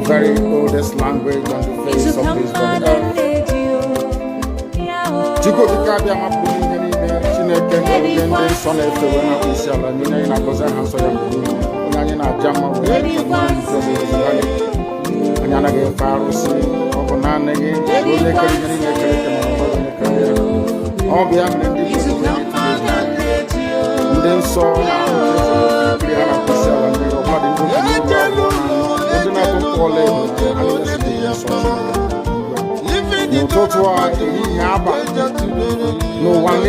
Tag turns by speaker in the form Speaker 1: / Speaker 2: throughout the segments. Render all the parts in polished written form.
Speaker 1: very oldest language on the face of this very earth. Chico Bikabia Mapuni, Chineke, and Son of the Wena Isala, Nina Goza Hanso, Nana Jama, Anana Farusi, Okonane, all the and then saw no one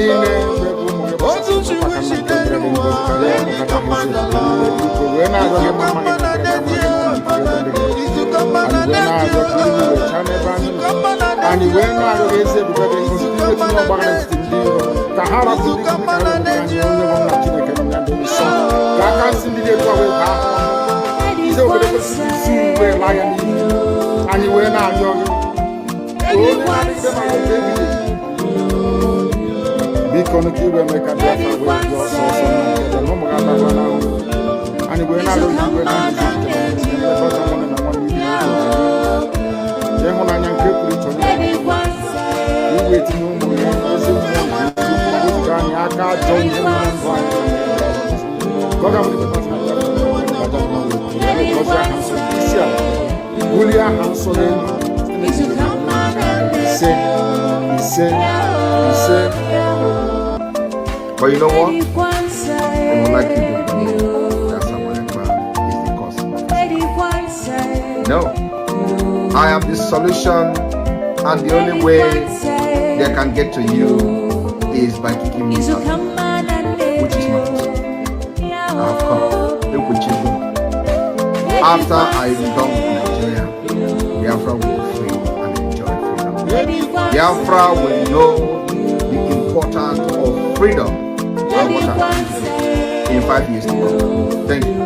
Speaker 1: and he went out of his Kahara and you went out young. Be connected with make a difference with your source and you went out of but you know what? I would like you to believe that Simon Ekpa is the cause of it. No, I am the solution, and the only way they can get to you is by kicking me out, which is not possible. I have come. Look with you. After I am done with Nigeria, Biafra will be free and enjoy freedom. Biafra will know the importance of freedom and what happens in 5 years to come. Thank you.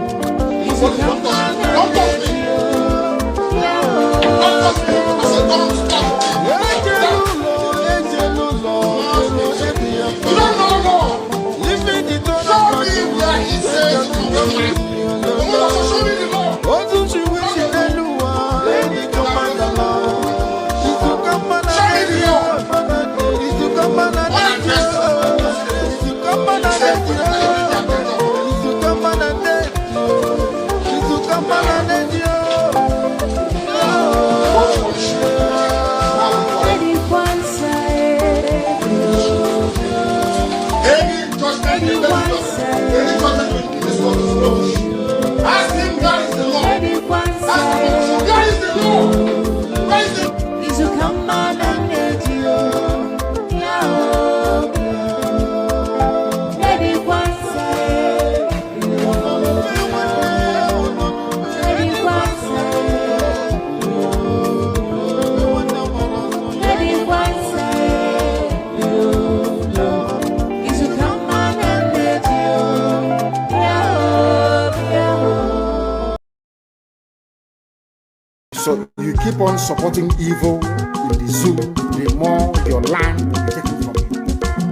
Speaker 1: So you keep on supporting evil in the zoo, the more your land will be taken from you.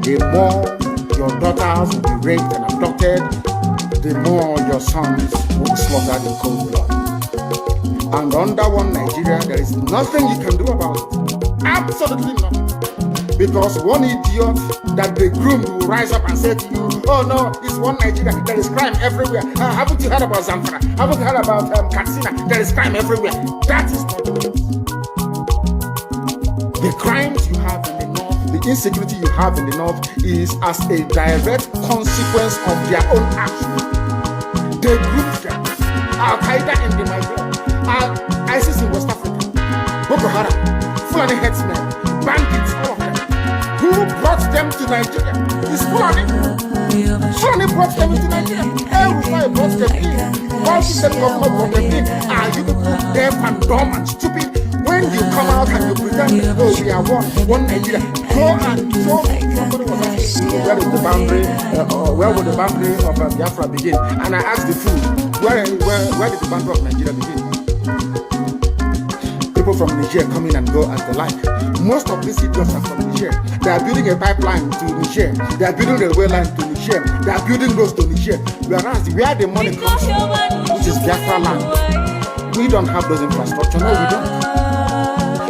Speaker 1: The more your daughters will be raped and abducted, the more your sons will be slaughtered in cold blood. And under one Nigeria, there is nothing you can do about it. Absolutely nothing. Because one idiot that they groomed will rise up and say to you, oh no, it's one Nigeria, there is crime everywhere. Haven't you heard about Zamfara? Haven't you heard about Katsina? There is crime everywhere. That is not the case. The crimes you have in the north, the insecurity you have in the north is as a direct consequence of their own action. They grouped them. Al-Qaeda in the Nigeria, ISIS in West Africa, Boko Haram, Fulani headsmen, bandits, all of them. Who brought them to Nigeria? It's Fulani. Fulani brought them into Nigeria. Everybody brought them in. All the government brought them in. Are you deaf and dumb and stupid? When you come out and you pretend, oh, we are one Nigeria, go and show somebody was asking, where is the boundary, where would the boundary of Biafra begin? And I asked the fool, where did the boundary of Nigeria begin? People from Niger come in and go as they like. Most of these idiots are from Niger. They are building a pipeline to Niger. They are building a railway line to Niger. They are building roads to Niger. Whereas where the money comes from, which is Biafra land, We don't have those infrastructure. No, we don't.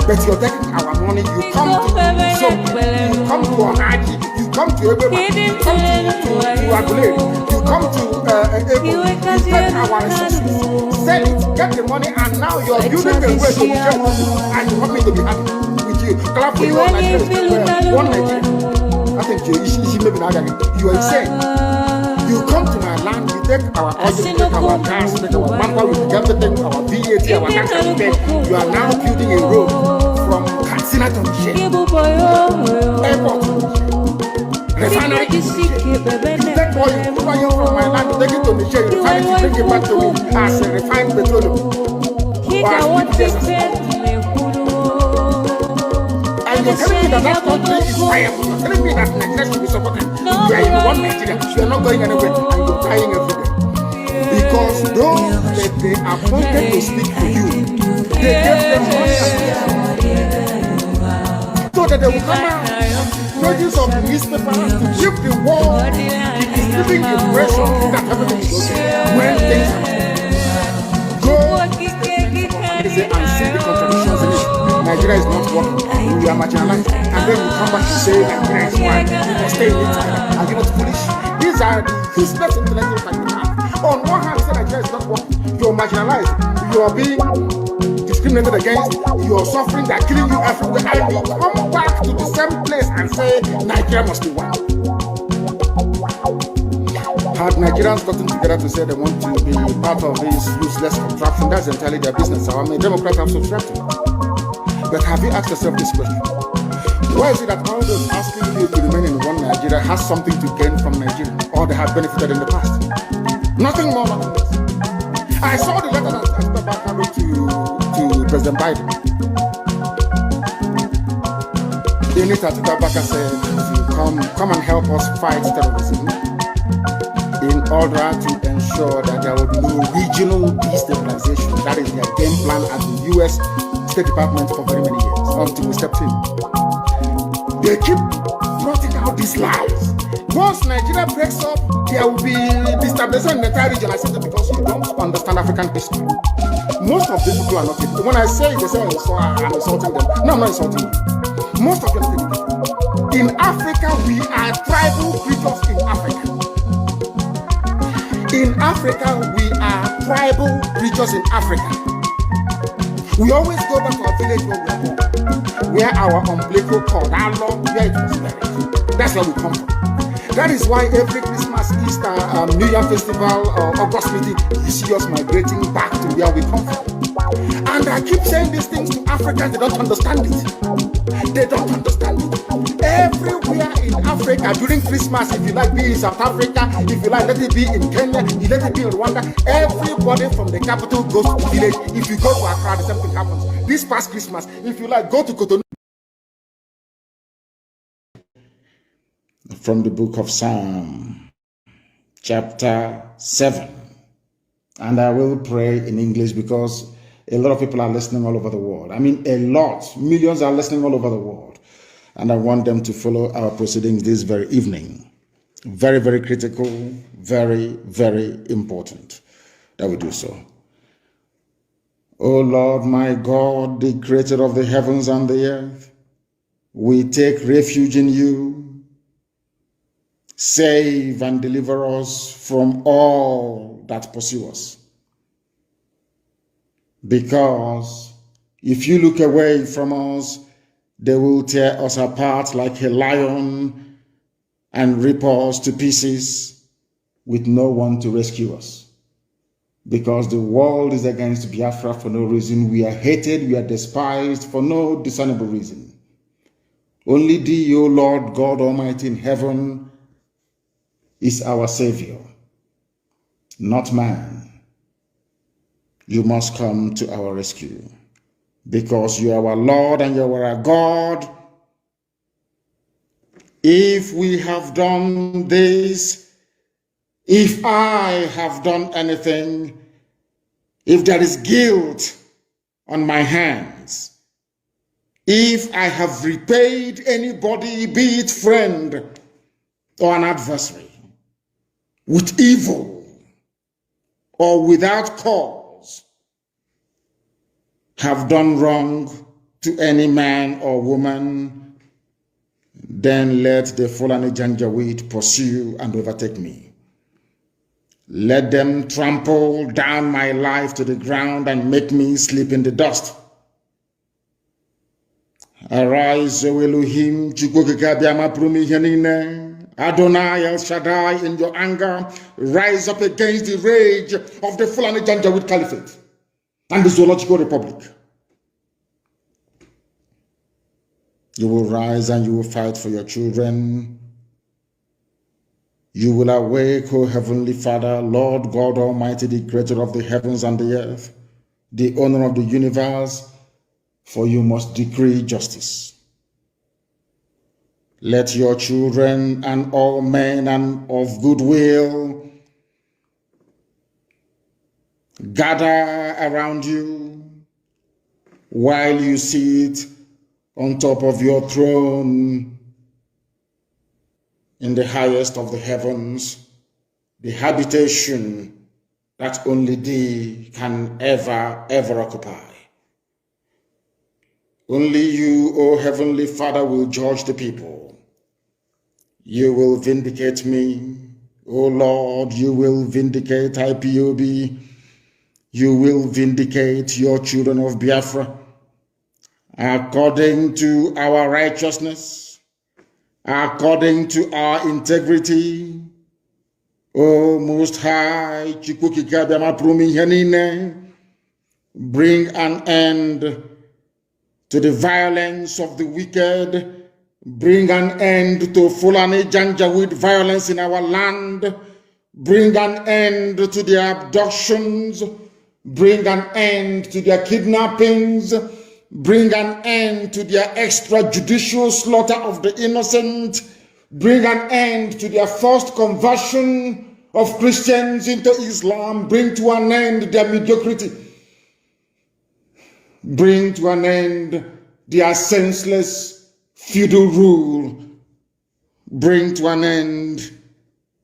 Speaker 1: But you're taking our money. You come to Onaji, you come to everybody, you come to Agulere, you come to Ebo, you take our resources, sell it, get the money, and now you're building a way to be careful, and you want me to be happy with you. Clap for your Nigeria. One Nigeria. I think you are insane. You come to my land, we take our oil, we take our gas, we take our manpower, we take everything, our VAT, our tax, everything. You are now building a road from Katsina to Michelle, airport to Michelle, refinery to Michelle. You take oil from my land, you take it to Michelle, you refine it, you bring it back to me as a refined petroleum. And you're telling me that country is viable. You're telling me that Nigeria should be supported. You are in one Nigeria. You are not going anywhere and you're dying every day. Because those that they appointed to speak for you, they gave them money so that they will come out. Pages of the newspaper to give the world the giving impression that everything is okay. When things happen, go and see the contradictions in it. Nigeria is not working. We are marginalized. And then you come back to say Nigeria is one. You must stay in it. Are you not foolish? These are the useless intellectuals that you have. On one hand, you say Nigeria is not working. You are marginalized. You are being discriminated against. You are suffering. They are killing you everywhere. And you come back to the same place and say Nigeria must be one. Had Nigerians gotten together to say they want to be part of this useless contraption, that's entirely their business. I mean, Democrats have subscribed to it. But have you asked yourself this question? Why is it that all those asking you to remain in one Nigeria has something to gain from Nigeria, or they have benefited in the past? Nothing more than this. I saw the letter that Nnamdi Kanu to President Biden. In it, Nnamdi said, come and help us fight terrorism in order to ensure that there will be no regional destabilization. That is their game plan at the U.S. State Department for very many years, until we stepped in. They keep trotting out these lies. Once Nigeria breaks up, there will be destabilization in the entire region. I said that because you don't understand African history. Most of these people are not people. When I say it, they say I'm insulting them. No, I'm not insulting you. Most of them are people. In Africa, we are tribal creatures in Africa. In Africa, we are tribal creatures in Africa. We always go back to our village where we are born, where our umbilical cord, our long, where it was buried. That's where we come from. That is why every Christmas, Easter, New Year festival, or August meeting, you see us migrating back to where we come from. And I keep saying these things to Africans, they don't understand it. They don't understand it. Everywhere in Africa during Christmas, if you like, be in South Africa, if you like, let it be in Kenya, you let it be in Rwanda, everybody from the capital goes to the village. If you go to Accra, the same thing happens. This past Christmas, if you like, go to Cotonou. From the book of Psalm, chapter 7. And I will pray in English because a lot of people are listening all over the world. I mean, a lot. Millions are listening all over the world. And I want them to follow our proceedings this very evening. Very, very critical, very, very important that we do so. O Lord, my God, the creator of the heavens and the earth, we take refuge in you. Save and deliver us from all that pursue us. Because if you look away from us, they will tear us apart like a lion and rip us to pieces with no one to rescue us. Because the world is against Biafra for no reason. We are hated, we are despised for no discernible reason. Only thee, O Lord God Almighty in heaven, is our Savior, not man. You must come to our rescue. Because you are our Lord and you are our God. If we have done this, if I have done anything, if there is guilt on my hands, if I have repaid anybody, be it friend or an adversary, with evil or without cause, have done wrong to any man or woman, then let the Fulani Janjaweed pursue and overtake me. Let them trample down my life to the ground and make me sleep in the dust. Arise, O Elohim, Adonai El Shaddai, in your anger, rise up against the rage of the Fulani Janjaweed Caliphate and the Zoological Republic. You will rise and you will fight for your children. You will awake, O Heavenly Father, Lord God Almighty, the creator of the heavens and the earth, the owner of the universe, for you must decree justice. Let your children and all men and of goodwill gather around you while you sit on top of your throne in the highest of the heavens, the habitation that only thee can ever occupy. Only you, O Heavenly Father, will judge the people. You will vindicate me, O Lord. You will vindicate IPOB. You will vindicate your children of Biafra according to our righteousness, according to our integrity. O Most High, bring an end to the violence of the wicked. Bring an end to Fulani Janjaweed violence in our land. Bring an end to their abductions. Bring an end to their kidnappings. Bring an end to their extrajudicial slaughter of the innocent. Bring an end to their forced conversion of Christians into Islam. Bring to an end their mediocrity. Bring to an end their senseless feudal rule. Bring to an end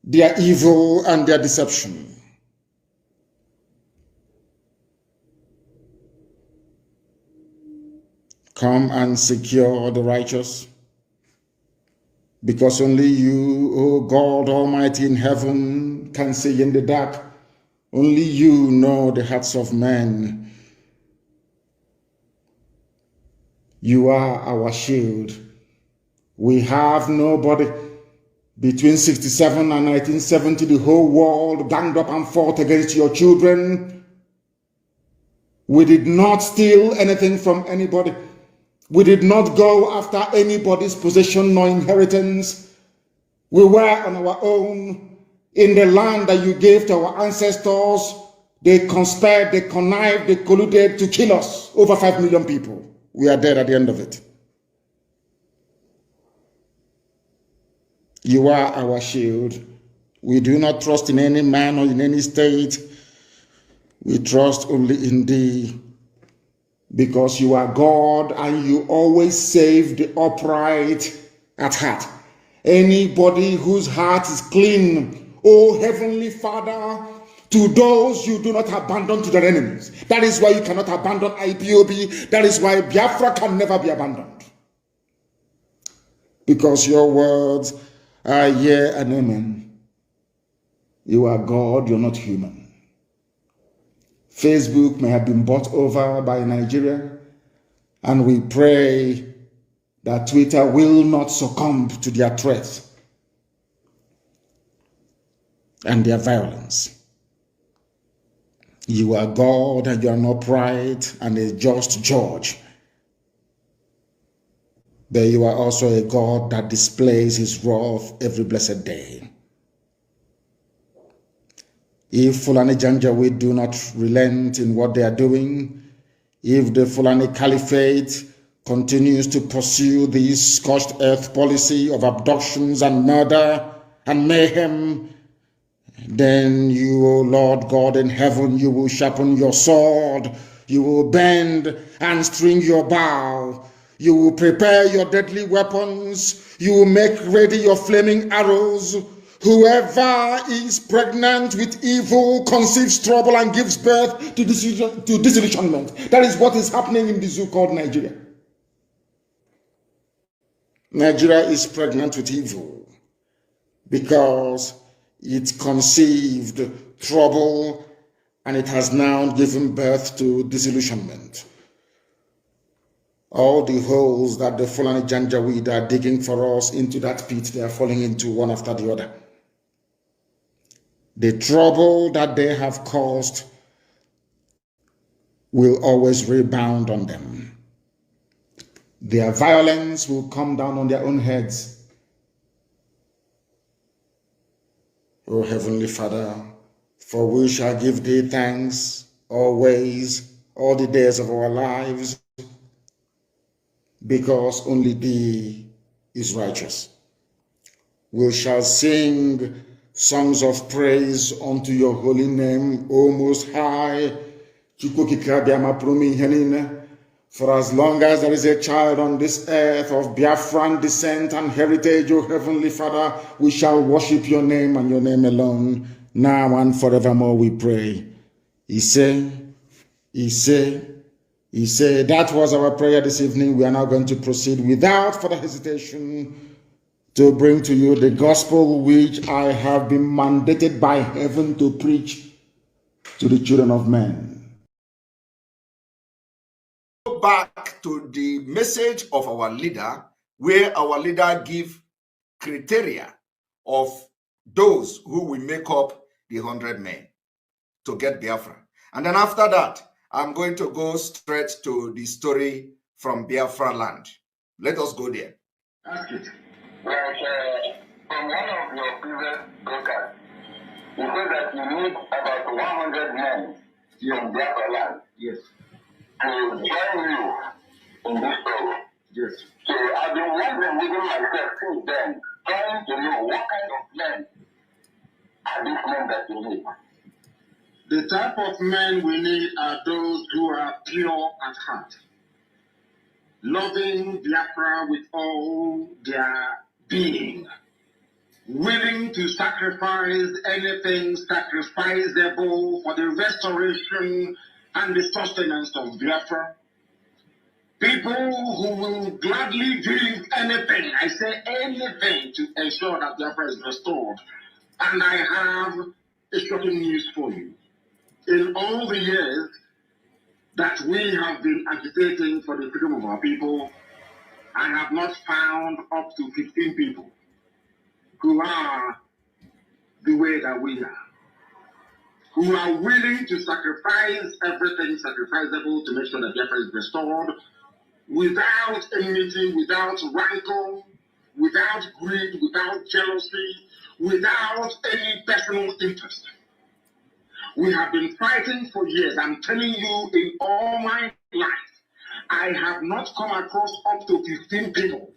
Speaker 1: their evil and their deception. Come and secure the righteous, because only you, O God Almighty in heaven, can see in the dark. Only you know the hearts of men. You are our shield. We have nobody. Between 67 and 1970, the whole world ganged up and fought against your children. We did not steal anything from anybody. We did not go after anybody's possession nor inheritance. We were on our own in the land that you gave to our ancestors. They conspired, they connived, they colluded to kill us. Over 5 million people. We are dead at the end of it. You are our shield. We do not trust in any man or in any state. We trust only in thee, because you are God and you always save the upright at heart. Anybody whose heart is clean, O Heavenly Father, to those you do not abandon to their enemies. That is why you cannot abandon IPOB. That is why Biafra can never be abandoned. Because your words are yea and amen. You are God, you're not human. Facebook may have been bought over by Nigeria, and we pray that Twitter will not succumb to their threats and their violence. You are God, and you are an upright and a just judge. But you are also a God that displays his wrath every blessed day. If Fulani Janjaweed do not relent in what they are doing, if the Fulani Caliphate continues to pursue this scorched earth policy of abductions and murder and mayhem, then you, O Lord God in heaven, you will sharpen your sword, you will bend and string your bow, you will prepare your deadly weapons, you will make ready your flaming arrows, Whoever is pregnant with evil conceives trouble and gives birth to disillusionment. That is what is happening in the zoo called Nigeria. Nigeria is pregnant with evil because it conceived trouble and it has now given birth to disillusionment. All the holes that the Fulani Janjaweed are digging for us into that pit, they are falling into one after the other. The trouble that they have caused will always rebound on them. Their violence will come down on their own heads. O Heavenly Father, for we shall give thee thanks always, all the days of our lives, because only thee is righteous. We shall sing songs of praise unto your holy name, O Most High. For as long as there is a child on this earth of Biafran descent and heritage, O Heavenly Father, we shall worship your name and your name alone, now and forevermore, we pray. He said, that was our prayer this evening. We are now going to proceed without further hesitation to bring to you the gospel which I have been mandated by heaven to preach to the children of men.
Speaker 2: Go back to the message of our leader, where our leader gives criteria of those who will make up the 100 men to get Biafra. And then after that, I'm going to go straight to the story from Biafra land. Let us go there.
Speaker 3: Ask it. Like from one of your previous broadcasts, you said that you need about 100 men from Biafra land.
Speaker 1: Yes.
Speaker 3: To join you in this story.
Speaker 1: Yes.
Speaker 3: So I've been wondering within myself since then, trying to know what kind of men are these men that you need.
Speaker 4: The type of men we need are those who are pure at heart, loving Biafra with all their being, willing to sacrifice anything sacrificable for the restoration and the sustenance of Biafra. People who will gladly give anything, I say anything, to ensure that Biafra is restored. And I have a shocking news for you. In all the years that we have been agitating for the freedom of our people, I have not found up to 15 people who are the way that we are, who are willing to sacrifice everything sacrificable to make sure that Biafra is restored, without enmity, without rancor, without greed, without jealousy, without any personal interest. We have been fighting for years. I'm telling you, in all my life, I have not come across up to 15 people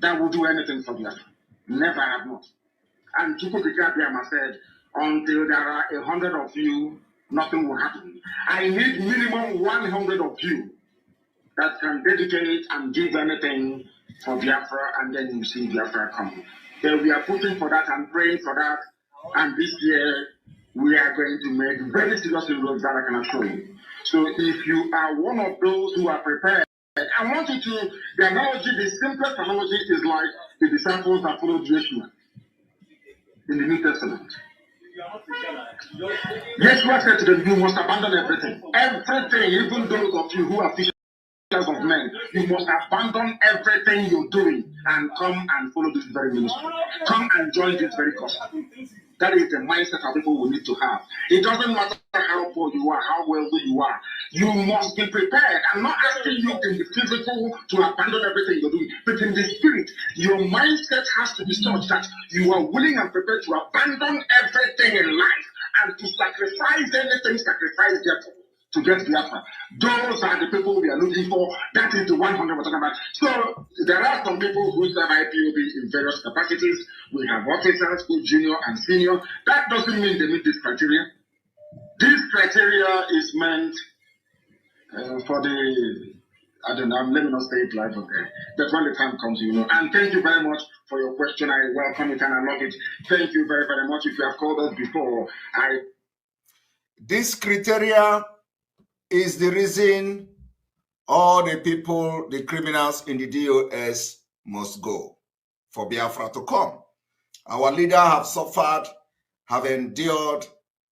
Speaker 4: that will do anything for Biafra. Never have not. And Chukwuka Biama said, until there are 100 of you, nothing will happen. I need minimum 100 of you that can dedicate and give anything for Biafra, and then you see Biafra come. Then we are pushing for that and praying for that. And this year, we are going to make very serious inroads that I can assure you. So if you are one of those who are prepared, I want you to, the analogy, the simplest analogy is like the disciples that followed Yeshua in the New Testament. Yeshua said to them, you must abandon everything. Everything, even those of you who are fishers of men, you must abandon everything you're doing and come and follow this very ministry. Come and join this very cause. That is the mindset that people will need to have. It doesn't matter how poor you are, how wealthy you are. You must be prepared. I'm not asking you in the physical to abandon everything you're doing, but in the spirit, your mindset has to be such that you are willing and prepared to abandon everything in life and to sacrifice anything, sacrifice therefore, to get Biafra. Those are the people we are looking for. That is the 100 we're talking about. So there are some people who serve IPOB in various capacities. We have officers, both junior and senior. That doesn't mean they meet this criteria. This criteria is meant for the I don't know, let me not say it live, okay. But when the time comes, you know. And thank you very much for your question. I welcome it and I love it. Thank you very, very much. If you have called us before,
Speaker 2: This criteria is the reason all the people, the criminals in the DOS must go for Biafra to come. Our leader have suffered, have endured,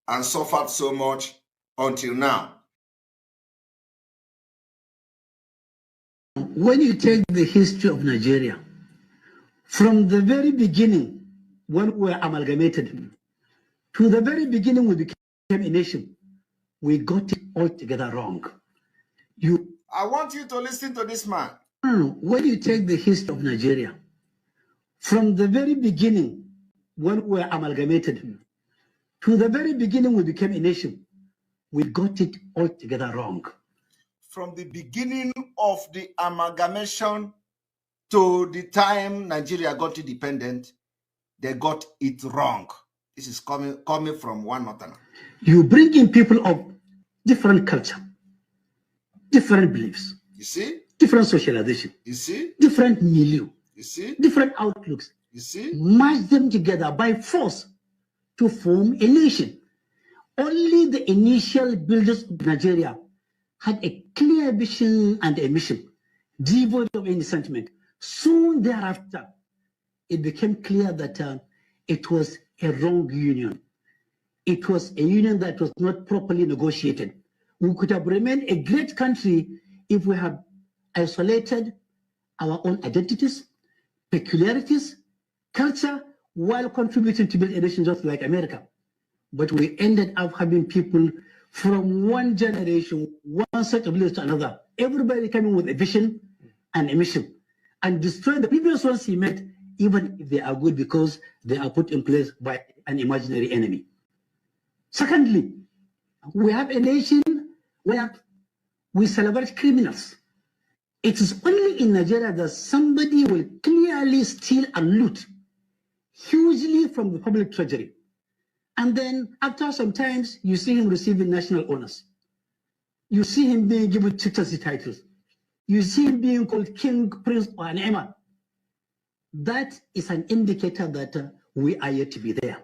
Speaker 2: and suffered so much until now.
Speaker 5: When you take the history of Nigeria, from the very beginning, when we were amalgamated, to the very beginning we became a nation, we got it all together wrong.
Speaker 2: I want you to listen to this man.
Speaker 5: When you take the history of Nigeria, from the very beginning, when we were amalgamated, to the very beginning we became a nation, we got it all together wrong.
Speaker 2: From the beginning of the amalgamation to the time Nigeria got independent, they got it wrong. This is coming from one northerner.
Speaker 5: You bring in people of different culture, different beliefs.
Speaker 2: You see?
Speaker 5: Different socialization.
Speaker 2: You see?
Speaker 5: Different milieu.
Speaker 2: You see?
Speaker 5: Different outlooks.
Speaker 2: You see?
Speaker 5: Merge them together by force to form a nation. Only the initial builders of Nigeria had a clear vision and a mission, devoid of any sentiment. Soon thereafter, it became clear that it was a wrong union. It was a union that was not properly negotiated. We could have remained a great country if we had isolated our own identities, peculiarities, culture, while contributing to build a nation just like America. But we ended up having people from one generation, one set of leaders to another, everybody coming with a vision and a mission, and destroying the previous ones he met, even if they are good because they are put in place by an imaginary enemy. Secondly, we have a nation where we celebrate criminals. It is only in Nigeria that somebody will clearly steal and loot hugely from the public treasury. And then after some times, you see him receiving national honors. You see him being given chieftaincy titles. You see him being called king, prince, or an emir. That is an indicator that we are yet to be there.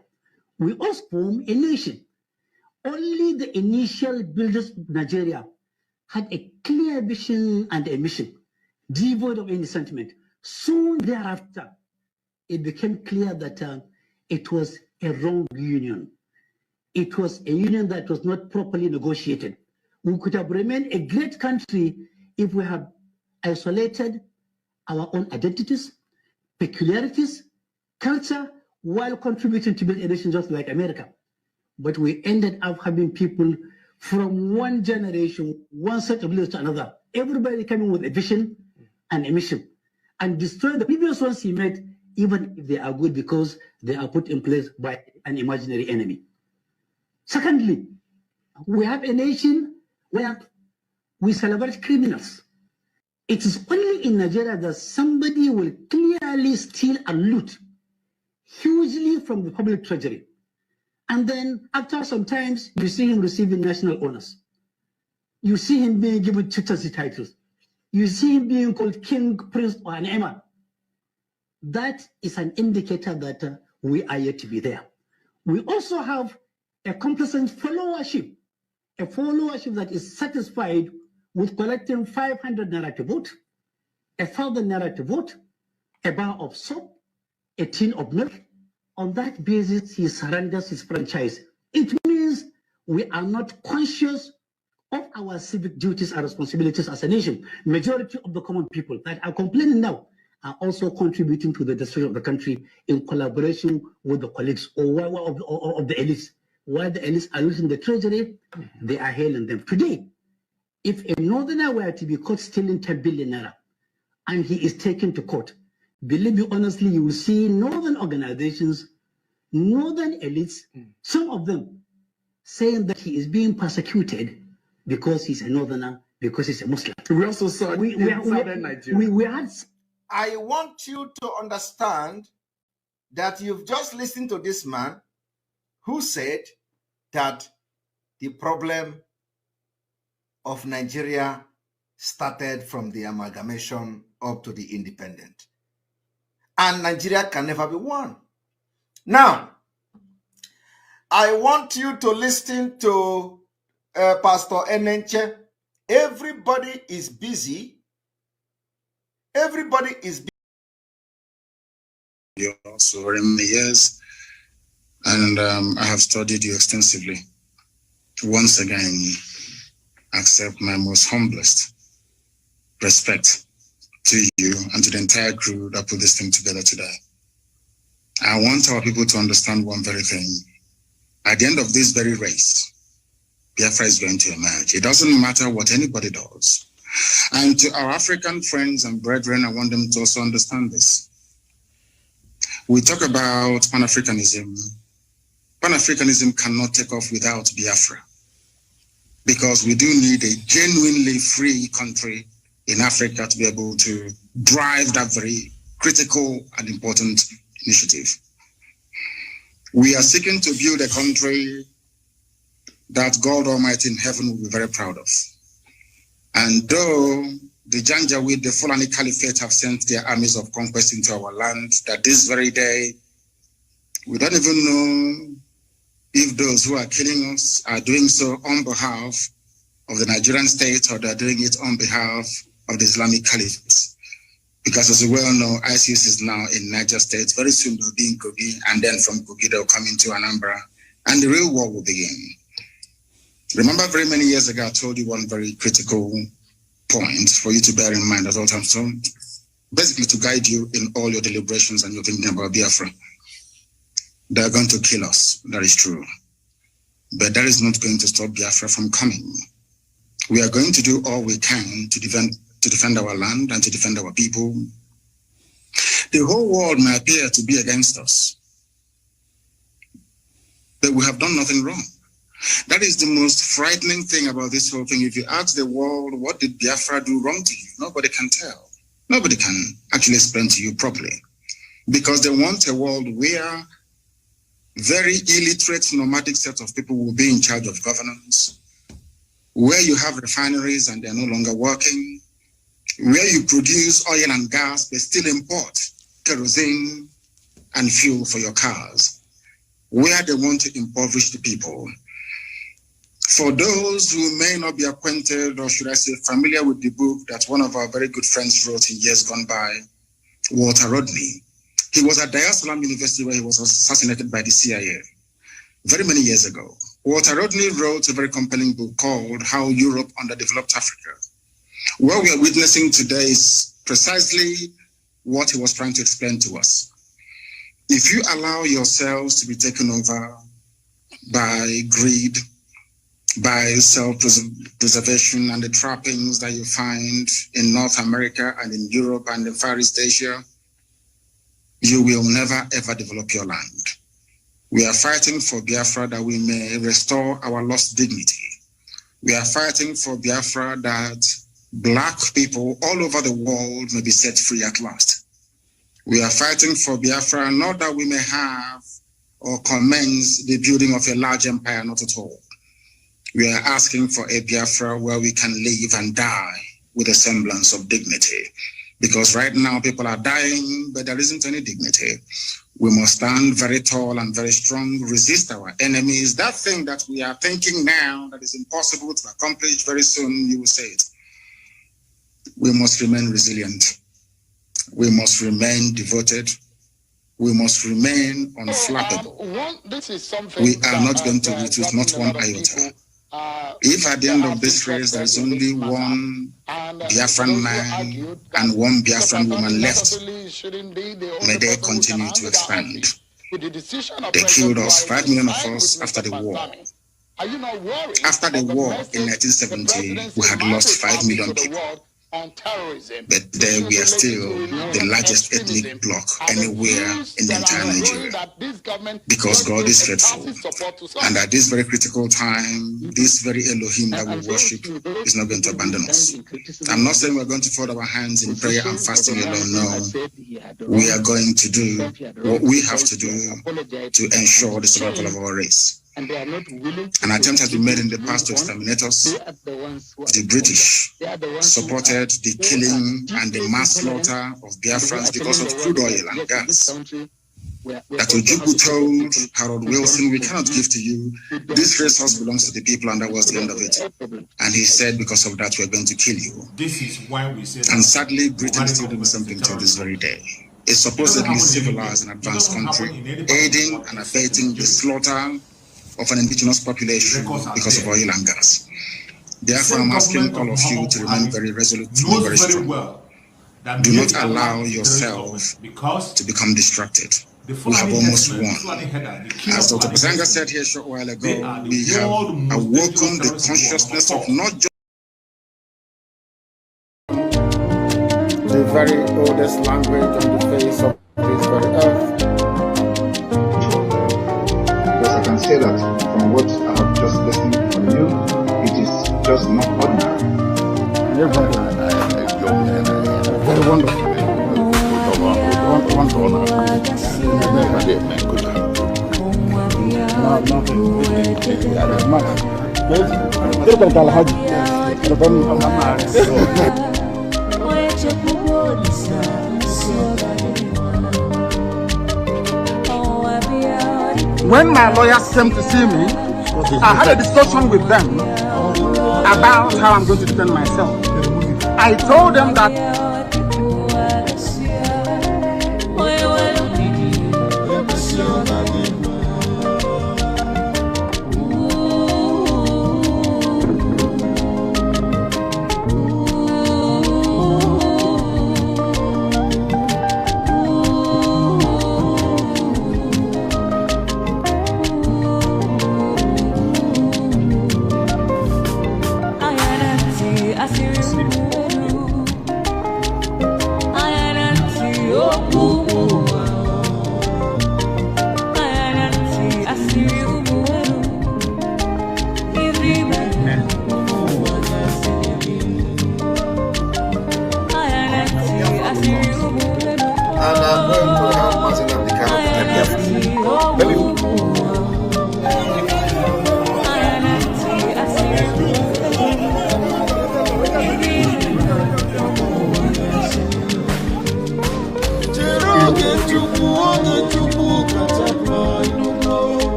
Speaker 5: We also form a nation. Only the initial builders of Nigeria had a clear vision and a mission, devoid of any sentiment. Soon thereafter, it became clear that it was a wrong union. It was a union that was not properly negotiated. We could have remained a great country if we had isolated our own identities, peculiarities, culture, while contributing to build a nation just like America. But we ended up having people from one generation, one set of leaders to another, everybody coming with a vision and a mission, and destroying the previous ones he met, even if they are good because they are put in place by an imaginary enemy. Secondly, we have a nation where we celebrate criminals. It is only in Nigeria that somebody will clearly steal and loot hugely from the public treasury. And then after some times, you see him receiving national honors. You see him being given chieftaincy titles. You see him being called king, prince, or an emir. That is an indicator that we are yet to be there. We also have a complacent followership, a followership that is satisfied with collecting 500 naira to vote, 1,000 naira to vote, a bar of soap, a tin of milk. On that basis, he surrenders his franchise. It means we are not conscious of our civic duties and responsibilities as a nation. Majority of the common people that are complaining now are also contributing to the destruction of the country in collaboration with the colleagues of the elites. While the elites are losing the treasury, they are hailing them. Today, if a northerner were to be caught stealing 10 billion naira and he is taken to court, believe me honestly, you will see northern organizations, northern elites, some of them saying that he is being persecuted because he's a northerner, because he's a Muslim.
Speaker 1: We also saw in southern Nigeria.
Speaker 2: I want you to understand that you've just listened to this man who said that the problem of Nigeria started from the amalgamation up to the independent. And Nigeria can never be one. Now, I want you to listen to Pastor Enenche. Everybody is busy. Everybody is busy.
Speaker 6: So very many years, and I have studied you extensively. Once again, accept my most humblest respect to you and to the entire crew that put this thing together today. I want our people to understand one very thing. At the end of this very race, Biafra is going to emerge. It doesn't matter what anybody does. And to our African friends and brethren, I want them to also understand this. We talk about Pan-Africanism. Pan-Africanism cannot take off without Biafra, because we do need a genuinely free country in Africa to be able to drive that very critical and important initiative. We are seeking to build a country that God Almighty in heaven will be very proud of. And though the Janjaweed, the Fulani Caliphate, have sent their armies of conquest into our land, that this very day, we don't even know if those who are killing us are doing so on behalf of the Nigerian state or they're doing it on behalf of the Islamic Caliphate. Because as we well know, ISIS is now in Niger State. Very soon they'll be in Kogi, and then from Kogi they'll come into Anambra, and the real war will begin. Remember, very many years ago, I told you one very critical point for you to bear in mind at all times. So basically to guide you in all your deliberations and your thinking about Biafra. They're going to kill us, that is true. But that is not going to stop Biafra from coming. We are going to do all we can to defend our land and to defend our people. The whole world may appear to be against us, but we have done nothing wrong. That is the most frightening thing about this whole thing. If you ask the world, what did Biafra do wrong to you? Nobody can tell. Nobody can actually explain to you properly, because they want a world where very illiterate nomadic set of people will be in charge of governance, where you have refineries and they're no longer working, where you produce oil and gas but still import kerosene and fuel for your cars, where they want to impoverish the people. For those who may not be acquainted, or should I say familiar with the book that one of our very good friends wrote in years gone by, Walter Rodney. He was at Dar es Salaam University where he was assassinated by the CIA very many years ago. Walter Rodney wrote a very compelling book called How Europe Underdeveloped Africa. What we are witnessing today is precisely what he was trying to explain to us. If you allow yourselves to be taken over by greed, by self-preservation and the trappings that you find in North America and in Europe and in Far East Asia, you will never ever develop your land. We are fighting for Biafra that we may restore our lost dignity. We are fighting for Biafra that Black people all over the world may be set free at last. We are fighting for Biafra not that we may have or commence the building of a large empire, not at all. We are asking for a Biafra where we can live and die with a semblance of dignity. Because right now people are dying, but there isn't any dignity. We must stand very tall and very strong, resist our enemies. That thing that we are thinking now that is impossible to accomplish, very soon you will say it. We must remain resilient. We must remain devoted. We must remain unflappable. We are not going to retreat, not one iota. If at the end of this race there is only one Biafran man and one Biafran woman left, may they continue to expand. They killed us, 5 million of us, after the war. After the war in 1970, we had lost 5 million people. But there we are still the largest ethnic bloc anywhere in the entire Nigeria, because God is faithful. And at this very critical time, this very Elohim that we worship is not going to abandon us. I'm not saying we're going to fold our hands in prayer and fasting alone. No, we are going to do what we have to do to ensure the survival of our race.
Speaker 5: and they are not willing.
Speaker 6: An attempt has been made in the past to exterminate us. The British supported the killing and the mass slaughter of Biafrans because of crude oil and gas. That Ojukwu told Harold Wilson, we cannot give to you. This resource belongs to the people, and that was the end of it. And he said, because of that, we're going to kill you.
Speaker 1: This is why we say.
Speaker 6: And sadly, Britain is still doing something till this very day. A supposedly civilized and advanced country, aiding and abating the slaughter of an indigenous population because of oil and gas. Therefore, I'm asking all of you to remain very resolute and very strong. Do not allow yourself to become distracted. We have almost won. As Dr. Basanga said here a short while ago, we have awoken the consciousness of not just
Speaker 1: the very oldest language on the face of this very earth.
Speaker 7: Because I can say that from what I have just listened from you, it is just not ordinary.
Speaker 1: Very wonderful. When my lawyers came to see me, I had a discussion with them about how I'm going to defend myself. I told them that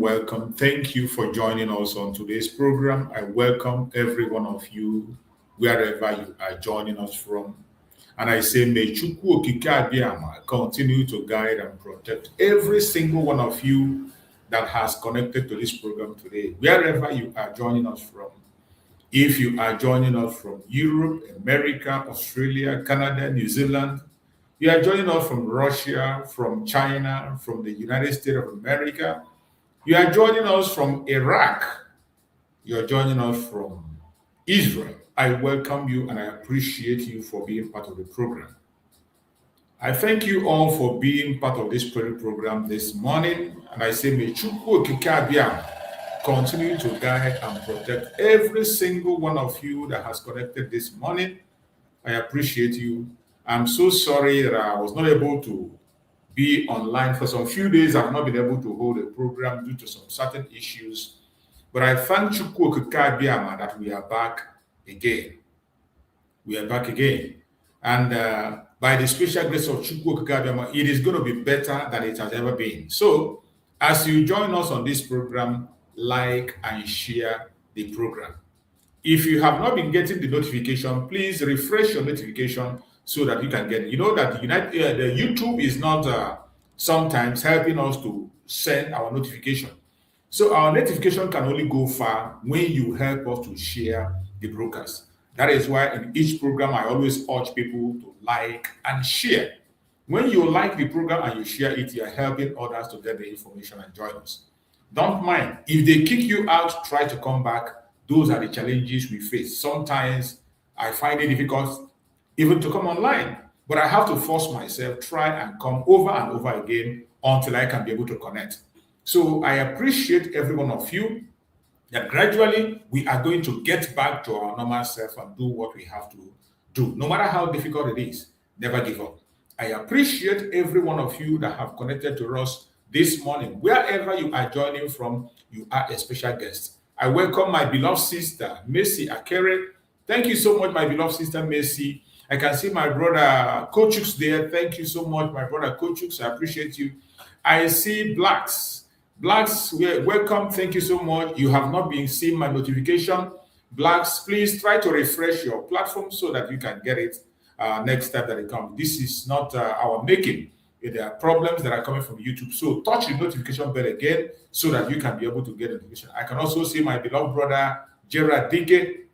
Speaker 8: Welcome. Thank you for joining us on today's program. I welcome every one of you, wherever you are joining us from. And I say, may Chukwu Okike Abiyama continue to guide and protect every single one of you that has connected to this program today, wherever you are joining us from. If you are joining us from Europe, America, Australia, Canada, New Zealand, you are joining us from Russia, from China, from the United States of America, you are joining us from Iraq, you are joining us from Israel. I welcome you and I appreciate you for being part of the program. I thank you all for being part of this prayer program this morning. And I say, may Chukwu Okike Abiyama continue to guide and protect every single one of you that has connected this morning. I appreciate you. I'm so sorry that I was not able to be online for some few days. I've not been able to hold a program due to some certain issues. But I thank Chukwu Okike Abiama that we are back again. We are back again. And by the special grace of Chukwu Okike Abiama, it is going to be better than it has ever been. So, as you join us on this program, like and share the program. If you have not been getting the notification, please refresh your notification so that you can get it. You know that the YouTube is not sometimes helping us to send our notification. So our notification can only go far when you help us to share the broadcast. That is why in each program, I always urge people to like and share. When you like the program and you share it, you are helping others to get the information and join us. Don't mind. If they kick you out, try to come back. Those are the challenges we face. Sometimes I find it difficult even to come online, but I have to force myself, try and come over and over again until I can be able to connect. So I appreciate every one of you that gradually we are going to get back to our normal self and do what we have to do. No matter how difficult it is, never give up. I appreciate every one of you that have connected to us this morning. Wherever you are joining from, you are a special guest. I welcome my beloved sister, Mercy Akere. Thank you so much, my beloved sister, Mercy. I can see my brother Kochuk's there. Thank you so much, my brother Kochuk's. I appreciate you. I see Blacks. Blacks, welcome. Thank you so much. You have not been seeing my notification. Blacks, please try to refresh your platform so that you can get it next time that it comes. This is not our making. There are problems that are coming from YouTube. So touch the notification bell again so that you can be able to get notification. I can also see my beloved brother, Gerard Dike.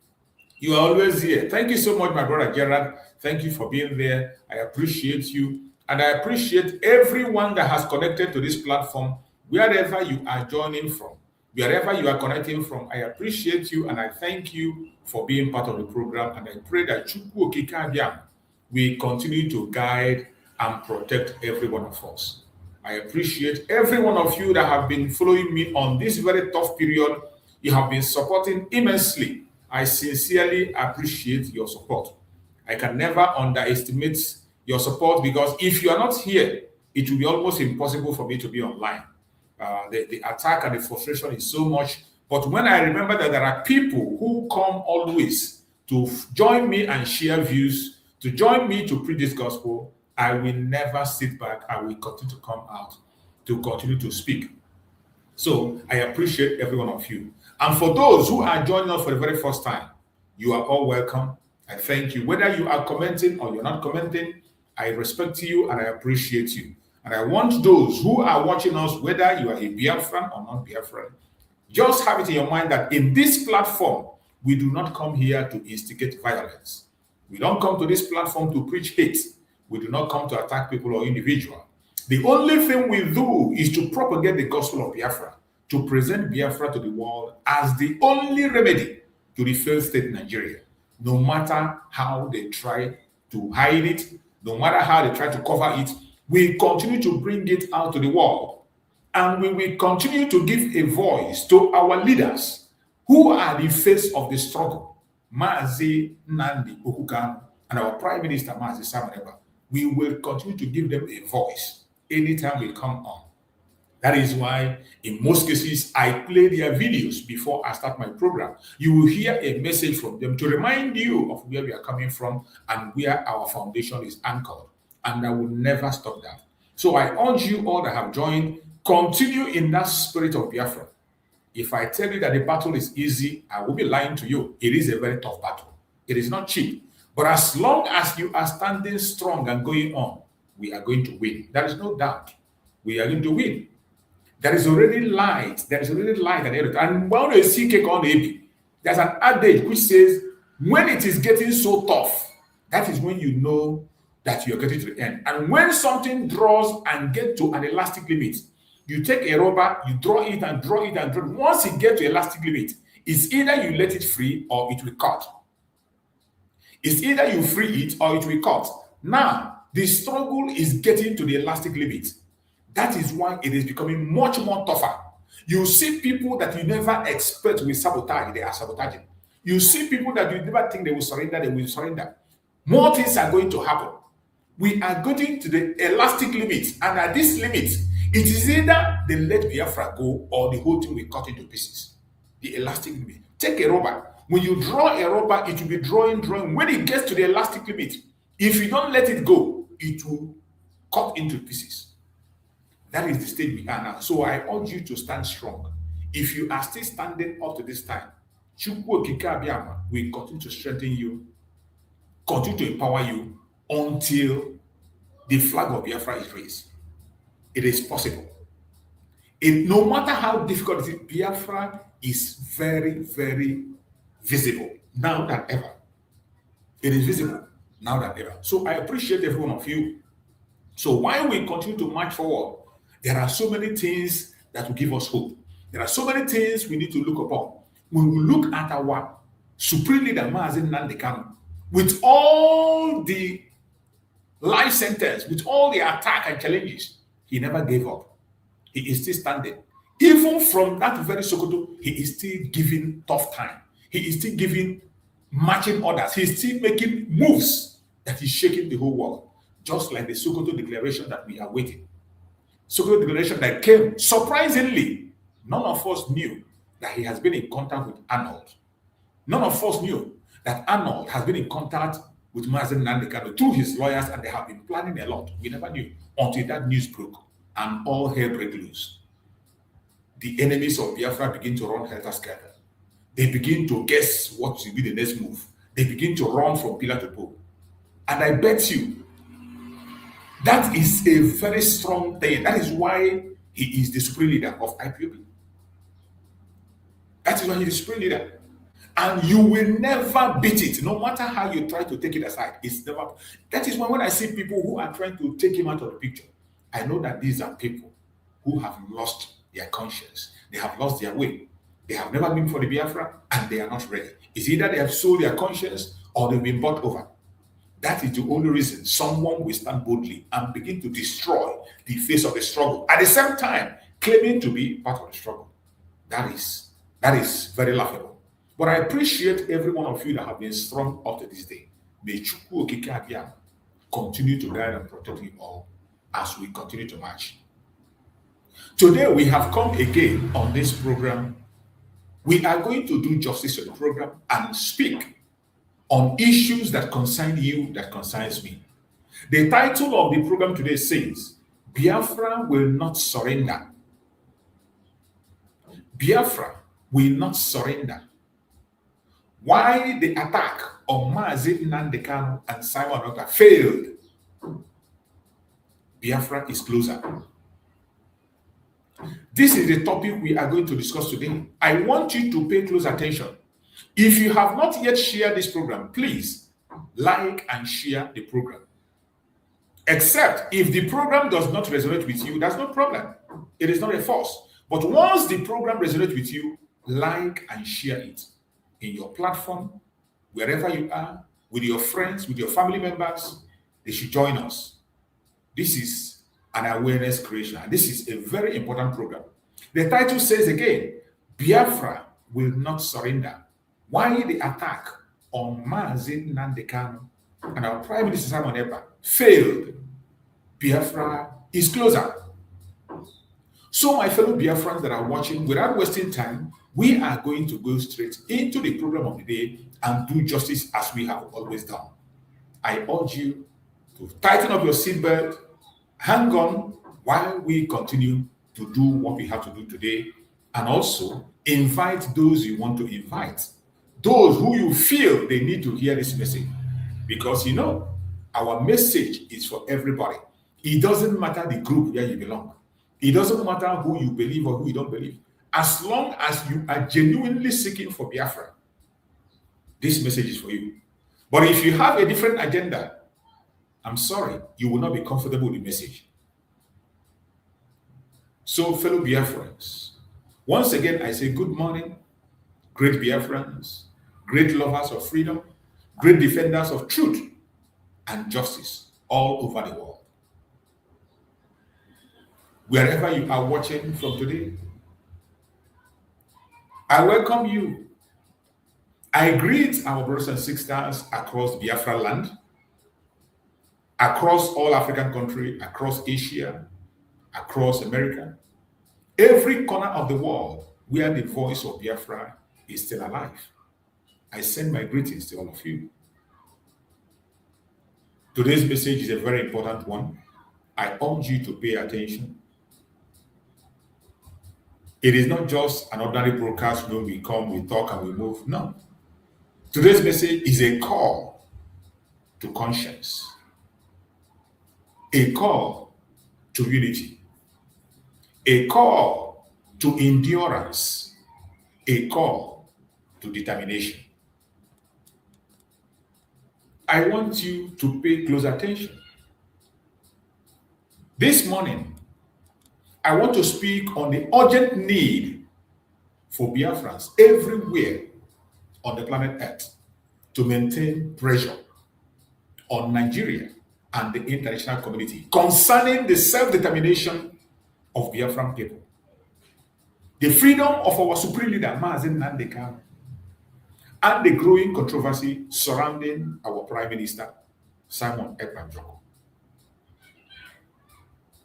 Speaker 8: You are always here. Thank you so much, my brother Gerard. Thank you for being there. I appreciate you. And I appreciate everyone that has connected to this platform, wherever you are joining from, wherever you are connecting from. I appreciate you and I thank you for being part of the program. And I pray that Chukwu Okike Abiama will continue to guide and protect every one of us. I appreciate every one of you that have been following me on this very tough period. You have been supporting immensely. I sincerely appreciate your support. I can never underestimate your support because if you are not here, it will be almost impossible for me to be online. The attack and the frustration is so much. But when I remember that there are people who come always to join me and share views, to join me to preach this gospel, I will never sit back. I will continue to come out to continue to speak. So I appreciate every one of you. And for those who are joining us for the very first time, you are all welcome. I thank you. Whether you are commenting or you're not commenting, I respect you and I appreciate you. And I want those who are watching us, whether you are a Biafran or not Biafran, just have it in your mind that in this platform, we do not come here to instigate violence. We don't come to this platform to preach hate. We do not come to attack people or individuals. The only thing we do is to propagate the gospel of Biafra, to present Biafra to the world as the only remedy to the failed state Nigeria. No matter how they try to hide it, no matter how they try to cover it, we continue to bring it out to the world. And we will continue to give a voice to our leaders who are the face of the struggle. Mazi Nnamdi Kanu and our Prime Minister, Mazi Simon Ekpa. We will continue to give them a voice anytime we come on. That is why, in most cases, I play their videos before I start my program. You will hear a message from them to remind you of where we are coming from and where our foundation is anchored. And I will never stop that. So I urge you all that have joined, continue in that spirit of Biafra. If I tell you that the battle is easy, I will be lying to you. It is a very tough battle. It is not cheap. But as long as you are standing strong and going on, we are going to win. There is no doubt. We are going to win. There is already light. There is already light at the end. And when you see cake on AP, there's an adage which says, when it is getting so tough, that is when you know that you are getting to the end. And when something draws and gets to an elastic limit, you take a rubber, you draw it and draw it and draw it. Once it gets to elastic limit, it's either you let it free or it will cut. It's either you free it or it will cut. Now, the struggle is getting to the elastic limit. That is why it is becoming much more tougher. You see people that you never expect will sabotage, they are sabotaging. You see people that you never think they will surrender. More things are going to happen. We are getting to the elastic limit, and at this limit, it is either they let Biafra go or the whole thing will cut into pieces. the elastic limit. Take a rubber. When you draw a rubber, it will be drawing. When it gets to the elastic limit, if you don't let it go, it will cut into pieces. That is the state we are now. So I urge you to stand strong. If you are still standing up to this time, Chukwu Okike Abiama will continue to strengthen you, continue to empower you until the flag of Biafra is raised. It is possible. No matter how difficult it is, Biafra is very, very visible now than ever. It is visible now than ever. So I appreciate every one of you. So while we continue to march forward, there are so many things that will give us hope. There are so many things we need to look upon. When we look at our supreme leader, Nnamdi Kanu, with all the life sentence, with all the attack and challenges, he never gave up. He is still standing. Even from that very Sokoto, he is still giving tough time. He is still giving marching orders. He is still making moves that is shaking the whole world. Just like the Sokoto declaration that we are waiting. Sokoto declaration that came surprisingly. None of us knew that he has been in contact with Arnold. None of us knew that Arnold has been in contact with Nnamdi Kanu through his lawyers, and they have been planning a lot. We never knew until that news broke and all hell break loose. The enemies of Biafra begin to run helter-skelter. They begin to guess what will be the next move. They begin to run from pillar to pole. And I bet you, that is a very strong thing. That is why he is the supreme leader of IPOB. That is why he is the supreme leader. And you will never beat it, no matter how you try to take it aside. It's never. That is why when I see people who are trying to take him out of the picture, I know that these are people who have lost their conscience. They have lost their way. They have never been for the Biafra, and they are not ready. It's either they have sold their conscience or they've been bought over. That is the only reason someone will stand boldly and begin to destroy the face of the struggle, at the same time claiming to be part of the struggle. That is very laughable. But I appreciate every one of you that have been strong up to this day. May Chukwu Okike Abiama continue to guide and protect you all as we continue to march. Today we have come again on this program. We are going to do justice to the program and speak on issues that concern you, that concerns me. The title of the program today says, Biafra will not surrender. Biafra will not surrender. Why the attack on Nnamdi Kanu and Simon Ekpa failed? Biafra is closer. This is the topic we are going to discuss today. I want you to pay close attention. If you have not yet shared this program, please like and share the program. Except if the program does not resonate with you, that's no problem. It is not a force. But once the program resonates with you, like and share it in your platform, wherever you are, with your friends, with your family members. They should join us. This is an awareness creation. This is a very important program. The title says again, Biafra will not surrender. Why the attack on Nnamdi Kanu and our Prime Minister Simon Ekpa failed? Biafra is closer. So my fellow Biafrans that are watching, without wasting time, we are going to go straight into the program of the day and do justice as we have always done. I urge you to tighten up your seatbelt, hang on while we continue to do what we have to do today, and also invite those you want to invite, those who you feel they need to hear this message. Because you know, our message is for everybody. It doesn't matter the group where you belong. It doesn't matter who you believe or who you don't believe. As long as you are genuinely seeking for Biafra, this message is for you. But if you have a different agenda, I'm sorry, you will not be comfortable with the message. So, fellow Biafrans, once again, I say good morning, great Biafrans, great lovers of freedom, great defenders of truth and justice all over the world. Wherever you are watching from today, I welcome you. I greet our brothers and sisters across Biafra land, across all African countries, across Asia, across America, every corner of the world where the voice of Biafra is still alive. I send my greetings to all of you. Today's message is a very important one. I urge you to pay attention. It is not just an ordinary broadcast where we come, we talk, and we move. No. Today's message is a call to conscience, a call to unity, a call to endurance, a call to determination. I want you to pay close attention. This morning, I want to speak on the urgent need for Biafrans everywhere on the planet Earth to maintain pressure on Nigeria and the international community concerning the self-determination of Biafran people, the freedom of our supreme leader, Nnamdi Kanu, and the growing controversy surrounding our Prime Minister, Simon Ekpa.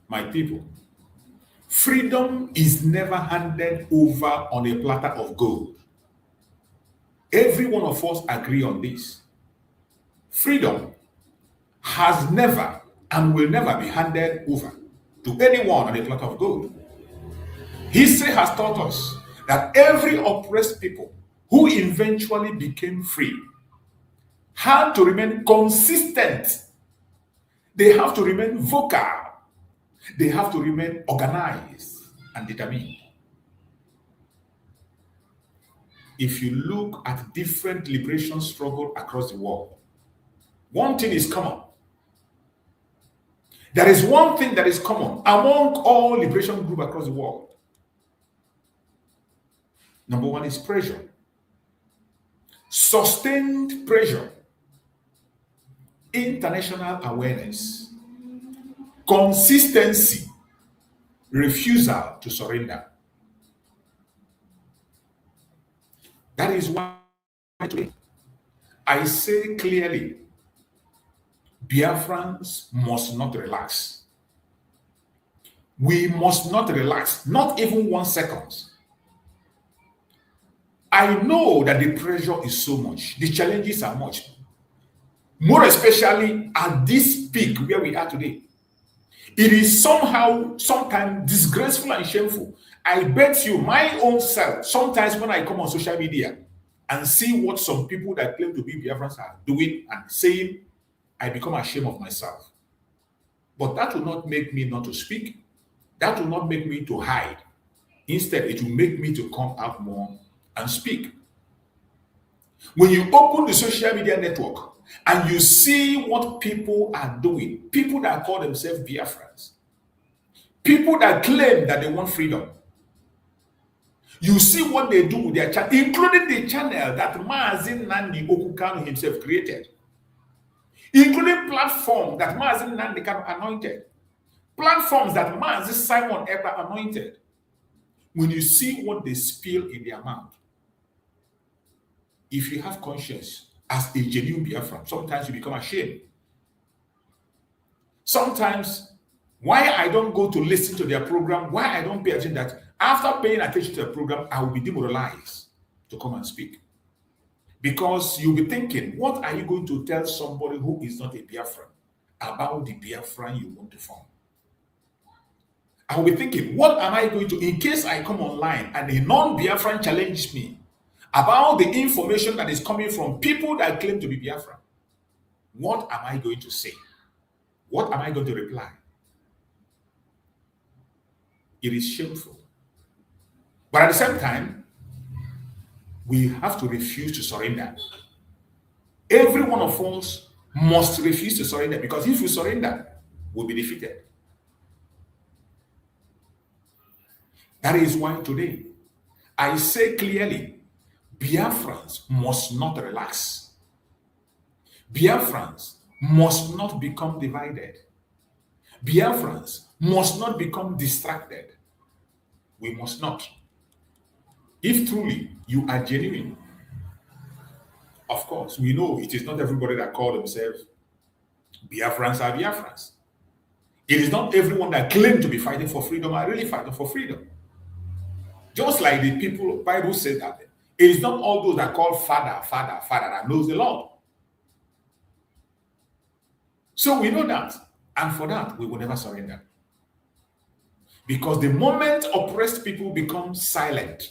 Speaker 8: My people, freedom is never handed over on a platter of gold. Every one of us agree on this. Freedom has never and will never be handed over to anyone on a platter of gold. History has taught us that every oppressed people who eventually became free had to remain consistent. They have to remain vocal. They have to remain organized and determined. If you look at different liberation struggles across the world, one thing is common. There is one thing that is common among all liberation groups across the world. Number one is pressure. Sustained pressure. International awareness. Consistency. Refusal to surrender. That is why today I say clearly, Biafrans must not relax. We must not relax, not even 1 second. I know that the pressure is so much, the challenges are much, more especially at this peak where we are today. It is sometimes disgraceful and shameful. I bet you my own self, sometimes when I come on social media and see what some people that claim to be Biafrans are doing and saying, I become ashamed of myself. But that will not make me not to speak. That will not make me to hide. Instead, it will make me to come out more and speak. When you open the social media network and you see what people are doing, people that call themselves Biafrans, people that claim that they want freedom, you see what they do with their channel, including the channel that Nnamdi Kanu himself created, including platforms that Nnamdi Kanu anointed, platforms that Simon Ekpa anointed. When you see what they spill in their mouth, if you have conscience as a genuine Biafran, sometimes you become ashamed. Sometimes, why I don't go to listen to their program, why I don't pay attention, that after paying attention to the program, I will be demoralized to come and speak. Because you'll be thinking, what are you going to tell somebody who is not a Biafran about the Biafran you want to form? I will be thinking, what am I going to, in case I come online and a non-Biafran challenges me about the information that is coming from people that claim to be Biafran, what am I going to say? What am I going to reply? It is shameful. But at the same time, we have to refuse to surrender. Every one of us must refuse to surrender, because if we surrender, we'll be defeated. That is why today I say clearly, Biafrans must not relax. Biafrans must not become divided. Biafrans must not become distracted. We must not. If truly you are genuine, of course, we know it is not everybody that call themselves Biafrans are Biafrans. It is not everyone that claim to be fighting for freedom are really fighting for freedom. Just like the people, Bible says that it is not all those that call Father that knows the Lord. So we know that, and for that we will never surrender. Because the moment oppressed people become silent,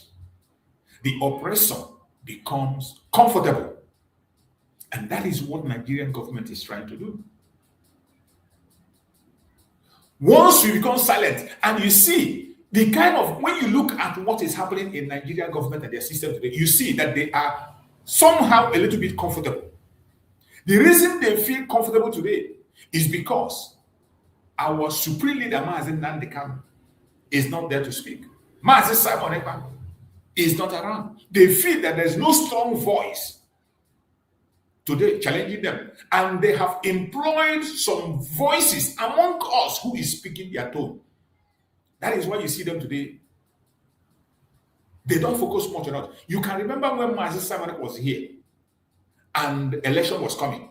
Speaker 8: the oppressor becomes comfortable. And that is what Nigerian government is trying to do. Once we become silent, and you see the kind of, when you look at what is happening in Nigerian government and their system today, you see that they are somehow a little bit comfortable. The reason they feel comfortable today is because our supreme leader, Nnamdi Kanu, is not there to speak. Simon Ekpa is not around. They feel that there's no strong voice today challenging them. And they have employed some voices among us who is speaking their tone. That is why you see them today. They don't focus much on it. You can remember when Simon was here and election was coming.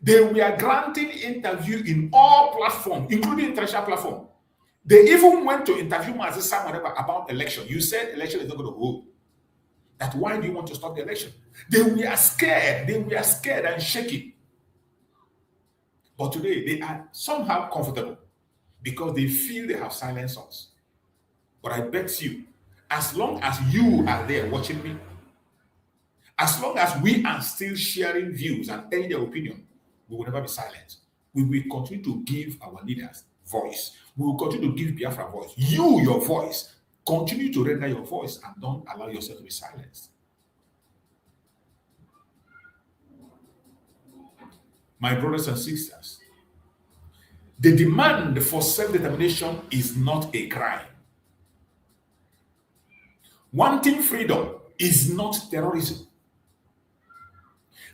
Speaker 8: They were granting interview in all platforms, including international platforms. They even went to interview Simon about election. You said election is not going to hold. That why do you want to stop the election? They were scared. They were scared and shaking. But today they are somehow comfortable because they feel they have silenced us. But I bet you, as long as you are there watching me, as long as we are still sharing views and telling their opinion, we will never be silent. We will continue to give our leaders voice. We will continue to give Biafra voice. You, your voice, continue to render your voice and don't allow yourself to be silenced. My brothers and sisters, the demand for self-determination is not a crime. Wanting freedom is not terrorism.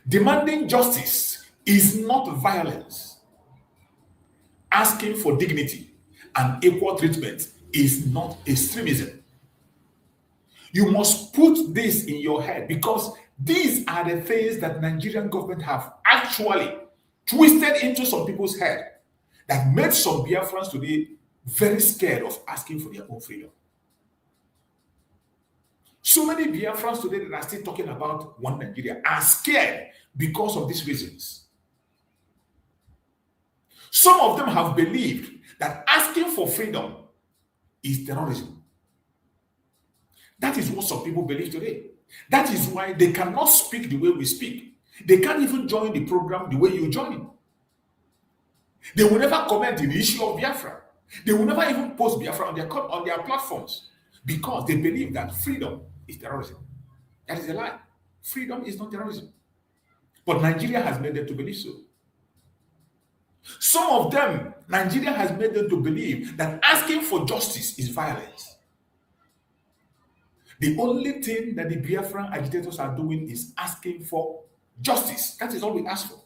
Speaker 8: Demanding justice is not violence. Asking for dignity and equal treatment is not extremism. You must put this in your head because these are the things that Nigerian government have actually twisted into some people's head that made some Biafrans today very scared of asking for their own freedom. So many Biafrans today that are still talking about one Nigeria are scared because of these reasons. Some of them have believed that asking for freedom is terrorism. That is what some people believe today. That is why they cannot speak the way we speak. They can't even join the program the way you join. They will never comment on the issue of Biafra. They will never even post Biafra on their platforms because they believe that freedom is terrorism. That is a lie. Freedom is not terrorism. But Nigeria has made them to believe so. Some of them, Nigeria has made them to believe that asking for justice is violence. The only thing that the Biafran agitators are doing is asking for justice. That is all we ask for.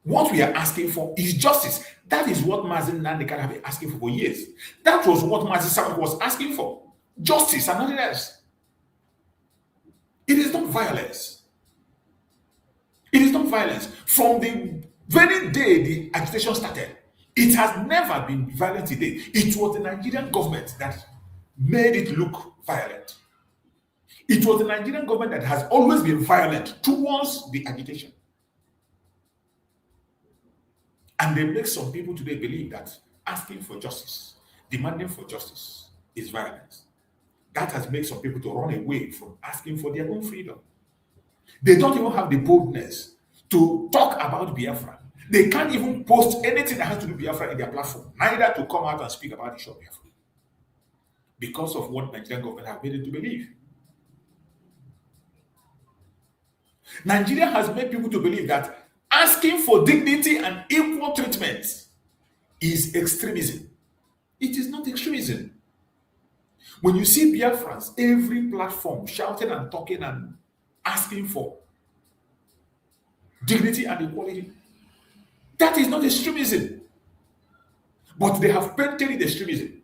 Speaker 8: What we are asking for is justice. That is what Nnamdi Kanu have been asking for years. That was what Simon was asking for. Justice and nothing else. It is not violence. It is not violence. From the very day the agitation started, it has never been violent today. It was the Nigerian government that made it look violent. It was the Nigerian government that has always been violent towards the agitation. And they make some people today believe that asking for justice, demanding for justice is violence. That has made some people to run away from asking for their own freedom. They don't even have the boldness to talk about Biafra. They can't even post anything that has to do with Biafra in their platform, neither to come out and speak about the issue of Biafra. Because of what Nigerian government have made them to believe. Nigeria has made people to believe that asking for dignity and equal treatment is extremism. It is not extremism. When you see Biafrans, every platform shouting and talking and asking for dignity and equality, that is not extremism. But they have painted it extremism,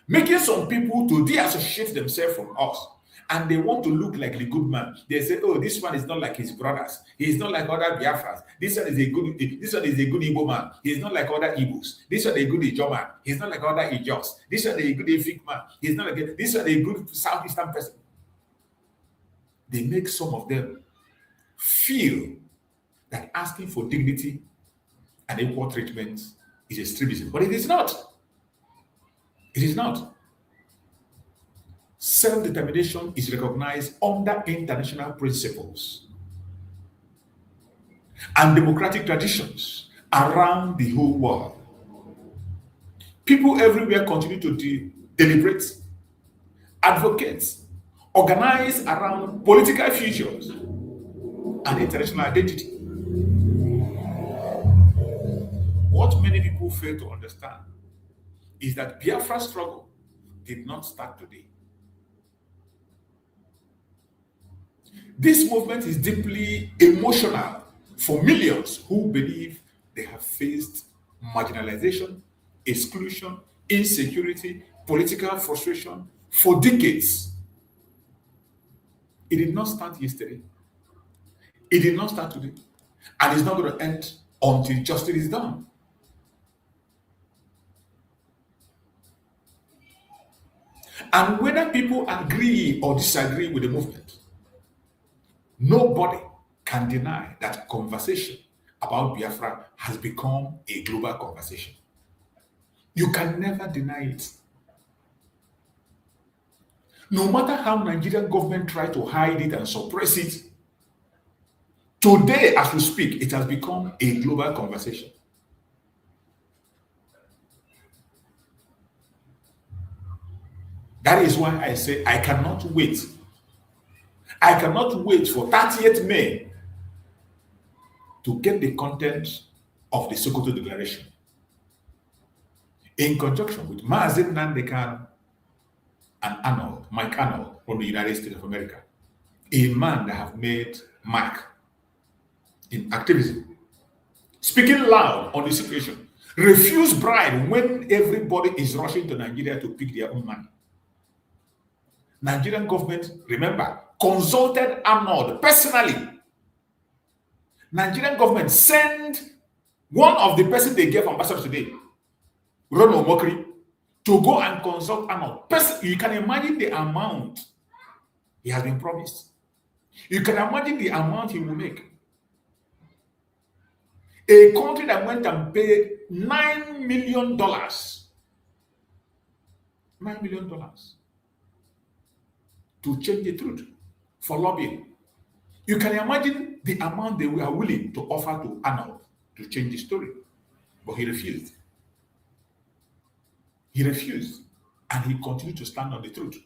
Speaker 8: making some people to deassociate themselves from us and they want to look like the good man. They say, "Oh, this one is not like his brothers. He is not like other Biafrans. This one is a good Igbo man. He is not like other Igbos. This one is a good Ijo man. He's not like other Ijos. This one is a good Efik man. He's not like this one is a good Southeastern person." They make some of them feel that asking for dignity and equal treatment is extremism, but it is not. It is not. Self-determination is recognized under international principles and democratic traditions around the whole world. People everywhere continue to deliberate, advocate, organize around political futures and international identity. What many people fail to understand is that Biafra struggle did not start today. This movement is deeply emotional for millions who believe they have faced marginalization, exclusion, insecurity, political frustration for decades. It did not start yesterday. It did not start today. And it's not going to end until justice is done. And whether people agree or disagree with the movement, nobody can deny that conversation about Biafra has become a global conversation. You can never deny it. No matter how Nigerian government try to hide it and suppress it, today as we speak, it has become a global conversation. That is why I say I cannot wait. I cannot wait for 30th May to get the content of the Sokoto Declaration in conjunction with Nnamdi Kanu and Mike Arnold from the United States of America, a man that have made mark in activism, speaking loud on the situation, refuse bribe when everybody is rushing to Nigeria to pick their own money. Nigerian government, remember, consulted Arnold personally. Nigerian government sent one of the person they gave ambassador today, Ronald Mokri, to go and consult Arnold. You can imagine the amount he has been promised. You can imagine the amount he will make. A country that went and paid $9 million. $9 million to change the truth for lobbying. You can imagine the amount they were willing to offer to Arnold to change the story. But he refused. He refused. And he continued to stand on the truth.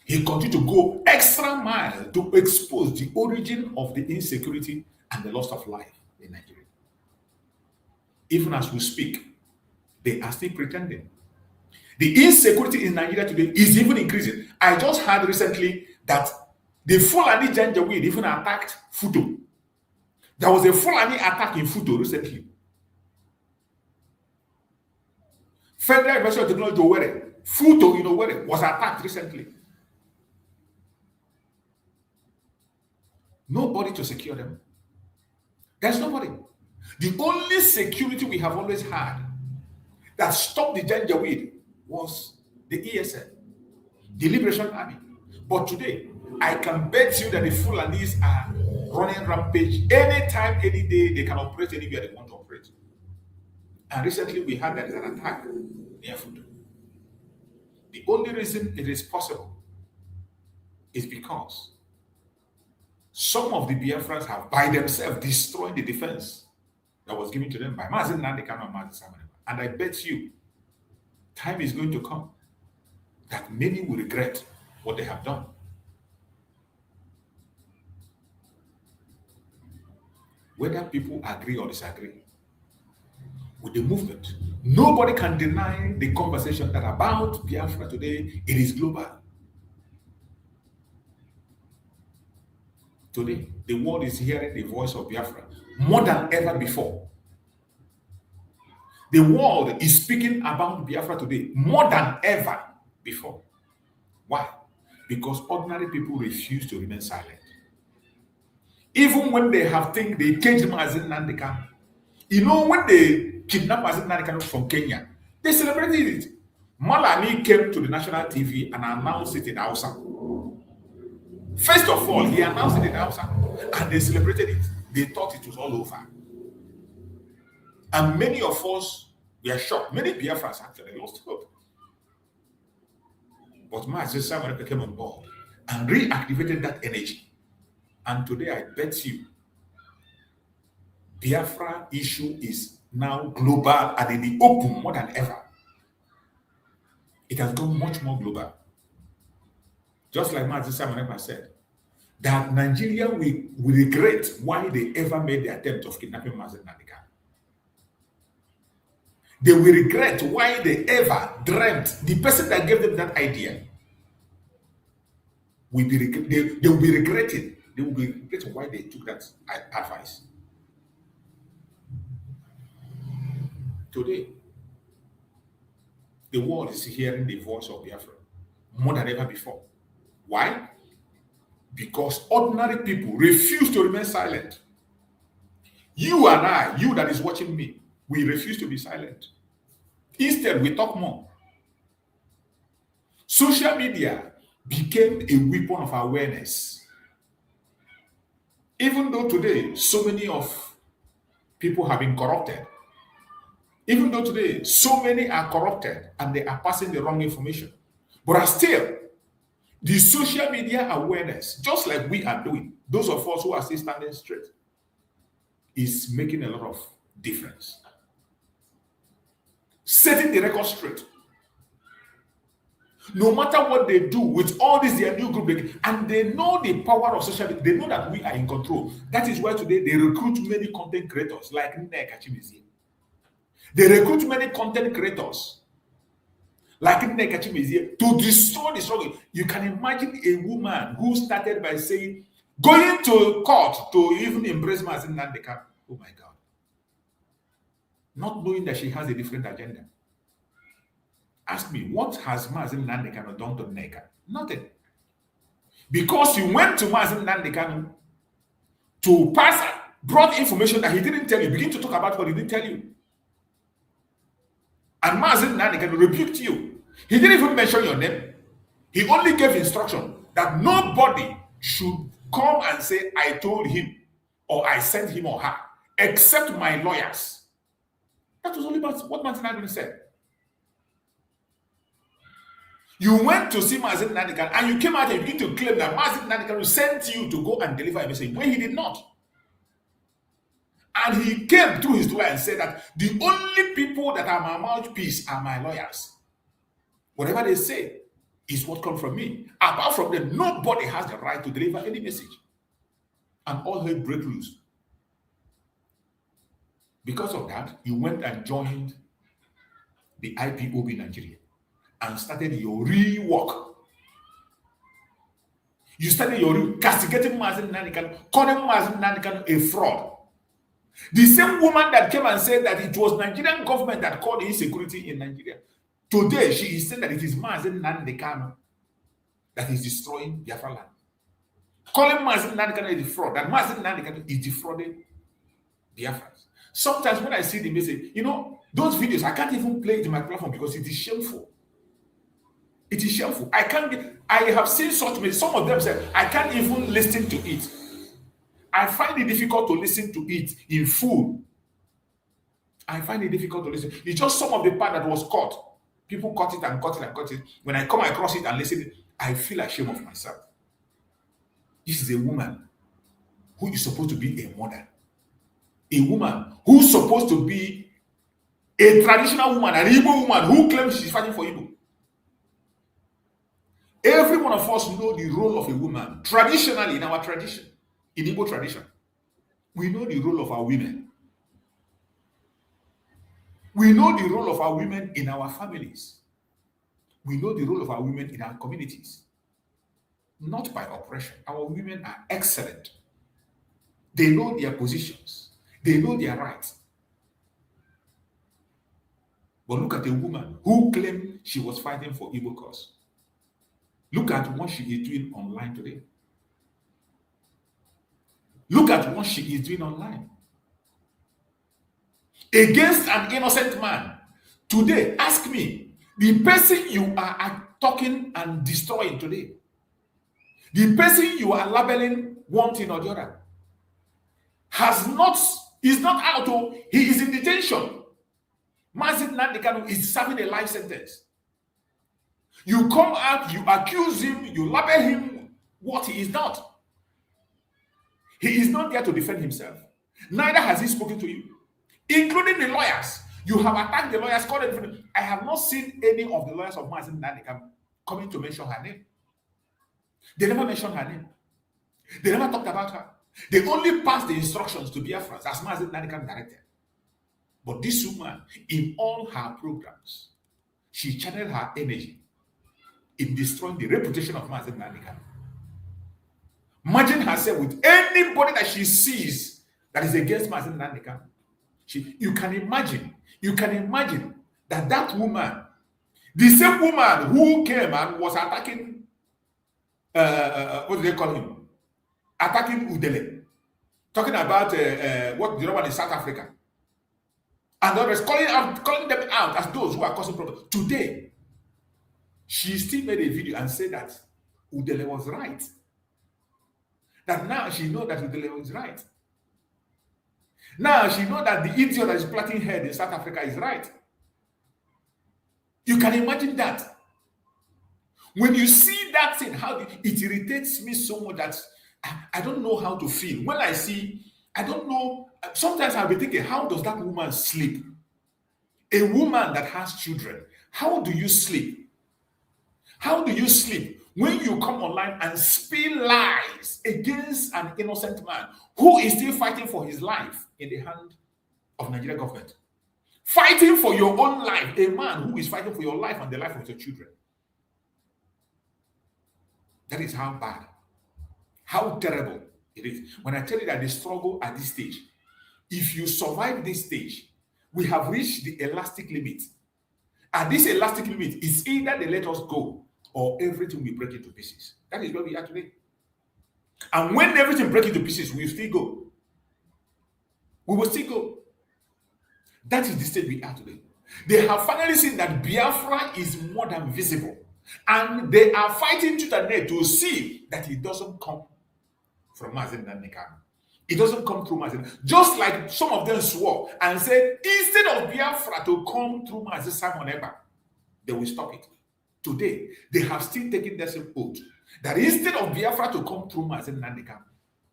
Speaker 8: He continued to go extra mile to expose the origin of the insecurity and the loss of life in Nigeria. Even as we speak, they are still pretending. The insecurity in Nigeria today is even increasing. I just heard recently that the Fulani Janjaweed even attacked Futo. There was a Fulani attack in Futo recently. Federal University of Technology Owerri, Futo in Owerri, was attacked recently. Nobody to secure them. There's nobody. The only security we have always had that stopped the Janjaweed was the ESN, the Liberation Army. But today, I can bet you that the Fulanis are running rampage anytime, any day. They can operate anywhere they want to operate. And recently, we had that an attack near Futo. The only reason it is possible is because some of the Biafrans have by themselves destroyed the defense that was given to them by Nnamdi Kanu and Simon Ekpa. And I bet you, time is going to come that many will regret what they have done. Whether people agree or disagree with the movement, nobody can deny the conversation that about Biafra today, it is global. Today, the world is hearing the voice of Biafra more than ever before. The world is speaking about Biafra today more than ever before. Why? Because ordinary people refuse to remain silent. Even when they have think they caged Mazen Nnamdi Kanu. You know, when they kidnapped Mazen Nnamdi Kanu from Kenya, they celebrated it. Malami came to the national TV and announced it in Hausa. First of all, he announced it in Hausa and they celebrated it. They thought it was all over. And many of us were shocked. Many Biafrans actually lost hope. But Simon Ekpa came on board and reactivated that energy. And today, I bet you, Biafra issue is now global and in the open more than ever. It has gone much more global. Just like Simon Ekpa said, that Nigeria will regret why they ever made the attempt of kidnapping Nnamdi Kanu. They will regret why they ever dreamt, the person that gave them that idea will be they will be regretting. They will be regretting why they took that advice. Today, the world is hearing the voice of Biafra more than ever before. Why? Because ordinary people refuse to remain silent. You and I, you that is watching me, we refuse to be silent. Instead, we talk more. Social media became a weapon of awareness. Even though today, so many of people have been corrupted. Even though today, so many are corrupted and they are passing the wrong information. But still, the social media awareness, just like we are doing, those of us who are still standing straight, is making a lot of difference. Setting the record straight. No matter what they do with all this, their new group, and they know the power of social media, they know that we are in control. That is why today they recruit many content creators like Nnamdi. They recruit many content creators like Nnamdi to destroy the struggle. You can imagine a woman who started by saying, going to court to even embrace Nnamdi Kanu. Oh my God. Not knowing that she has a different agenda. Ask me, what has Nnamdi Kanu done to Nneka? Nothing. Because you went to Nnamdi Kanu to pass, brought information that he didn't tell you, begin to talk about what he didn't tell you. And Nnamdi Kanu rebuked you. He didn't even mention your name. He only gave instruction that nobody should come and say, I told him, or I sent him or her, except my lawyers. That was only what Nnamdi Kanu said. You went to see Nnamdi Kanu and you came out and you begin to claim that Nnamdi Kanu sent you to go and deliver a message when he did not. And he came through his lawyer and said that the only people that are my mouthpiece are my lawyers. Whatever they say is what comes from me. Apart from them, nobody has the right to deliver any message. And all hell break loose. Because of that, you went and joined the IPOB in Nigeria and started your real work. You started your real castigating Nnamdi Kanu, calling Nnamdi Kanu a fraud. The same woman that came and said that it was Nigerian government that caused insecurity in Nigeria. Today, she is saying that it is Nnamdi Kanu that is destroying Biafra land. Calling Nnamdi Kanu a fraud, that Nnamdi Kanu is defrauding Biafrans. Sometimes when I see the message, you know, those videos, I can't even play it in my platform because it is shameful. It is shameful. I have seen such messages. Some of them say, I can't even listen to it. I find it difficult to listen to it in full. I find it difficult to listen. It's just some of the part that was cut. People cut it and cut it and cut it. When I come across it and listen, I feel ashamed of myself. This is a woman who is supposed to be a mother. A woman who's supposed to be a traditional woman, an Igbo woman who claims she's fighting for Igbo. Every one of us know the role of a woman. Traditionally, in our tradition, in Igbo tradition, we know the role of our women. We know the role of our women in our families. We know the role of our women in our communities. Not by oppression. Our women are excellent. They know their positions. They know their rights. But look at a woman who claimed she was fighting for Igbo cause. Look at what she is doing online today. Look at what she is doing online. Against an innocent man. Today, ask me, the person you are talking and destroying today, the person you are labeling one thing or the other, is not out of, he is in detention. Nnamdi Kanu is serving a life sentence. You come out, you accuse him, you label him what he is not. He is not there to defend himself. Neither has he spoken to you, including the lawyers. You have attacked the lawyers. I have not seen any of the lawyers of Nnamdi Kanu coming to mention her name. They never mentioned her name. They never talked about her. They only passed the instructions to Biafrans as Nnamdi Kanu directed. But this woman, in all her programs, she channeled her energy in destroying the reputation of Nnamdi Kanu. Imagine herself with anybody that she sees that is against Nnamdi Kanu. You can imagine that woman, the same woman who came and was attacking, what do they call him? Attacking Udele, talking about what the other one in South Africa, and others calling them out as those who are causing problems. Today, she still made a video and said that Udele was right. That now she knows that Udele was right. Now she knows that the idiot that is plaiting head in South Africa is right. You can imagine that. When you see that thing, how it irritates me so much that I don't know how to feel. When I see, I don't know, sometimes I'll be thinking, how does that woman sleep? A woman that has children, how do you sleep? How do you sleep when you come online and spill lies against an innocent man who is still fighting for his life in the hand of Nigerian government? Fighting for your own life, a man who is fighting for your life and the life of your children. That is how bad, how terrible it is. When I tell you that the struggle at this stage, if you survive this stage, we have reached the elastic limit. At this elastic limit, it's either they let us go or everything will break into pieces. That is where we are today. And when everything breaks into pieces, we will still go. We will still go. That is the state we are today. They have finally seen that Biafra is more than visible. And they are fighting tooth and nail to see that it doesn't come from Nnamdi Kanu. It doesn't come through Mazen. Just like some of them swore and said, instead of Biafra to come through Simon Ekpa, they will stop it. Today, they have still taken their same oath that instead of Biafra to come through Nnamdi Kanu,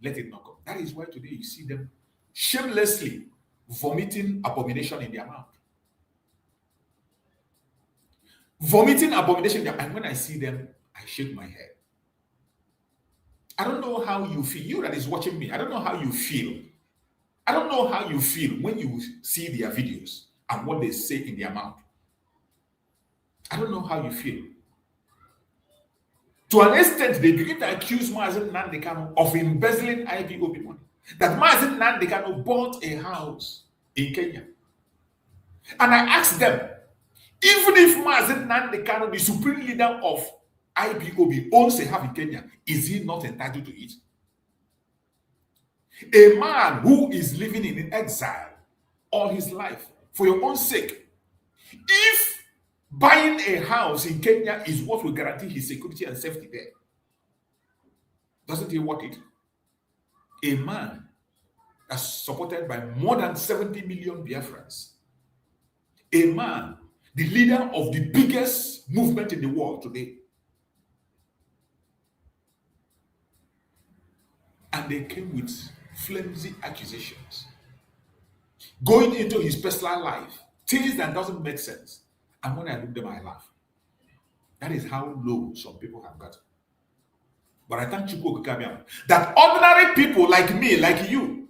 Speaker 8: let it not come. That is why today you see them shamelessly vomiting abomination in their mouth. Vomiting abomination in their mouth. And when I see them, I shake my head. I don't know how you feel. You that is watching me, I don't know how you feel. I don't know how you feel when you see their videos and what they say in their mouth. I don't know how you feel. To an extent, they begin to accuse Nnamdi Kanu of embezzling IPOB money. That Nnamdi Kanu bought a house in Kenya. And I asked them, even if Nnamdi Kanu, the supreme leader of IPOB, owns a house in Kenya, is he not entitled to it? A man who is living in exile all his life for your own sake, if buying a house in Kenya is what will guarantee his security and safety there, doesn't he want it? A man that's supported by more than 70 million Biafrans, a man, the leader of the biggest movement in the world today, and they came with flimsy accusations, going into his personal life, things that doesn't make sense. And when I look at them, I laugh. That is how low some people have gotten. But I thank Chukwu Okikabiam that ordinary people like me, like you,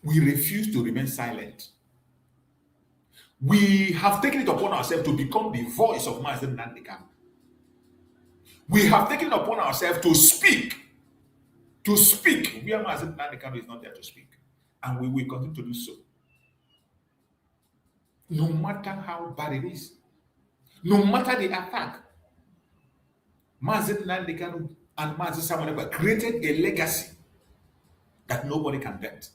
Speaker 8: we refuse to remain silent. We have taken it upon ourselves to become the voice of Nnamdi Kanu. We have taken it upon ourselves to speak where Nnamdi Kanu is not there to speak. And we will continue to do so. No matter how bad it is. No matter the attack, Mazi Nnamdi Kanu and Mazi Simon Ekpa created a legacy that nobody can dent.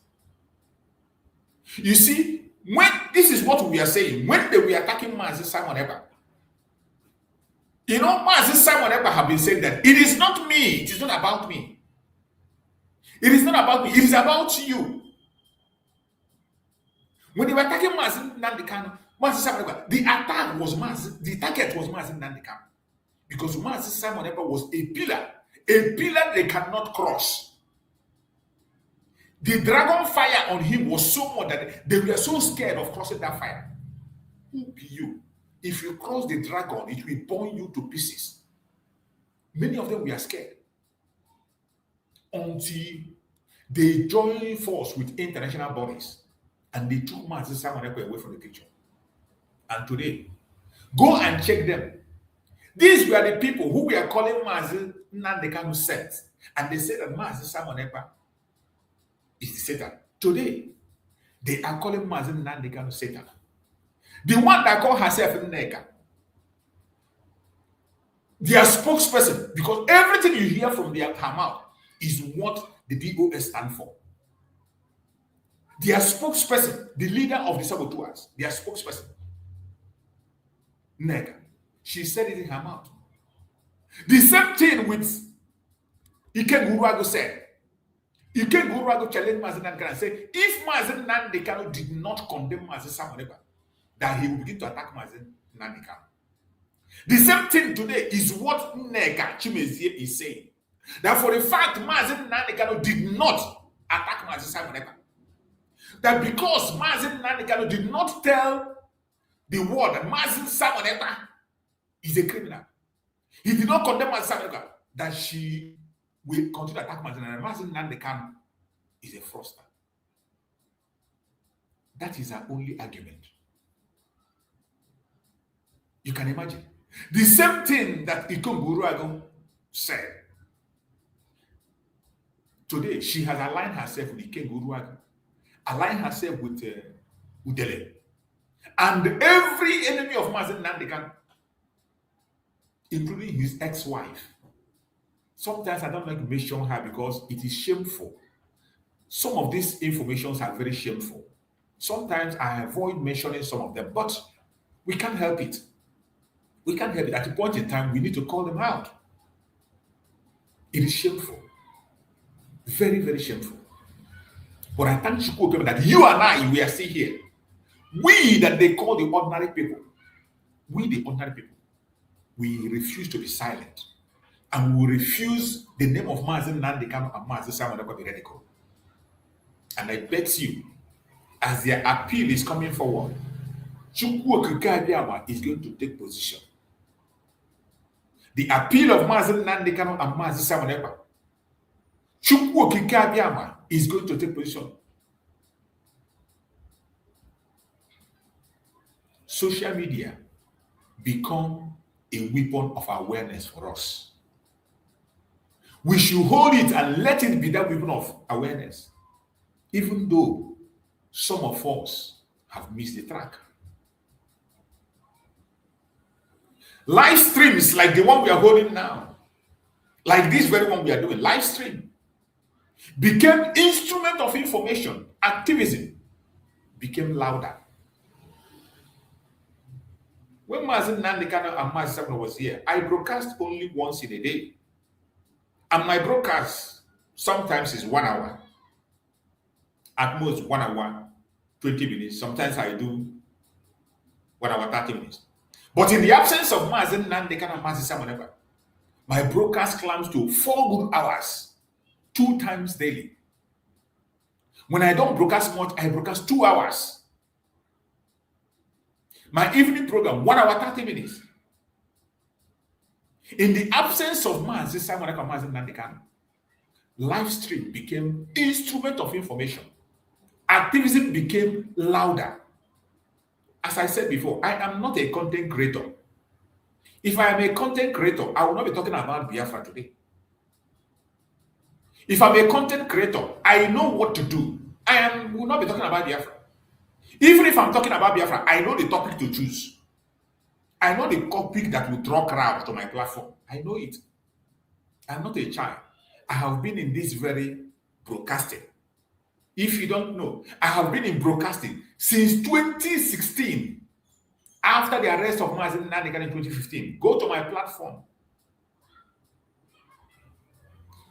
Speaker 8: You see, when this is what we are saying, when they were attacking Mazi Simon Ekpa, you know, Mazi Simon Ekpa have been saying that it is not me, it is not about me. It is not about me, it is about you. When they were attacking Mazi Nnamdi Kanu, Mazi Simon Ekpa, the attack was the target was Mazi Nnamdi Kanu. Because Mazi Simon Ekpa was a pillar they cannot cross. The dragon fire on him was so much that they were so scared of crossing that fire. Who be you? If you cross the dragon, it will burn you to pieces. Many of them were scared until they joined force with international bodies and they took Mazi Simon Ekpa away from the picture. And today, go and check them. These were the people who were calling Mazi Nnamdi Kanu sect, and they said that Mazi Simon Ekpa is the Satan. Today, they are calling Mazi Nnamdi Kanu Satan. The one that called herself Nneka, their spokesperson, because everything you hear from her mouth is what the DOS stand for. Their spokesperson, the leader of the saboteurs, their spokesperson, Nneka, she said it in her mouth. The same thing with Iken Guruago said. Iken Guruago challenged Mazi Nnamdi Kanu and said, if Mazi Nnamdi Kanu did not condemn Mazi Simon Ekpa, that he will begin to attack Mazi Nnamdi Kanu. The same thing today is what Nneka Chimezie is saying. That for the fact Mazi Nnamdi Kanu did not attack Mazi Simon Ekpa, that because Mazi Nnamdi Kanu did not tell the world that Mazi Simon Ekpa is a criminal, he did not condemn Mazi Simon Ekpa, that she will continue to attack Mazi Nnamdi Kanu is a fraudster. That is our only argument. You can imagine. The same thing that Iken Guruago said. Today, she has aligned herself with Iken Guruago, aligned herself with Udele, and every enemy of Mazi Nnamdi Kanu, including his ex-wife. Sometimes I don't like to mention her because it is shameful. Some of these informations are very shameful. Sometimes I avoid mentioning some of them, but we can't help it. We can't help it. At a point in time, we need to call them out. It is shameful. Very, very shameful. But I thank Chukwu that you and I, we are still here. We that they call the ordinary people, we the ordinary people, we refuse to be silent. And we refuse the name of Mazi Nnamdi Kanu and Mazi Simon Ekpa be radical. And I bet you, as their appeal is coming forward, Chukwu Okike is going to take position. The appeal of Mazi Nnamdi Kanu and Mazi Simon Ekpa, Chukwu Okike is going to take position. Social media become a weapon of awareness for us. We should hold it and let it be that weapon of awareness, even though some of us have missed the track. Live streams like the one we are holding now, like this very one we are doing, live stream, became instrument of information. Activism became louder. When Mazi Nnamdi Kanu and Mazi Simon was here, I broadcast only once in a day. And my broadcast sometimes is 1 hour. At most 1 hour, 20 minutes. Sometimes I do 1 hour, 30 minutes. But in the absence of Mazi Nnamdi Kanu and Mazi Simon Ekpa, my broadcast climbs to 4 good hours, 2 times daily. When I don't broadcast much, I broadcast 2 hours. My evening program, 1 hour, 30 minutes. In the absence of Mazi Simon Ekpa and Mazi Nnamdi Kanu, live stream became instrument of information. Activism became louder. As I said before, I am not a content creator. If I am a content creator, I will not be talking about Biafra today. If I'm a content creator, I know what to do. Will not be talking about Biafra. Even if I'm talking about Biafra, I know the topic to choose. I know the topic that will draw crowds to my platform. I know it. I'm not a child. I have been in this very broadcasting. If you don't know, I have been in broadcasting since 2016. After the arrest of Nnamdi Kanu in 2015, go to my platform.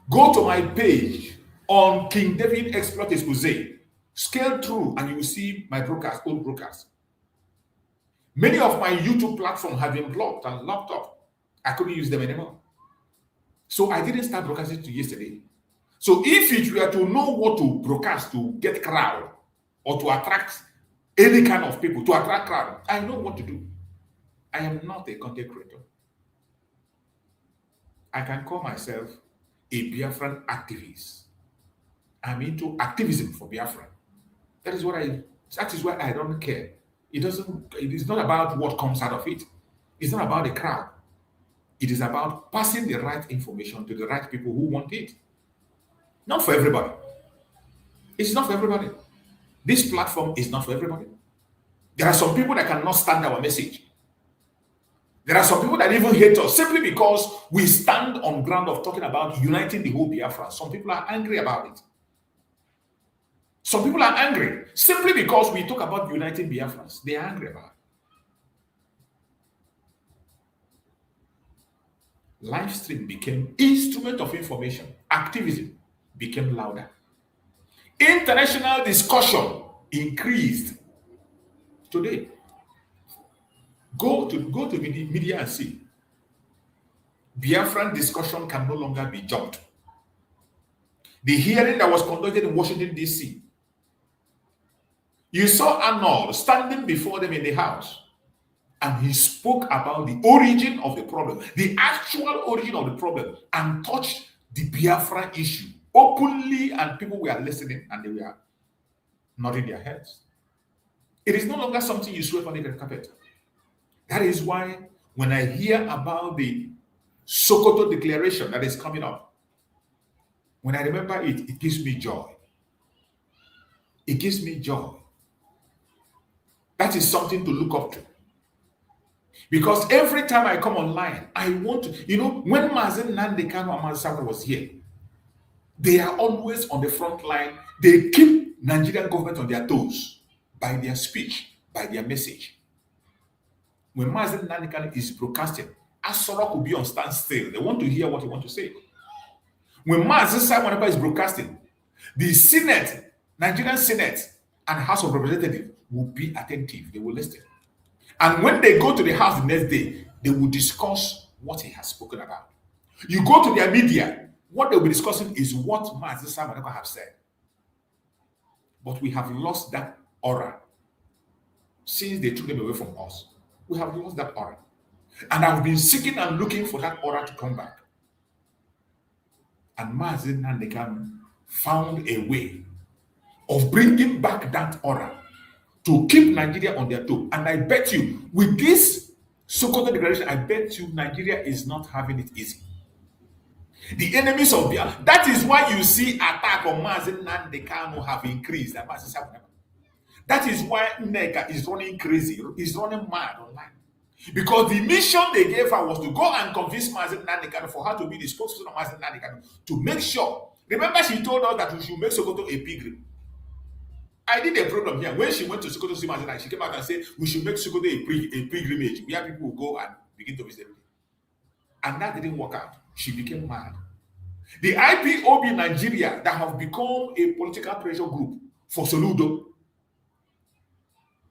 Speaker 8: Go to my page on King David Exploit Expose. Scale through and you will see my broadcast, old broadcast. Many of my YouTube platforms have been blocked and locked up. I couldn't use them anymore. So I didn't start broadcasting to yesterday. So if it were to know what to broadcast to get crowd or to attract any kind of people, to attract crowd, I know what to do. I am not a content creator. I can call myself a Biafran activist. I'm into activism for Biafra. That is why I don't care. It is not about what comes out of it. It's not about the crowd. It is about passing the right information to the right people who want it. Not for everybody. It's not for everybody. This platform is not for everybody. There are some people that cannot stand our message. There are some people that even hate us simply because we stand on ground of talking about uniting the whole Biafra. Some people are angry about it. Some people are angry simply because we talk about uniting Biafrans. They are angry about it. Live stream became instrument of information. Activism became louder. International discussion increased. Today, go to media and see. Biafran discussion can no longer be jumped. The hearing that was conducted in Washington, D.C., you saw Arnold standing before them in the house, and he spoke about the origin of the problem, the actual origin of the problem, and touched the Biafra issue openly, and people were listening and they were nodding their heads. It is no longer something you sweep under the carpet. That is why when I hear about the Sokoto declaration that is coming up, when I remember it, it gives me joy. It gives me joy. That is something to look up to. Because every time I come online, I want to, when Nnamdi Kanu and Mazi was here, they are always on the front line. They keep Nigerian government on their toes by their speech, by their message. When Nnamdi Kanu is broadcasting, Asoro could be on standstill. They want to hear what he wants to say. When Simon Ekpa is broadcasting, the Senate, Nigerian Senate and House of Representatives will be attentive. They will listen. And when they go to the house the next day, they will discuss what he has spoken about. You go to their media, what they'll be discussing is what Simon Ekpa have said. But we have lost that aura since they took them away from us. We have lost that aura. And I've been seeking and looking for that aura to come back. And Nnamdi Kanu found a way of bringing back that aura to keep Nigeria on their toe. And I bet you, with this Sokoto declaration, I bet you Nigeria is not having it easy. The enemies of Biafra, that is why you see attack on Nnamdi Kanu have increased. That is why Nneka is running crazy, is running mad online. Because the mission they gave her was to go and convince Nnamdi Kanu for her to be the spokesperson of Nnamdi Kanu, to make sure. Remember, she told us that we should make Sokoto a pilgrim. I did a program here. When she went to Sokoto, she came out and said we should make Sokoto a pilgrimage where people will go and begin to visit everything. And that didn't work out. She became mad. The IPOB Nigeria that have become a political pressure group for Soludo.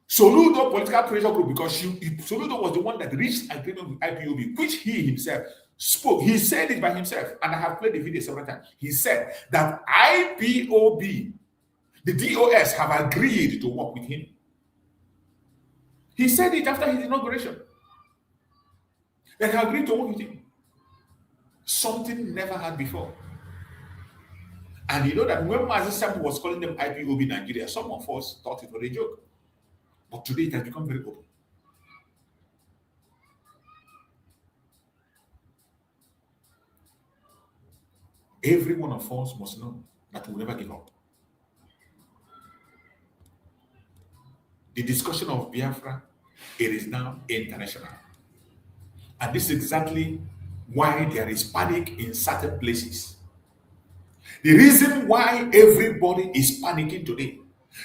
Speaker 8: Soludo political pressure group, because Soludo was the one that reached agreement with IPOB, which he himself spoke. He said it by himself, and I have played the video several times. He said that IPOB, the DOS, have agreed to work with him. He said it after his inauguration. They have agreed to work with him. Something never had before. And you know that when Mazi was calling them IPOB Nigeria, some of us thought it was a joke. But today it has become very open. Every one of us must know that we'll never give up. The discussion of Biafra, it is now international. And this is exactly why there is panic in certain places. The reason why everybody is panicking today,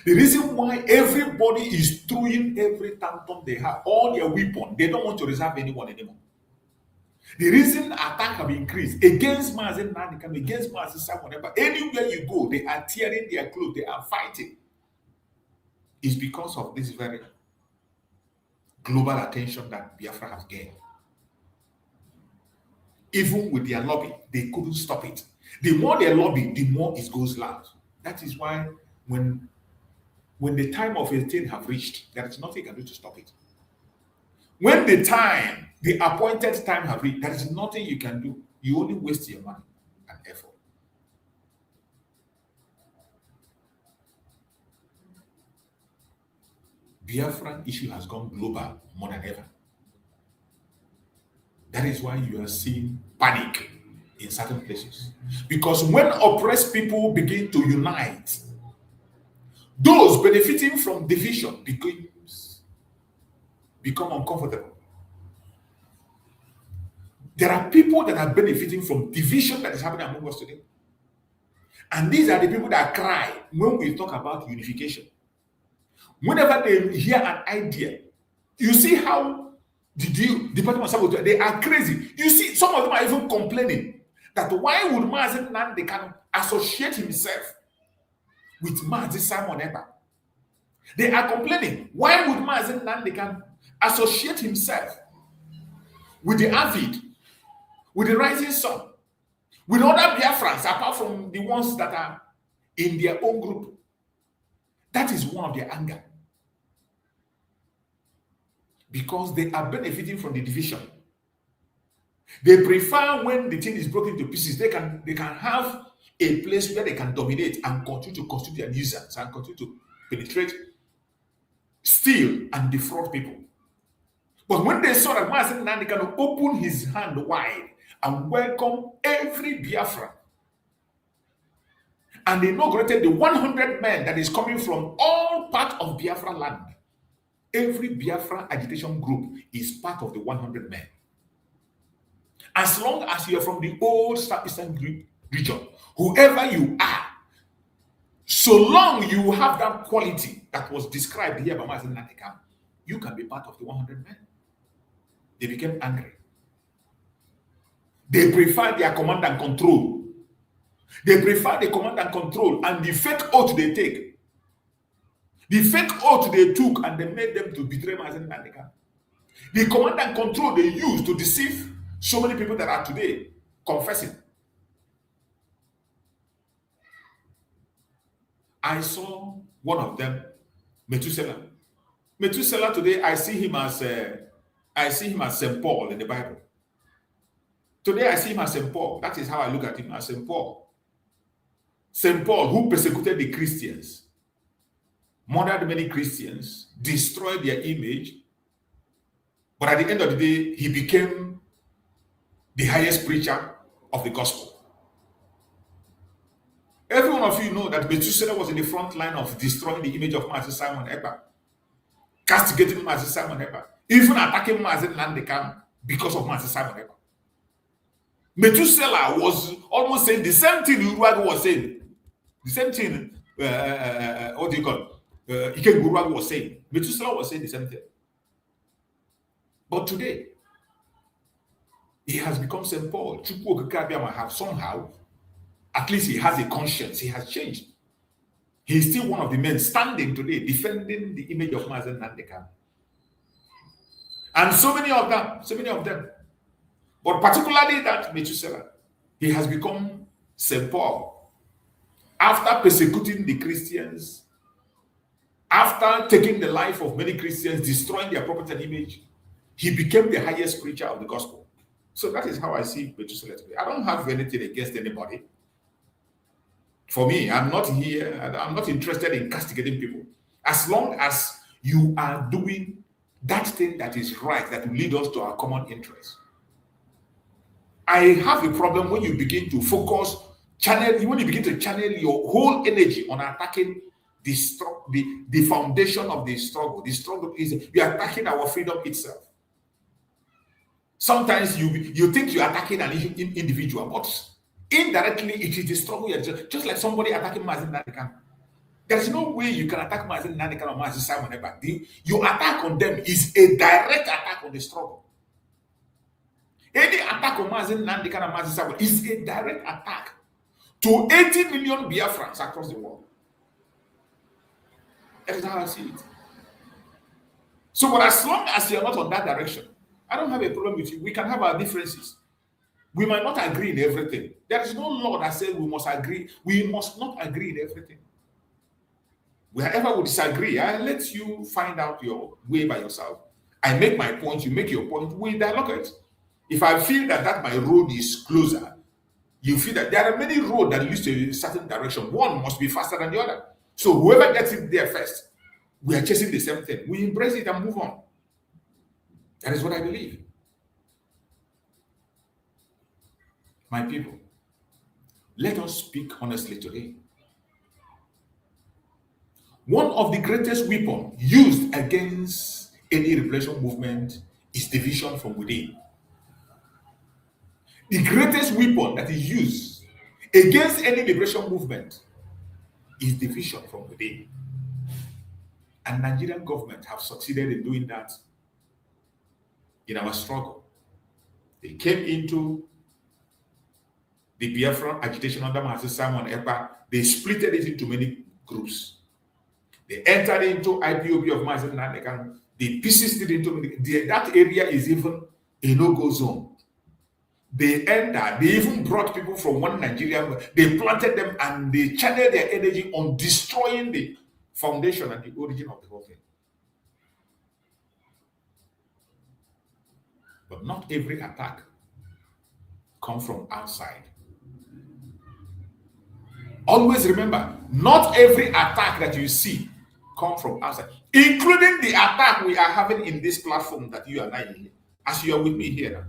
Speaker 8: the reason why everybody is throwing every tantrum they have, all their weapons, they don't want to reserve anyone anymore. The reason attack have increased against Mazen Nnamdi, against Mazen Simon Ekpa, anywhere you go, they are tearing their clothes, they are fighting, is because of this very global attention that Biafra has gained. Even with their lobby, they couldn't stop it. The more they lobby, the more it goes loud. That is why when the time of a thing have reached, there is nothing you can do to stop it. When the appointed time have reached, there is nothing you can do. You only waste your money and effort. Biafran issue has gone global more than ever. That is why you are seeing panic in certain places. Because when oppressed people begin to unite, those benefiting from division become uncomfortable. There are people that are benefiting from division that is happening among us today. And these are the people that cry when we talk about unification. Whenever they hear an idea, you see how the Department of Sabotage, they are crazy. You see, some of them are even complaining that why would Mazen Nnamdi Kanu associate himself with Mazen Simon Ekpa? They are complaining, why would Mazen Nnamdi Kanu associate himself with the Avid, with the Rising Sun, with other Biafrans apart from the ones that are in their own group? That is one of their anger. Because they are benefiting from the division. They prefer when the thing is broken to pieces, they can have a place where they can dominate and continue to constitute their nuisance and continue to penetrate, steal, and defraud people. But when they saw that Mazen Nnamdi Kanu open his hand wide and welcome every Biafra, and they inaugurated the 100 men that is coming from all parts of Biafra land, every Biafra agitation group is part of the 100 men. As long as you are from the old Southeastern region, whoever you are, so long you have that quality that was described here by Mazen Nnamdi Kanu, you can be part of the 100 men. They became angry. They prefer their command and control. They prefer the command and control and the fake oath they take. The fake oath they took and they made them to betray Mazen Nnamdi Kanu. The command and control they used to deceive so many people that are today confessing. I saw one of them, Methuselah. Methuselah today, I see him as St. Paul in the Bible. Today I see him as St. Paul. That is how I look at him, as St. Paul. St. Paul, who persecuted the Christians, murdered many Christians, destroyed their image, but at the end of the day, he became the highest preacher of the gospel. Every one of you know that Methuselah was in the front line of destroying the image of Mazen Simon Ekpa, castigating Mazen Simon Ekpa, even attacking Mazen Nnamdi Kanu because of Mazen Simon Ekpa. Methuselah was almost saying the same thing Uruagu was saying. The same thing, what do you call it? Iken Uruagu was saying. Methuselah was saying the same thing. But today, he has become St. Paul. Chukwu Okike have somehow, at least he has a conscience. He has changed. He is still one of the men standing today, defending the image of Mazen Nnamdi Kanu. And so many of them. But particularly that Methuselah, he has become St. Paul. After persecuting the Christians, after taking the life of many Christians, destroying their property and image, he became the highest preacher of the gospel. So that is how I see Methuselah today. I don't have anything against anybody. For me, I'm not here, and I'm not interested in castigating people. As long as you are doing that thing that is right, that will lead us to our common interest. I have a problem when you begin to focus, when you begin to channel your whole energy on attacking the foundation of the struggle. The struggle is, we are attacking our freedom itself. Sometimes you think you're attacking an individual, but indirectly it is the struggle. Just like somebody attacking Nnamdi Kanu. There's no way you can attack Nnamdi Kanu or Simon Ekpa. Your attack on them is a direct attack on the struggle. Any attack on Nnamdi Kanu and Simon is a direct attack to 80 million Biafrans across the world. That is how I see it. So, but as long as you're not on that direction, I don't have a problem with you. We can have our differences. We might not agree in everything. There is no law that says we must agree. We must not agree in everything. Wherever we disagree, I let you find out your way by yourself. I make my point, you make your point, we dialogue it. If I feel that my road is closer, you feel that there are many roads that lead to a certain direction. One must be faster than the other. So whoever gets it there first, we are chasing the same thing. We embrace it and move on. That is what I believe. My people, let us speak honestly today. One of the greatest weapons used against any liberation movement is division from within. The greatest weapon that is used against any liberation movement is division from within. And Nigerian government have succeeded in doing that in our struggle. They came into the Biafra agitation under Master Simon Ekpa. They splitted it into many groups. They entered into IPOB of Master Nnamdi Kanu. They pieced it into that area is even a no-go zone. They entered, they even brought people from one Nigeria, they planted them and they channeled their energy on destroying the foundation and the origin of the whole thing. But not every attack comes from outside. Always remember, not every attack that you see comes from outside, including the attack we are having in this platform that you and I here, as you are with me here now.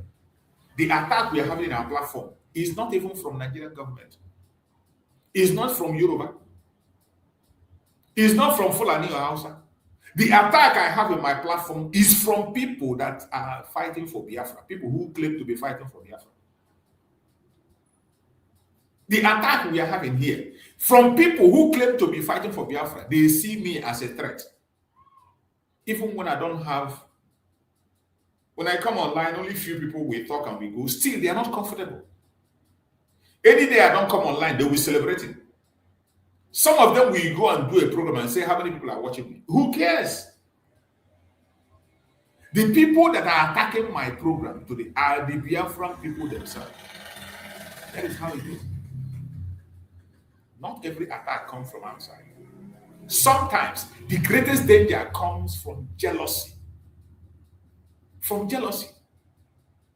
Speaker 8: The attack we are having in our platform is not even from Nigerian government. It's not from Yoruba. It's not from Fulani or Hausa. The attack I have in my platform is from people that are fighting for Biafra, people who claim to be fighting for Biafra. The attack we are having here, from people who claim to be fighting for Biafra, they see me as a threat. Even when I don't have, when I come online, only few people will talk and we go, still they are not comfortable. Any day I don't come online, they will celebrate it. Some of them will go and do a program and say, how many people are watching me? Who cares? The people that are attacking my program today are the Biafran people themselves. That is how it is. Not every attack comes from outside. Sometimes the greatest danger comes from jealousy. From jealousy.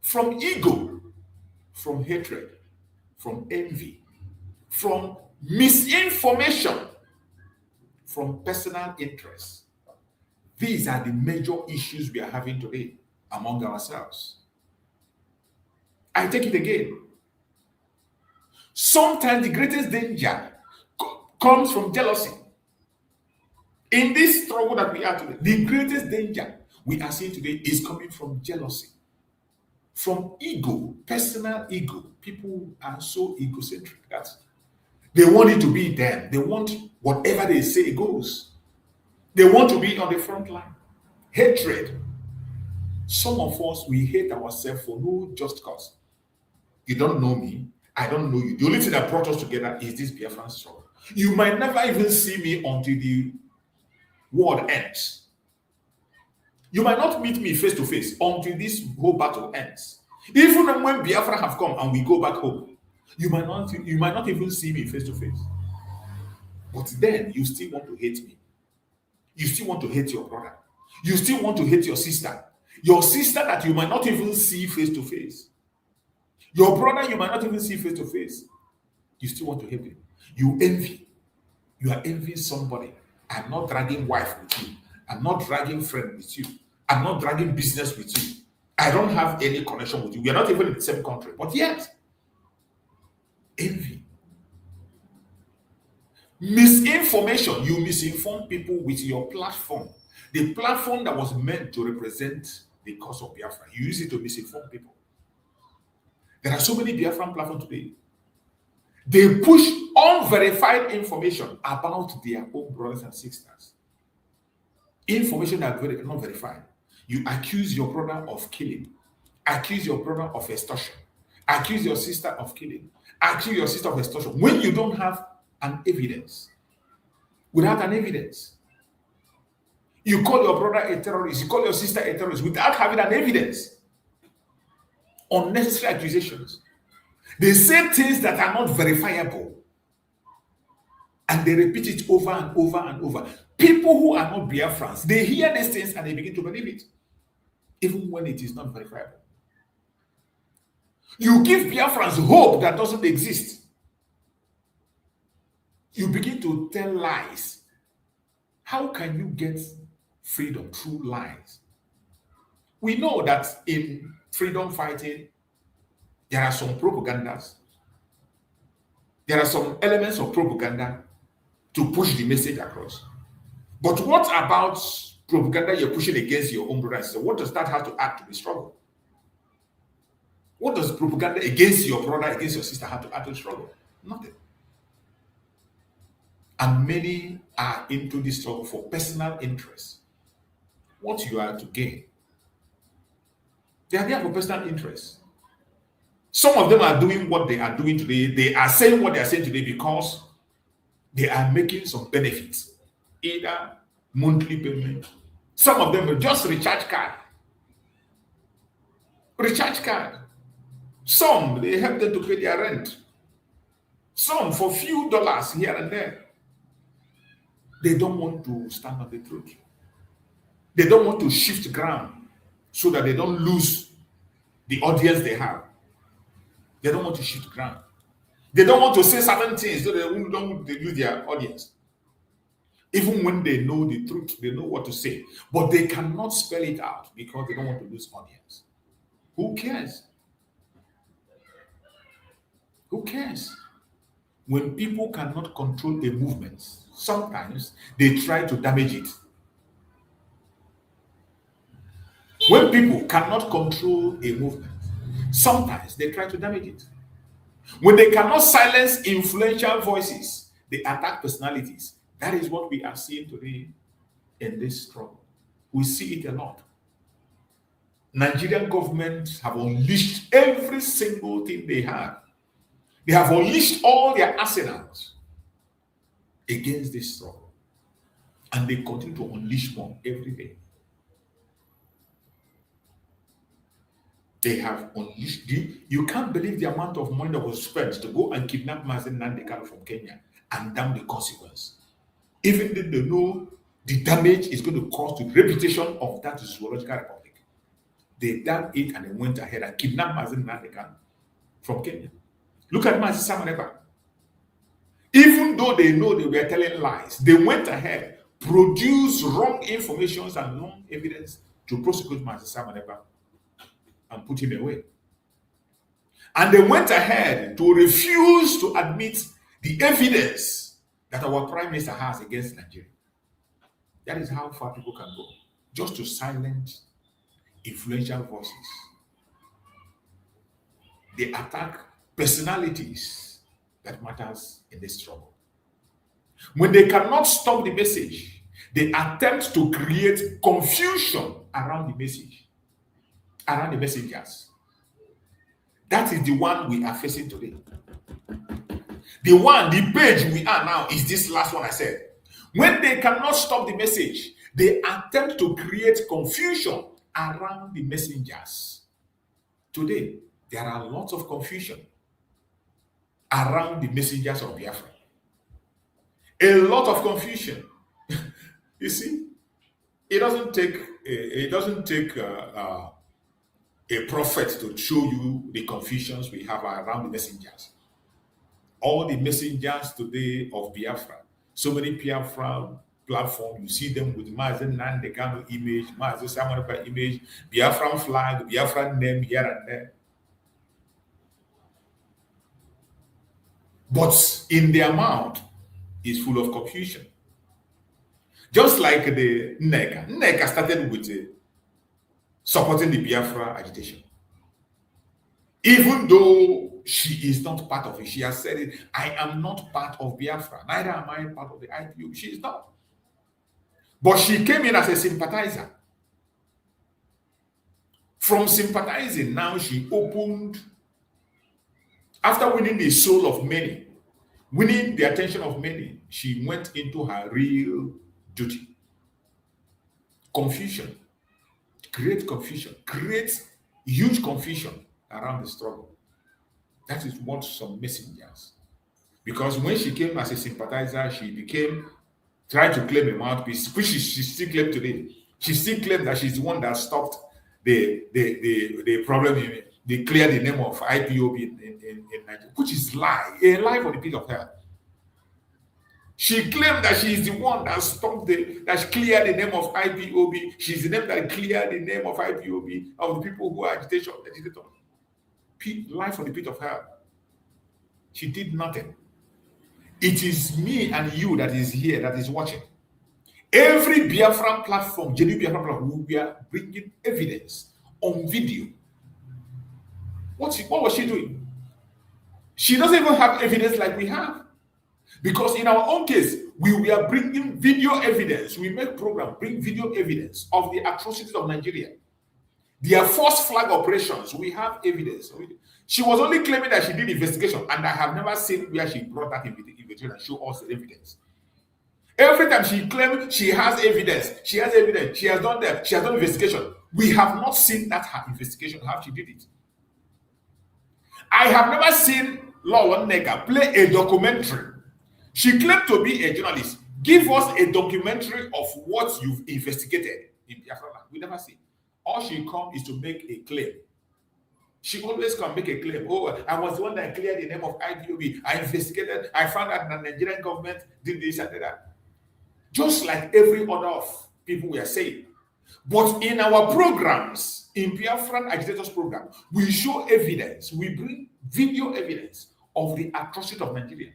Speaker 8: From ego. From hatred. From envy. From misinformation. From personal interest. These are the major issues we are having today among ourselves. I take it again. Sometimes the greatest danger comes from jealousy. In this struggle that we are today, the greatest danger we are seeing today is coming from jealousy, from ego, personal ego. People are so egocentric that they want it to be them. They want whatever they say goes. They want to be on the front line. Hatred. Some of us, we hate ourselves for no just cause. You don't know me. I don't know you. The only thing that brought us together is this Biafran struggle. You might never even see me until the world ends. You might not meet me face to face until this whole battle ends. Even when Biafra have come and we go back home, you might not even see me face to face. But then you still want to hate me. You still want to hate your brother. You still want to hate your sister. Your sister that you might not even see face to face. Your brother you might not even see face to face. You still want to hate him. You envy. You are envying somebody. I'm not dragging wife with you. I'm not dragging friend with you. I'm not dragging business with you. I don't have any connection with you. We are not even in the same country. But yet, envy. Misinformation. You misinform people with your platform. The platform that was meant to represent the cause of Biafra. You use it to misinform people. There are so many Biafran platforms today. They push unverified information about their own brothers and sisters. Information that is not verified. You accuse your brother of killing, accuse your brother of extortion, accuse your sister of killing, accuse your sister of extortion when you don't have an evidence. Without an evidence. You call your brother a terrorist, you call your sister a terrorist without having an evidence. Unnecessary accusations. They say things that are not verifiable. And they repeat it over and over and over. People who are not Biafrans, they hear these things and they begin to believe it, even when it is not verifiable. You give Biafrans hope that doesn't exist. You begin to tell lies. How can you get freedom through lies? We know that in freedom fighting, there are some propagandas. There are some elements of propaganda to push the message across. But what about propaganda you're pushing against your own brother and sister? What does that have to add to the struggle? What does propaganda against your brother, against your sister have to add to the struggle? Nothing. And many are into this struggle for personal interest. What you are to gain. They are there for personal interest. Some of them are doing what they are doing today. They are saying what they are saying today because they are making some benefits. Either monthly payment. Some of them will just recharge card. Recharge card. Some, they help them to pay their rent. Some for few dollars here and there. They don't want to stand on the truth. They don't want to shift ground so that they don't lose the audience they have. They don't want to shift ground. They don't want to say certain things so they don't lose their audience. Even when they know the truth, they know what to say. But they cannot spell it out because they don't want to lose audience. Who cares? Who cares? When people cannot control a movement, sometimes they try to damage it. When people cannot control a movement, sometimes they try to damage it. When they cannot silence influential voices, they attack personalities. That is what we are seeing today in this struggle. We see it a lot. Nigerian governments have unleashed every single thing they have. They have unleashed all their arsenals against this struggle. And they continue to unleash more every day. They have unleashed. You can't believe the amount of money that was spent to go and kidnap Nnamdi Kanu from Kenya and damn the consequence. Even though they know the damage is going to cause to the reputation of that zoological republic. They damned it and they went ahead and kidnapped Nnamdi Kanu from Kenya. Look at Simon Ekpa. Even though they know they were telling lies, they went ahead, produced wrong information and wrong evidence to prosecute Simon Ekpa and put him away. And they went ahead to refuse to admit the evidence that our Prime Minister has against Nigeria. That is how far people can go, just to silence influential voices. They attack personalities that matters in this struggle. When they cannot stop the message, they attempt to create confusion around the message, around the messengers. That is the one we are facing today. The page we are now is this last one I said. When they cannot stop the message, they attempt to create confusion around the messengers. Today, there are lots of confusion around the messengers of Biafra. A lot of confusion. You see, it doesn't take a prophet to show you the confusions we have around the messengers. All the messengers today of Biafra, so many Biafra platforms, you see them with Nnamdi Kanu image, Simon Ekpa image, Biafran flag, Biafran name here and there. But in their mouth is full of confusion. Just like the Nneka. Nneka started with supporting the Biafra agitation. Even though she is not part of it, she has said it, I am not part of Biafra, neither am I part of the IPOB. She is not. But she came in as a sympathizer. From sympathizing, now she opened, after winning the soul of many, winning the attention of many, she went into her real duty. Confusion, create huge confusion around the struggle. That is what some messengers. Because when she came as a sympathizer, she tried to claim a mouthpiece, which she still claims today. She still claims that she's the one that stopped the problem. They cleared the name of IPOB in Nigeria, which is a lie for the pit of hell. She claimed that she is the one that stopped that cleared the name of IPOB. She's the name that cleared the name of IPOB, of the people who are agitators. Lie for the pit of hell. She did nothing. It is me and you that is here, that is watching. Every Biafran platform, genuine Biafran platform, we are bringing evidence on video. What was she doing? She doesn't even have evidence like we have. Because in our own case, we are bringing video evidence. We make program, bring video evidence of the atrocities of Nigeria. Their false flag operations, we have evidence. She was only claiming that she did investigation, and I have never seen where she brought that investigation and show us the evidence. Every time she claimed she has evidence, she has done that, she has done investigation. We have not seen that her investigation, how she did it. I have never seen Law Nega play a documentary. She claimed to be a journalist. Give us a documentary of what you've investigated in Biafra. We never see. All she comes is to make a claim. She always can make a claim. Oh, I was the one that cleared the name of IPOB. I investigated. I found out the Nigerian government did this and that. Just like every other of people we are saying. But in our programs, in Biafran agitators program, we show evidence. We bring video evidence of the atrocity of Nigeria.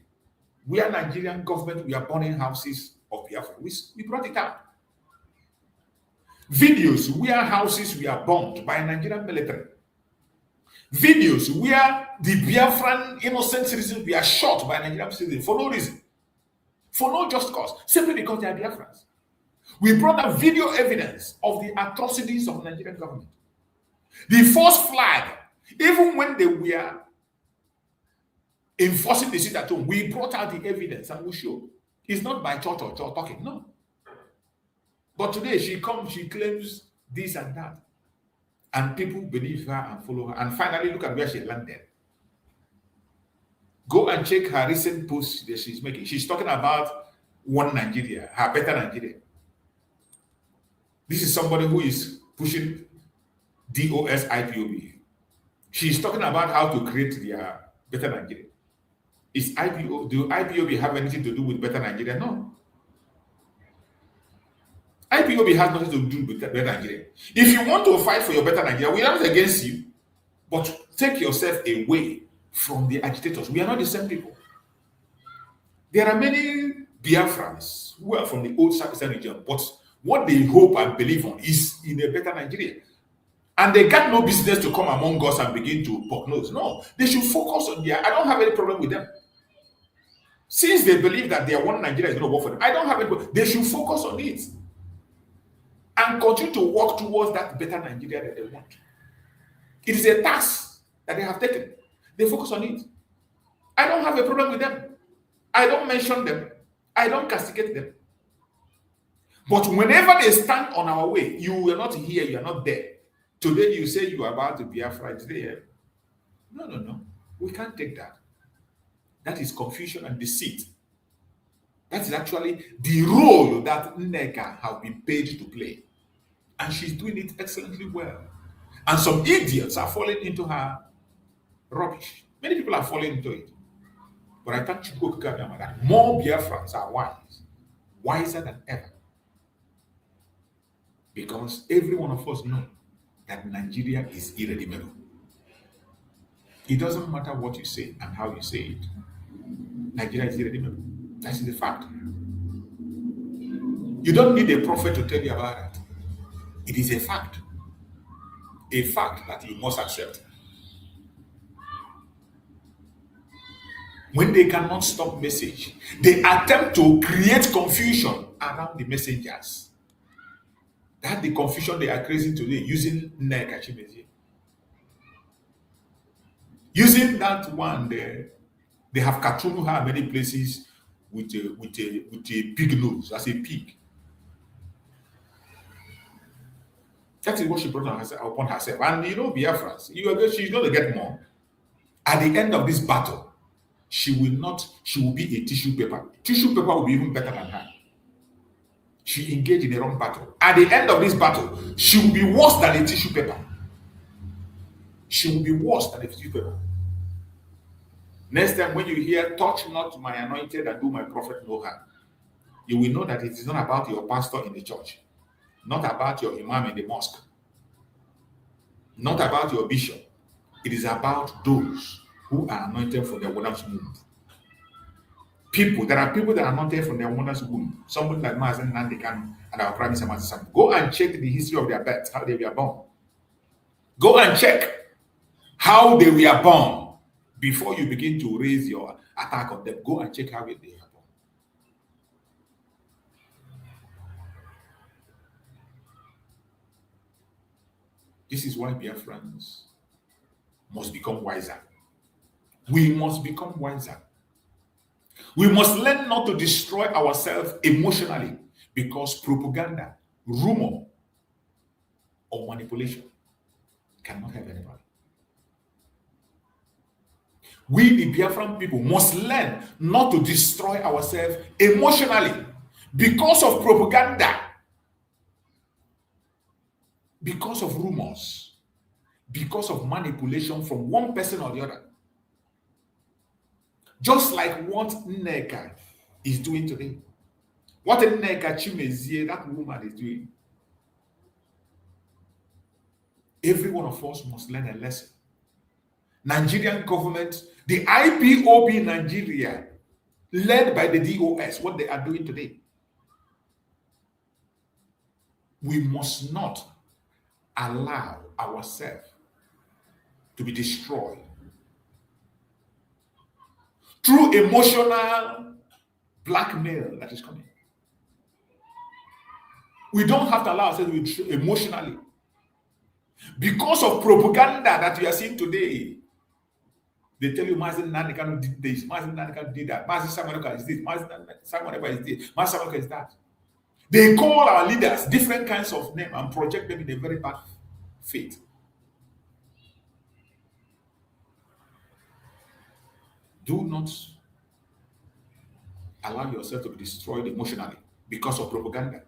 Speaker 8: We are Nigerian government. We are burning houses of Biafra. We brought it out. Videos where houses were bombed by Nigerian military. Videos where the Biafran innocent citizens were shot by Nigerian citizens for no reason, for no just cause, simply because they are Biafrans. We brought out video evidence of the atrocities of the Nigerian government. The false flag, even when they were enforcing the sit at home, we brought out the evidence and we show. It's not by church or talking, no. But today she claims this and that. And people believe her and follow her. And finally, look at where she landed. Go and check her recent post that she's making. She's talking about one Nigeria, her better Nigeria. This is somebody who is pushing DOS IPOB. She's talking about how to create their better Nigeria. Do IPOB have anything to do with better Nigeria? No. IPOB has nothing to do with better Nigeria. If you want to fight for your better Nigeria, we are not against you, but take yourself away from the agitators. We are not the same people. There are many Biafrans who are from the old Southeastern region, but what they hope and believe on is in a better Nigeria. And they got no business to come among us and begin to poke nose. No, they should focus on I don't have any problem with them. Since they believe that their one Nigeria is going to work for them, I don't have any problem. They should focus on it and continue to work towards that better Nigeria that they want. It is a task that they have taken. They focus on it. I don't have a problem with them. I don't mention them. I don't castigate them. But whenever they stand on our way, you are not here, you are not there. Today you say you are about to Biafra. Today, no. We can't take that. That is confusion and deceit. That is actually the role that Nneka has been paid to play. And she's doing it excellently well. And some idiots are falling into her rubbish. Many people are falling into it. But I thank you, that more Biafrans are wise, wiser than ever. Because every one of us knows that Nigeria is irredeemable. It doesn't matter what you say and how you say it. Nigeria is irredeemable. That's the fact. You don't need a prophet to tell you about that. It is a fact. a fact that you must accept. When they cannot stop message, they attempt to create confusion around the messengers. That's the confusion they are creating today using Nneka Chimezie. Using that one, they have cartooned her many places with a pig nose, as a pig. That is what she brought upon herself. And you know, Biafrans, she's going to get more. At the end of this battle, she will be a tissue paper. Tissue paper will be even better than her. She engaged in a wrong battle. At the end of this battle, she will be worse than a tissue paper. She will be worse than a tissue paper. Next time when you hear, touch not my anointed and do my prophet no harm, you will know that it is not about your pastor in the church, not about your imam in the mosque, not about your bishop. It is about those who are anointed from their mother's womb. There are people that are anointed from their mother's womb. Someone like Nnamdi Kanu and our Prime Minister. Go and check the history of their birth, how they were born. Go and check how they were born before you begin to raise your attack on them. Go and check how they were born. This is why Biafrans must become wiser. We must become wiser. We must learn not to destroy ourselves emotionally because propaganda, rumor, or manipulation cannot help anybody. We, the Biafran people, must learn not to destroy ourselves emotionally because of propaganda, because of rumors, because of manipulation from one person or the other. Just like what Nneka is doing today. What Nneka Chimezie, that woman, is doing. Every one of us must learn a lesson. Nigerian government, the IPOB Nigeria, led by the DOS, what they are doing today. We must not allow ourselves to be destroyed through emotional blackmail that is coming. We don't have to allow ourselves to be emotionally. Because of propaganda that we are seeing today, they tell you Nnamdi Kanu did this, Nnamdi Kanu did that, Simon Ekpa is this, Simon Ekpa is this, Simon Ekpa is that. They call our leaders different kinds of names and project them in a very bad faith. Do not allow yourself to be destroyed emotionally because of propaganda,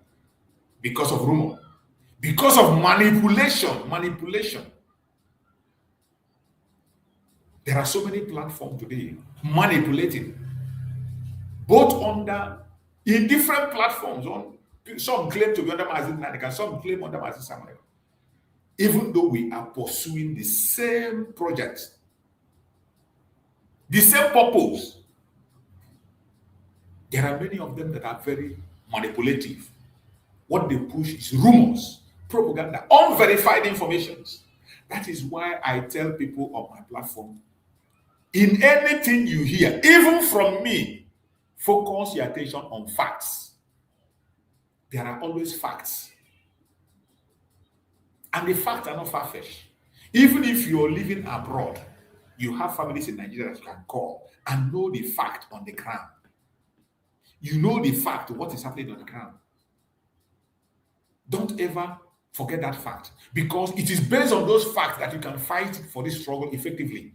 Speaker 8: because of rumor, because of manipulation. There are so many platforms today manipulating, both in different platforms. Some claim to be under Nnamdi Kanu, some claim under Simon Ekpa. Even though we are pursuing the same project, the same purpose, there are many of them that are very manipulative. What they push is rumors, propaganda, unverified information. That is why I tell people on my platform, in anything you hear, even from me, focus your attention on facts. There are always facts. And the facts are not far-fetched. Even if you're living abroad, you have families in Nigeria that you can call and know the fact on the ground. You know the fact of what is happening on the ground. Don't ever forget that fact, because it is based on those facts that you can fight for this struggle effectively.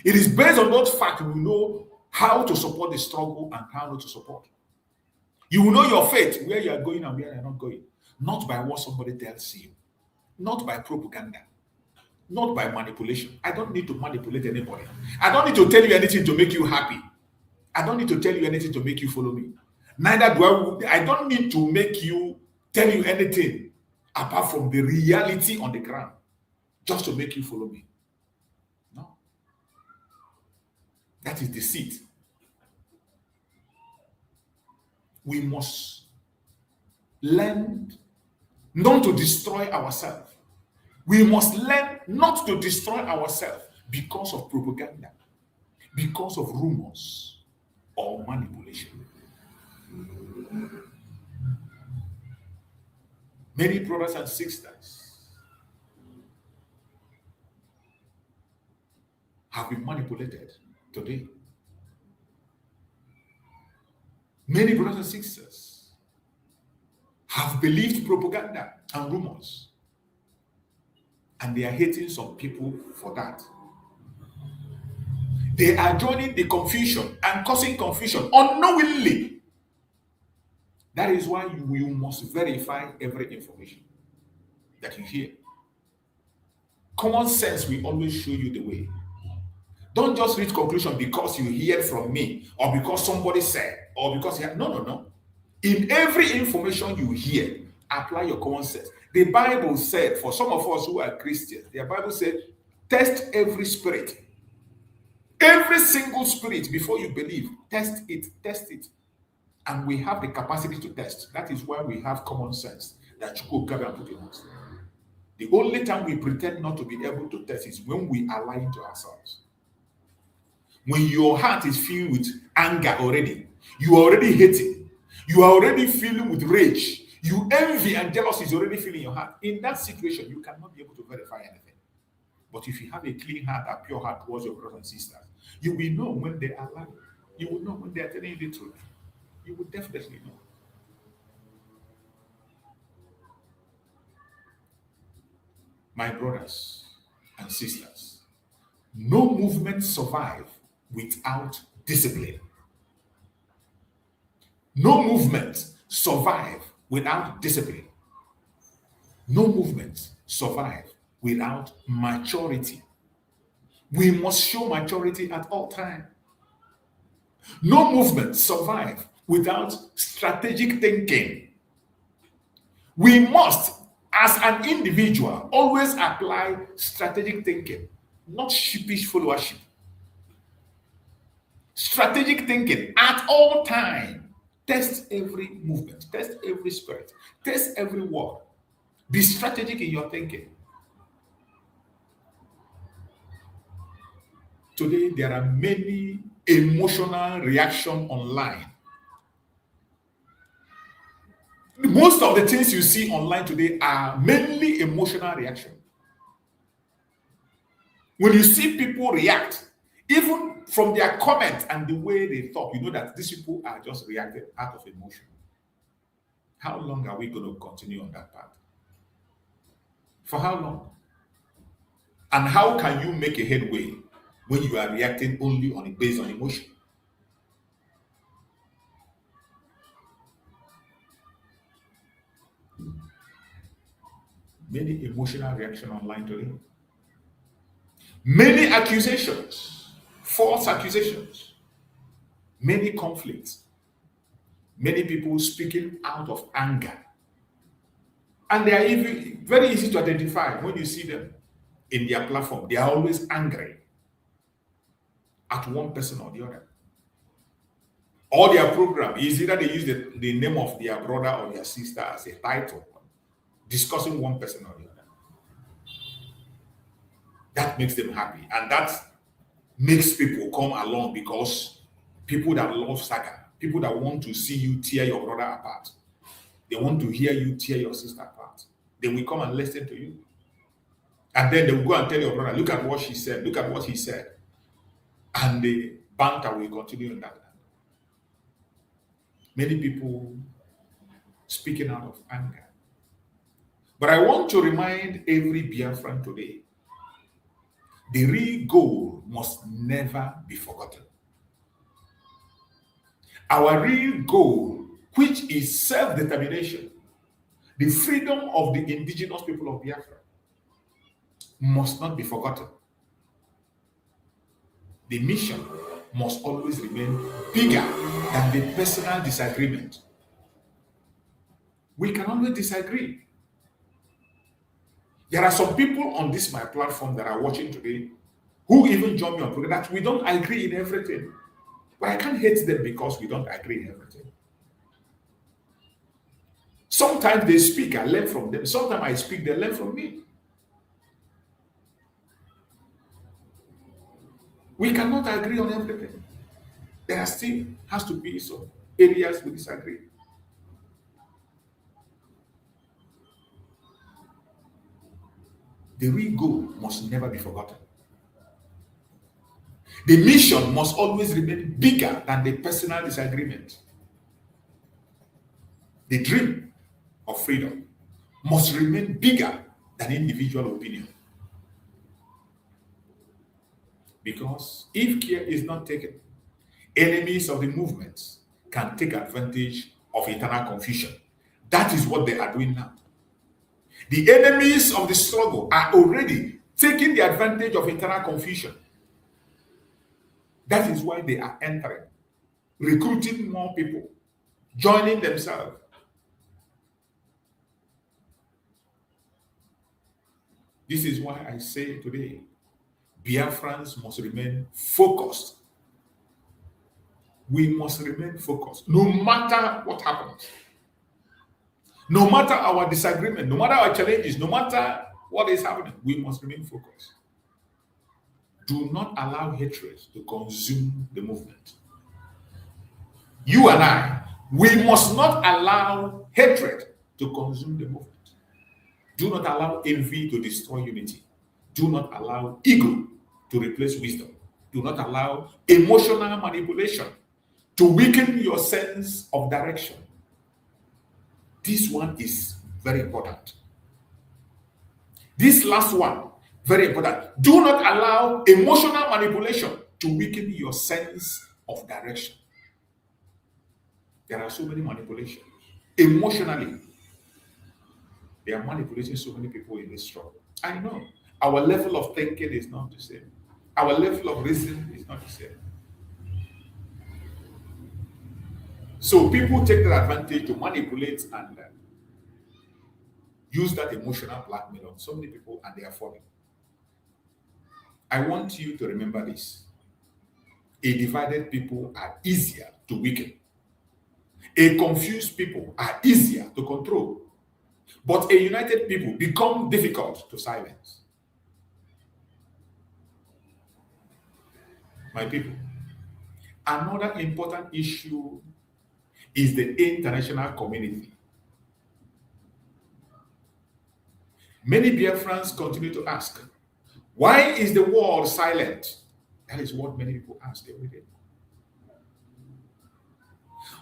Speaker 8: It is based on those facts you will know how to support the struggle and how not to support. You will know your fate, where you are going and where you are not going, not by what somebody tells you, not by propaganda, not by manipulation. I don't need to manipulate anybody. I don't need to tell you anything to make you happy. I don't need to tell you anything to make you follow me. Neither do I don't need to tell you anything apart from the reality on the ground, just to make you follow me. No. That is deceit. We must learn not to destroy ourselves We must learn not to destroy ourselves because of propaganda, because of rumors or manipulation. Many brothers and sisters have been manipulated today. Many brothers and sisters have believed propaganda and rumors, and they are hating some people for that. They are joining the confusion and causing confusion unknowingly. That is why you must verify every information that you hear. Common sense will always show you the way. Don't just reach conclusion because you hear from me or because somebody said or because you have, no. In every information you hear, apply your common sense. The Bible said, for some of us who are Christians, the Bible said, test every spirit. Every single spirit before you believe, test it. And we have the capacity to test. That is why we have common sense that Chukwu Gabi and put in us. The only time we pretend not to be able to test is when we are lying to ourselves. When your heart is filled with anger already, you are already hating, you are already feeling with rage, you envy and jealousy is already filling your heart. In that situation, you cannot be able to verify anything. But if you have a clean heart, a pure heart towards your brothers and sisters, you will know when they are lying. You will know when they are telling you the truth. You will definitely know. My brothers and sisters, no movement survives without discipline. No movement survives without discipline. No movement survives without maturity. We must show maturity at all times. No movement survives without strategic thinking. We must, as an individual, always apply strategic thinking, not sheepish followership. Strategic thinking at all times. Test every movement, test every spirit, test every word. Be strategic in your thinking. Today, there are many emotional reactions online. Most of the things you see online today are mainly emotional reaction. When you see people react, even from their comments and the way they talk, you know that these people are just reacting out of emotion. How long are we going to continue on that path? For how long? And how can you make a headway when you are reacting only based on emotion? Many emotional reaction online today. Many accusations, false accusations, many conflicts, many people speaking out of anger. And they are even very easy to identify when you see them in their platform. They are always angry at one person or the other. Or their program is either they use the name of their brother or their sister as a title, discussing one person or the other. That makes them happy. And that makes people come along because people that love saga, people that want to see you tear your brother apart, they want to hear you tear your sister apart. They will come and listen to you. And then they will go and tell your brother, look at what she said, look at what he said. And the banter will continue in that. Many people speaking out of anger. But I want to remind every Biafran today, the real goal must never be forgotten. Our real goal, which is self-determination, the freedom of the indigenous people of Biafra, must not be forgotten. The mission must always remain bigger than the personal disagreement. We can always disagree. There are some people on this my platform that are watching today who even join me on program that we don't agree in everything. But I can't hate them because we don't agree in everything. Sometimes they speak, I learn from them. Sometimes I speak, they learn from me. We cannot agree on everything. There are still has to be some areas we disagree. The real goal must never be forgotten. The mission must always remain bigger than the personal disagreement. The dream of freedom must remain bigger than individual opinion. Because if care is not taken, enemies of the movement can take advantage of internal confusion. That is what they are doing now. The enemies of the struggle are already taking the advantage of internal confusion. That is why they are entering, recruiting more people, joining themselves. This is why I say today, Biafrans must remain focused. We must remain focused, no matter what happens. No matter our disagreement, no matter our challenges, no matter what is happening, we must remain focused. Do not allow hatred to consume the movement. You and I, we must not allow hatred to consume the movement. Do not allow envy to destroy unity. Do not allow ego to replace wisdom. Do not allow emotional manipulation to weaken your sense of direction. This one is very important. This last one, very important. Do not allow emotional manipulation to weaken your sense of direction. There are so many manipulations. Emotionally, they are manipulating so many people in this struggle. I know our level of thinking is not the same. Our level of reasoning is not the same. So people take that advantage to manipulate and use that emotional blackmail on so many people, and they are falling. I want you to remember this. A divided people are easier to weaken. A confused people are easier to control. But a united people become difficult to silence. My people, another important issue is the international community. Many Biafrans continue to ask, why is the world silent? That is what many people ask every day.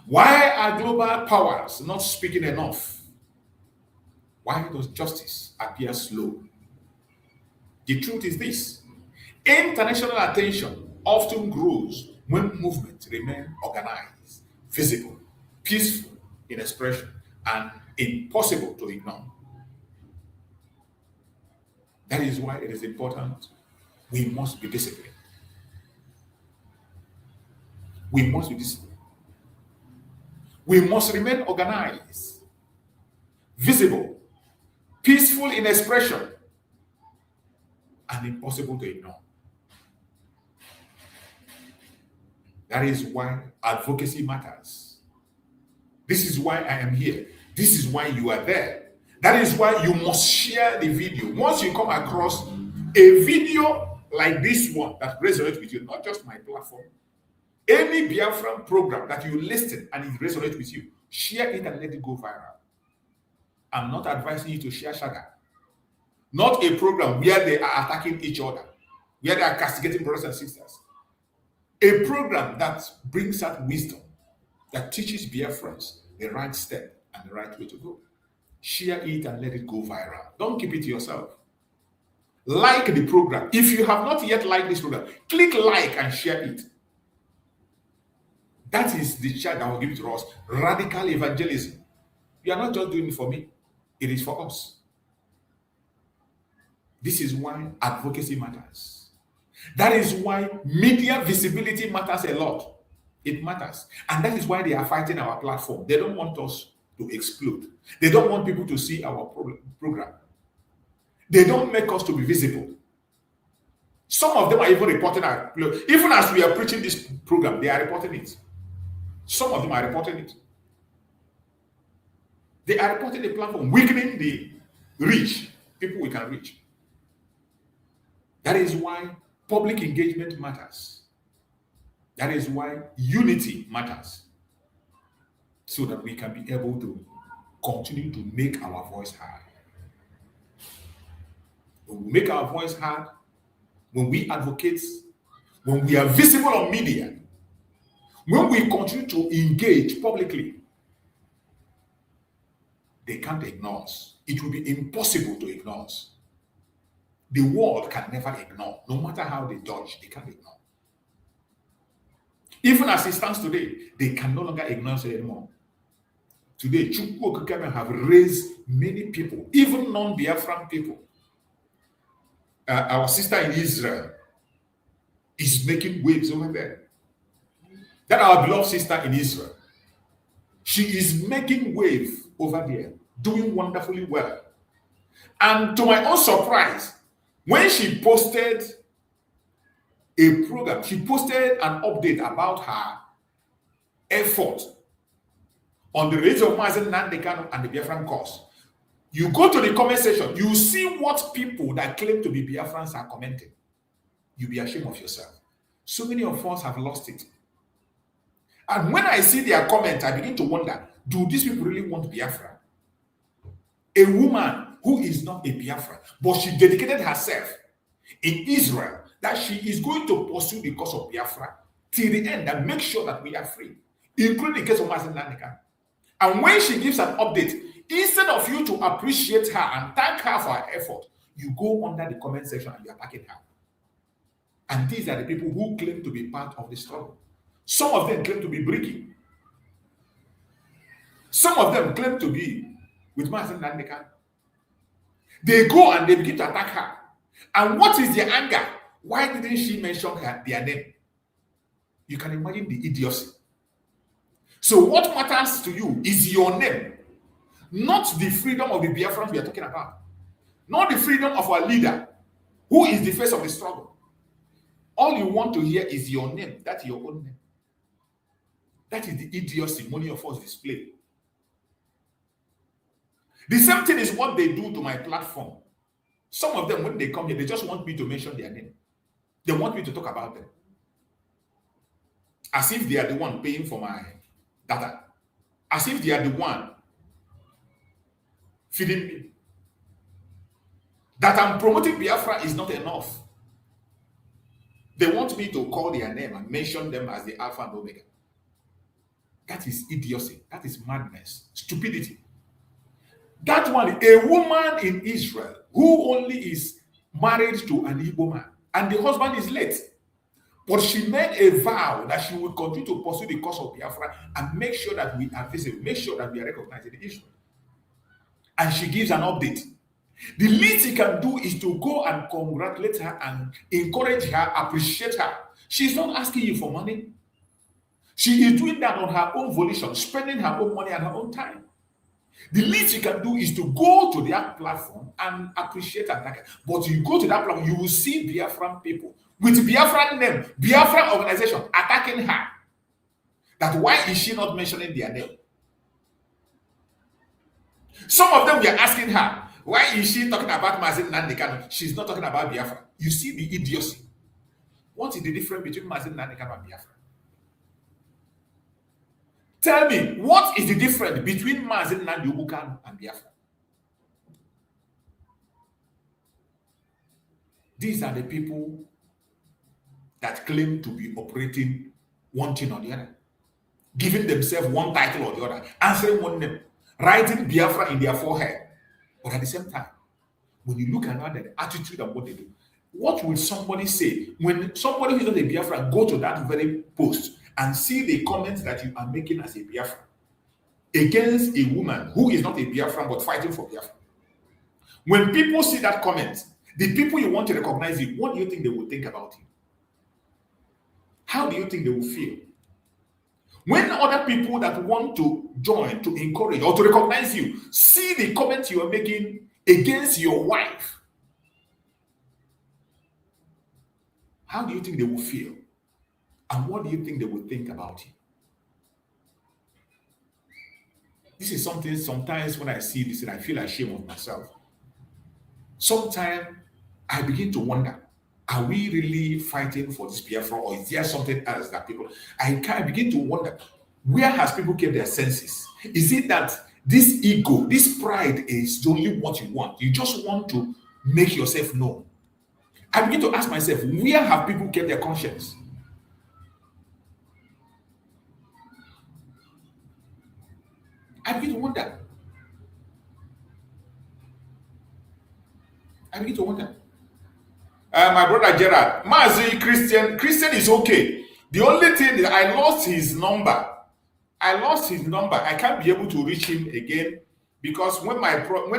Speaker 8: Why are global powers not speaking enough? Why does justice appear slow? The truth is this: international attention often grows when movements remain organized, visible, peaceful in expression, and impossible to ignore. That is why it is important we must be disciplined. We must be disciplined. We must remain organized, visible, peaceful in expression, and impossible to ignore. That is why advocacy matters. This is why I am here. This is why you are there. That is why you must share the video. Once you come across a video like this one that resonates with you, not just my platform, any Biafran program that you listen and it resonates with you, share it and let it go viral. I'm not advising you to share Shaga. Not a program where they are attacking each other, where they are castigating brothers and sisters. A program that brings out wisdom, that teaches Biafrans the right step and the right way to go. Share it and let it go viral. Don't keep it to yourself. Like the program. If you have not yet liked this program, click like and share it. That is the charge that will give it to us. Radical evangelism. You are not just doing it for me. It is for us. This is why advocacy matters. That is why media visibility matters a lot. It matters. And that is why they are fighting our platform. They don't want us to explode. They don't want people to see our program. They don't make us to be visible. Some of them are even reporting even as we are preaching this program, they are reporting it. Some of them are reporting it. They are reporting the platform, weakening the reach, people we can reach. That is why Public engagement matters. That is why unity matters, so that we can be able to continue to make our voice heard. When we make our voice heard, when we advocate, when we are visible on media, when we continue to engage publicly, they can't ignore us. It will be impossible to ignore us. The world can never ignore. No matter how they dodge, they can't ignore. Even as it stands today, they can no longer ignore us anymore. Today, Chukwu Okikeme have raised many people, even non-Biafran people. Our sister in Israel is making waves over there. That our beloved sister in Israel, she is making wave over there, doing wonderfully well. And to my own surprise, when she posted a program, she posted an update about her effort on the release of Nnamdi Kanu and the Biafran cause. You go to the comment section, you see what people that claim to be Biafrans are commenting. You'll be ashamed of yourself. So many of us have lost it. And when I see their comments, I begin to wonder, do these people really want Biafra? A woman who is not a Biafra, but she dedicated herself in Israel that she is going to pursue the cause of Biafra till the end and make sure that we are free, including the case of Nnamdi Kanu. And when she gives an update, instead of you to appreciate her and thank her for her effort, you go under the comment section and you are attacking her. And these are the people who claim to be part of the struggle. Some of them claim to be breaking. Some of them claim to be with Nnamdi Kanu. They go and they begin to attack her. And what is their anger? Why didn't she mention their name? You can imagine the idiocy. So what matters to you is your name, not the freedom of the Biafrans we are talking about, not the freedom of our leader, who is the face of the struggle. All you want to hear is your name. That's your own name. That is the idiocy many of us display. The same thing is what they do to my platform. Some of them, when they come here, they just want me to mention their name. They want me to talk about them. As if they are the one paying for my data. As if they are the one feeding me. That I'm promoting Biafra is not enough. They want me to call their name and mention them as the Alpha and Omega. That is idiocy. That is madness. Stupidity. That one, a woman in Israel who only is married to an Igbo man and the husband is late. But she made a vow that she will continue to pursue the cause of Biafra and make sure that we are visible, make sure that we are recognized in Israel. And she gives an update. The least he can do is to go and congratulate her and encourage her, appreciate her. She's not asking you for money. She is doing that on her own volition, spending her own money and her own time. The least you can do is to go to that platform and appreciate and thank her. But you go to that platform, you will see Biafran people with Biafran name, Biafran organization attacking her. That why is she not mentioning their name? Some of them were asking her, why is she talking about Nnamdi Kanu? She's not talking about Biafra. You see the idiocy. What is the difference between Nnamdi Kanu and Biafra? Tell me, what is the difference between Nnamdi Kanu and Biafra? These are the people that claim to be operating one thing or the other, giving themselves one title or the other, answering one name, writing Biafra in their forehead. But at the same time, when you look at their attitude and what they do, what will somebody say when somebody who is not a Biafra go to that very post and see the comments that you are making as a Biafra against a woman who is not a Biafran but fighting for Biafra? When people see that comment, the people you want to recognize you, what do you think they will think about you? How do you think they will feel? When other people that want to join, to encourage, or to recognize you, see the comments you are making against your wife, how do you think they will feel? And what do you think they will think about you? This is something, sometimes when I see this, and I feel ashamed of myself. Sometimes I begin to wonder, are we really fighting for this Biafra, or is there something else that people? I begin to wonder, where has people kept their senses? Is it that this ego, this pride is only what you want? You just want to make yourself known. I begin to ask myself, where have people kept their conscience? I begin to wonder. My brother Gerard, Mazi Christian is okay. The only thing is I lost his number. I can't be able to reach him again because when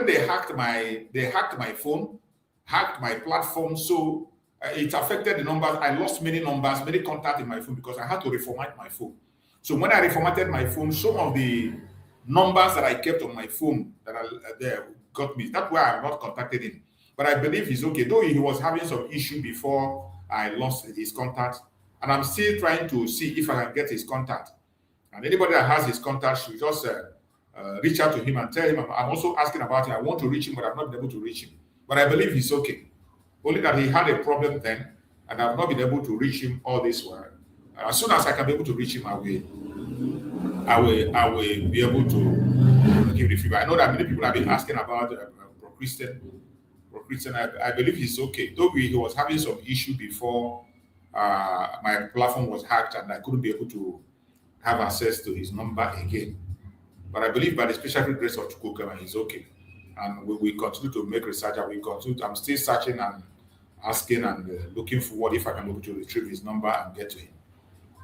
Speaker 8: they hacked my phone, hacked my platform, so it affected the numbers. I lost many numbers, many contacts in my phone because I had to reformat my phone. So when I reformatted my phone, some of the numbers that I kept on my phone that are there got me. That's why I'm not contacted him. But I believe he's okay, though he was having some issue before I lost his contact. And I'm still trying to see if I can get his contact. And anybody that has his contact should just reach out to him and tell him. I'm also asking about him. I want to reach him, but I've not been able to reach him. But I believe he's okay. Only that he had a problem then, and I've not been able to reach him all this while. As soon as I can be able to reach him, I will be able to give the feedback. I know that many people have been asking about Pro-Christian. I believe he's okay. Though he was having some issue before my platform was hacked and I couldn't be able to have access to his number again. But I believe by the special grace of Chukwukema, he's okay. And we continue to make research. I'm still searching and asking and looking for what if I can be able to retrieve his number and get to him.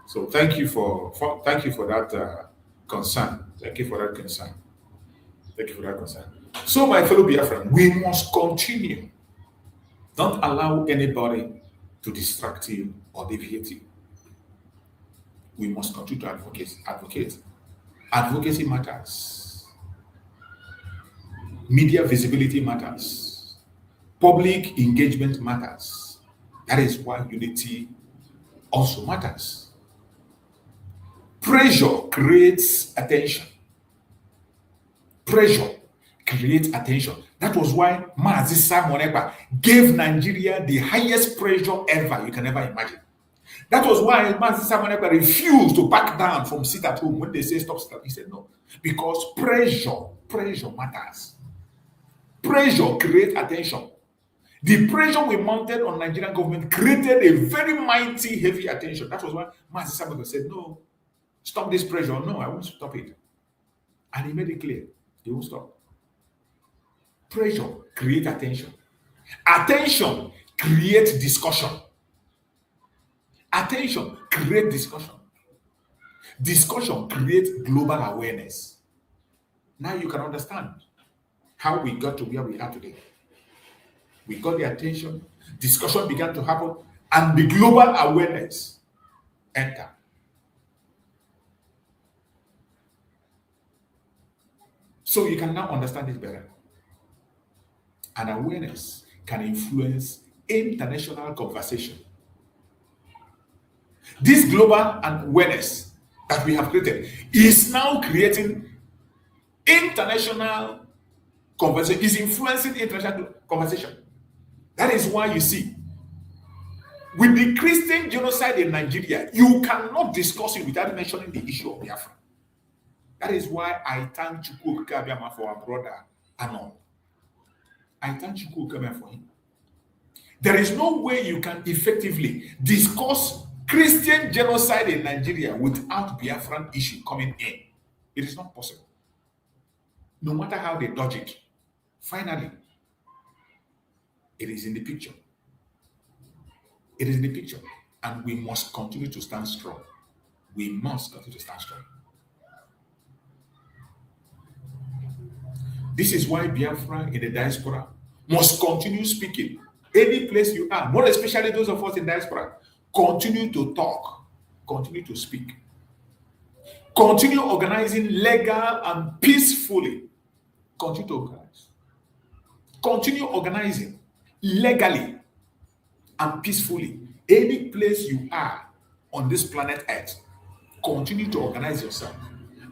Speaker 8: So thank you for that concern. Thank you for that concern. So my fellow Biafran, we must continue. Don't allow anybody to distract you or deviate you. We must continue to advocate. Advocacy matters. Media visibility matters. Public engagement matters. That is why unity also matters. Pressure creates attention. That was why Mazi Simon Ekpa gave Nigeria the highest pressure ever you can ever imagine. That was why Mazi Simon Ekpa refused to back down from sit at home when they say stop. He said no, because pressure matters. Pressure creates attention. The pressure we mounted on Nigerian government created a very mighty, heavy attention. That was why Mazi Simon Ekpa said no, stop this pressure. No, I won't stop it. And he made it clear he won't stop. Pressure creates attention. Attention creates discussion. Attention creates discussion. Discussion creates global awareness. Now you can understand how we got to where we are today. We got the attention, discussion began to happen, and the global awareness entered. So you can now understand it better. And awareness can influence international conversation. This global awareness that we have created is now creating international conversation, is influencing international conversation. That is why you see, with the Christian genocide in Nigeria, you cannot discuss it without mentioning the issue of Biafra. That is why I thank Chukwukema for our brother Anon. I thank Chukwukema for him. There is no way you can effectively discuss Christian genocide in Nigeria without Biafran issue coming in. It is not possible. No matter how they dodge it, finally, it is in the picture. It is in the picture. And we must continue to stand strong. We must continue to stand strong. This is why Biafra in the diaspora must continue speaking. Any place you are, more especially those of us in diaspora, continue to talk, continue to speak. Continue organizing legal and peacefully. Continue to organize. Continue organizing legally and peacefully. Any place you are on this planet Earth, continue to organize yourself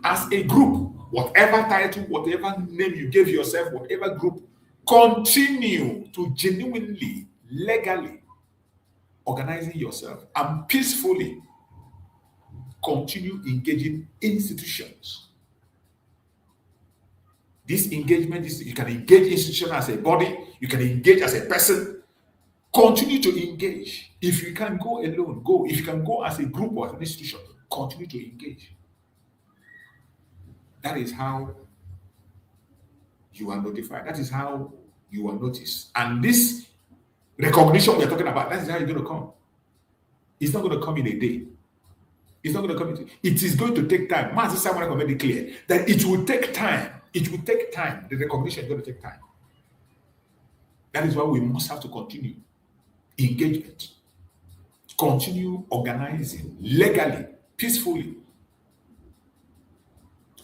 Speaker 8: as a group. Whatever title, whatever name you gave yourself, whatever group, continue to genuinely, legally organizing yourself and peacefully continue engaging institutions. This engagement is, you can engage institution as a body, you can engage as a person. Continue to engage. If you can go alone, go. If you can go as a group or as an institution, continue to engage. That is how you are notified. That is how you are noticed. And this recognition we are talking about, that is how it's going to come. It's not going to come in a day. It's not going to come in. It is going to take time. Master Simon Ekpa made it clear that it will take time. It will take time. The recognition is going to take time. That is why we must have to continue engagement. Continue organizing legally, peacefully.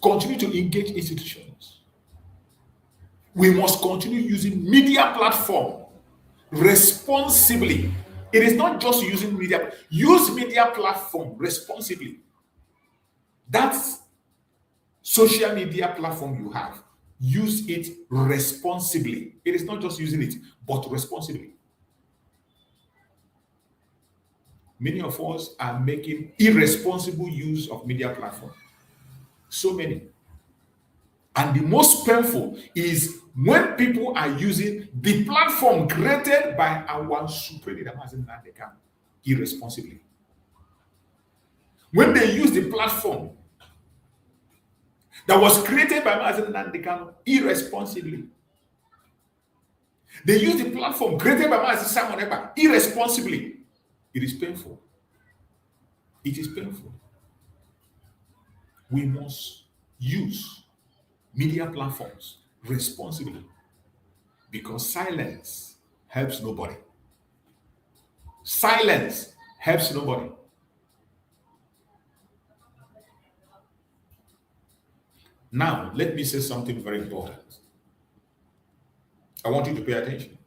Speaker 8: Continue to engage institutions. We must continue using media platform responsibly. It is not just using media. Use media platform responsibly. That's social media platform you have. Use it responsibly. It is not just using it, but responsibly. Many of us are making irresponsible use of media platform. So many. And the most painful is when people are using the platform created by our supreme leader, Nnamdi Kanu, irresponsibly. When they use the platform that was created by Nnamdi Kanu irresponsibly, they use the platform created by Simon Ekpa irresponsibly. It is painful. It is painful. We must use media platforms responsibly because silence helps nobody. Silence helps nobody. Now, let me say something very important. I want you to pay attention.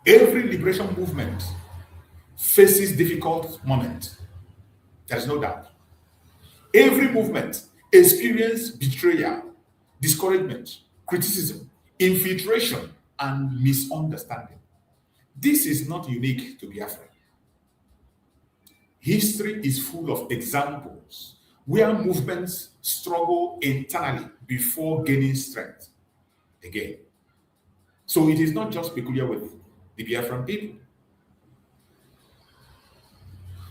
Speaker 8: Every liberation movement faces difficult moments. There is no doubt. Every movement experiences betrayal, discouragement, criticism, infiltration, and misunderstanding. This is not unique to Biafra. History is full of examples where movements struggle internally before gaining strength again. So it is not just peculiar with the Biafran people.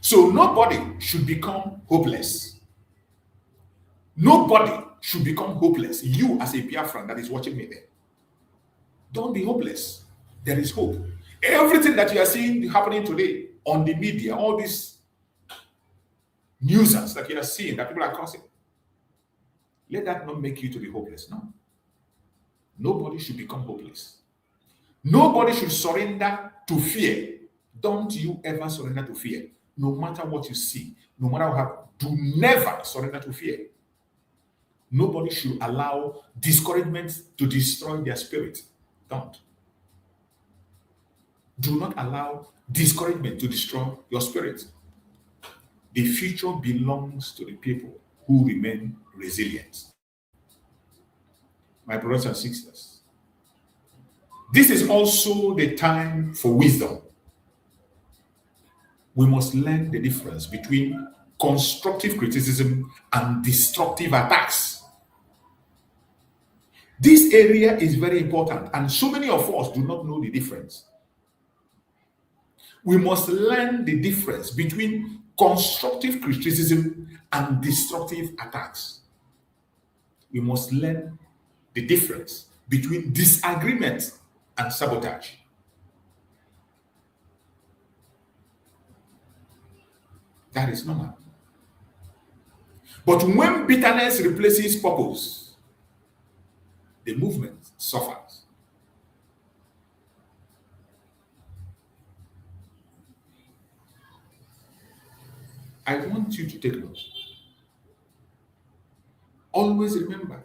Speaker 8: So nobody should become hopeless. Nobody should become hopeless. You as a Biafran that is watching me there, don't be hopeless. There is hope. Everything that you are seeing happening today on the media, all these nuisance that you are seeing, that people are causing, let that not make you to be hopeless. No. Nobody should become hopeless. Nobody should surrender to fear. Don't you ever surrender to fear. No matter what you see, no matter how, do never surrender to fear. Nobody should allow discouragement to destroy their spirit. Don't. Do not allow discouragement to destroy your spirit. The future belongs to the people who remain resilient. My brothers and sisters, this is also the time for wisdom. We must learn the difference between constructive criticism and destructive attacks. This area is very important, and so many of us do not know the difference. We must learn the difference between constructive criticism and destructive attacks. We must learn the difference between disagreement and sabotage. That is normal. But when bitterness replaces purpose, the movement suffers. I want you to take note. Always remember,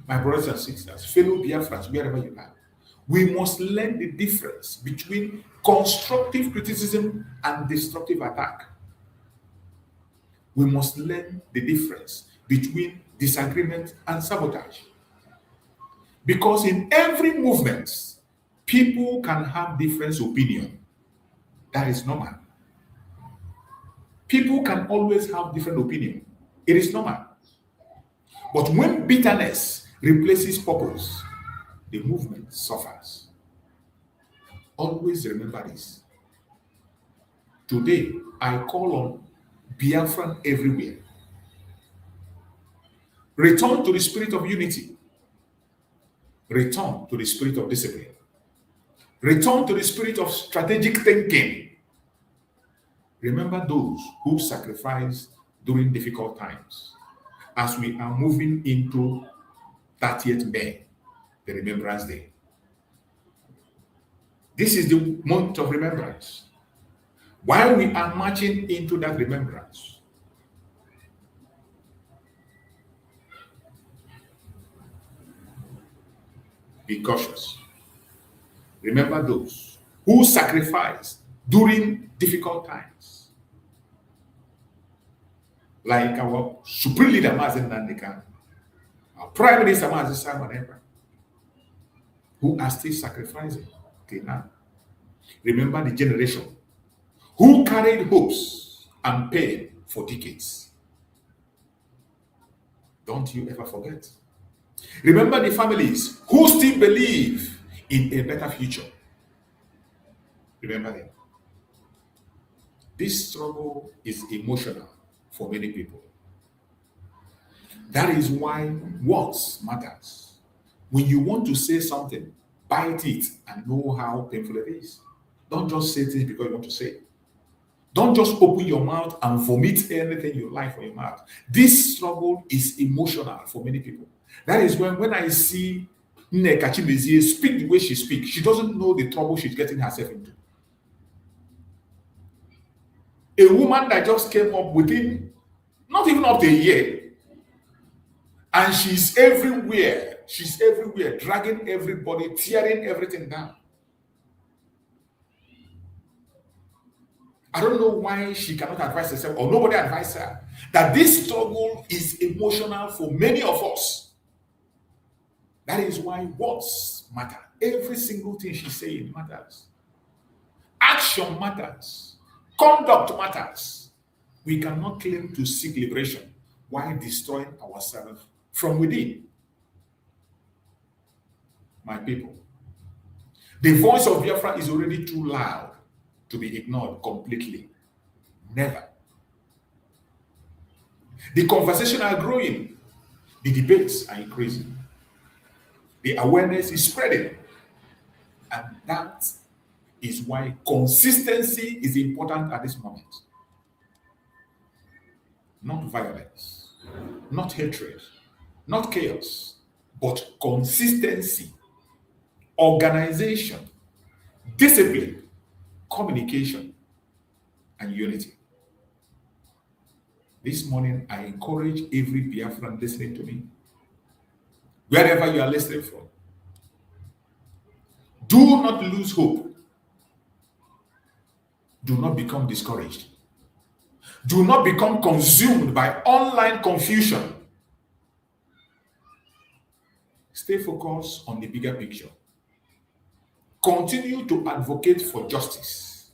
Speaker 8: my brothers and sisters, fellow Biafrans, wherever you are, we must learn the difference between constructive criticism and destructive attack. We must learn the difference between disagreement and sabotage. Because in every movement, People can have different opinion. That is normal. People can always have different opinion. It is normal. But when bitterness replaces purpose, the movement suffers. Always remember this. Today, I call on Biafran everywhere. Return to the spirit of unity. Return to the spirit of discipline. Return to the spirit of strategic thinking. Remember those who sacrificed during difficult times. As we are moving into 30th May, the Remembrance Day. This is the month of remembrance. While we are marching into that remembrance, be cautious. Remember those who sacrificed during difficult times. Like our supreme leader, Nnamdi Kanu, our Prime Minister, Simon Ekpa, who are still sacrificing till now. Remember the generation who carried hopes and pain for decades. Don't you ever forget. Remember the families who still believe in a better future. Remember them. This struggle is emotional for many people. That is why words matters. When you want to say something, bite it and know how painful it is. Don't just say things because you want to say it. Don't just open your mouth and vomit anything you like from your mouth. This struggle is emotional for many people. That is when I see Nneka Chimezie speak the way she speaks, she doesn't know the trouble she's getting herself into. A woman that just came up within not even up to a year, and she's everywhere, dragging everybody, tearing everything down. I don't know why she cannot advise herself, or nobody advised her, that this struggle is emotional for many of us. That is why words matter. Every single thing she's saying matters. Action matters. Conduct matters. We cannot claim to seek liberation while destroying ourselves from within. My people, the voice of Biafra is already too loud to be ignored completely. Never. The conversations are growing. The debates are increasing. The awareness is spreading. And that is why consistency is important at this moment. Not violence, not hatred, not chaos, but consistency, organization, discipline, communication, and unity. This morning, I encourage every Biafran listening to me, wherever you are listening from, do not lose hope. Do not become discouraged. Do not become consumed by online confusion. Stay focused on the bigger picture. Continue to advocate for justice.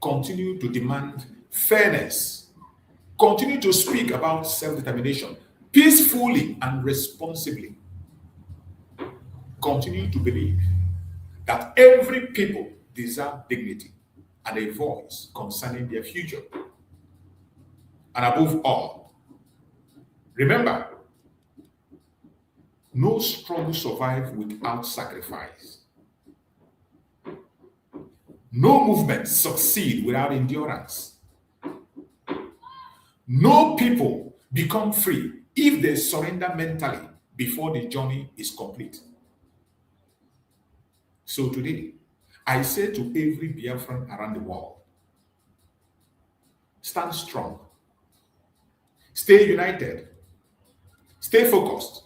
Speaker 8: Continue to demand fairness. Continue to speak about self-determination peacefully and responsibly. Continue to believe that every people deserve dignity and a voice concerning their future. And above all, remember, no struggle survives without sacrifice. No movement succeeds without endurance. No people become free if they surrender mentally before the journey is complete. So today, I say to every Biafran around the world, stand strong, stay united, stay focused,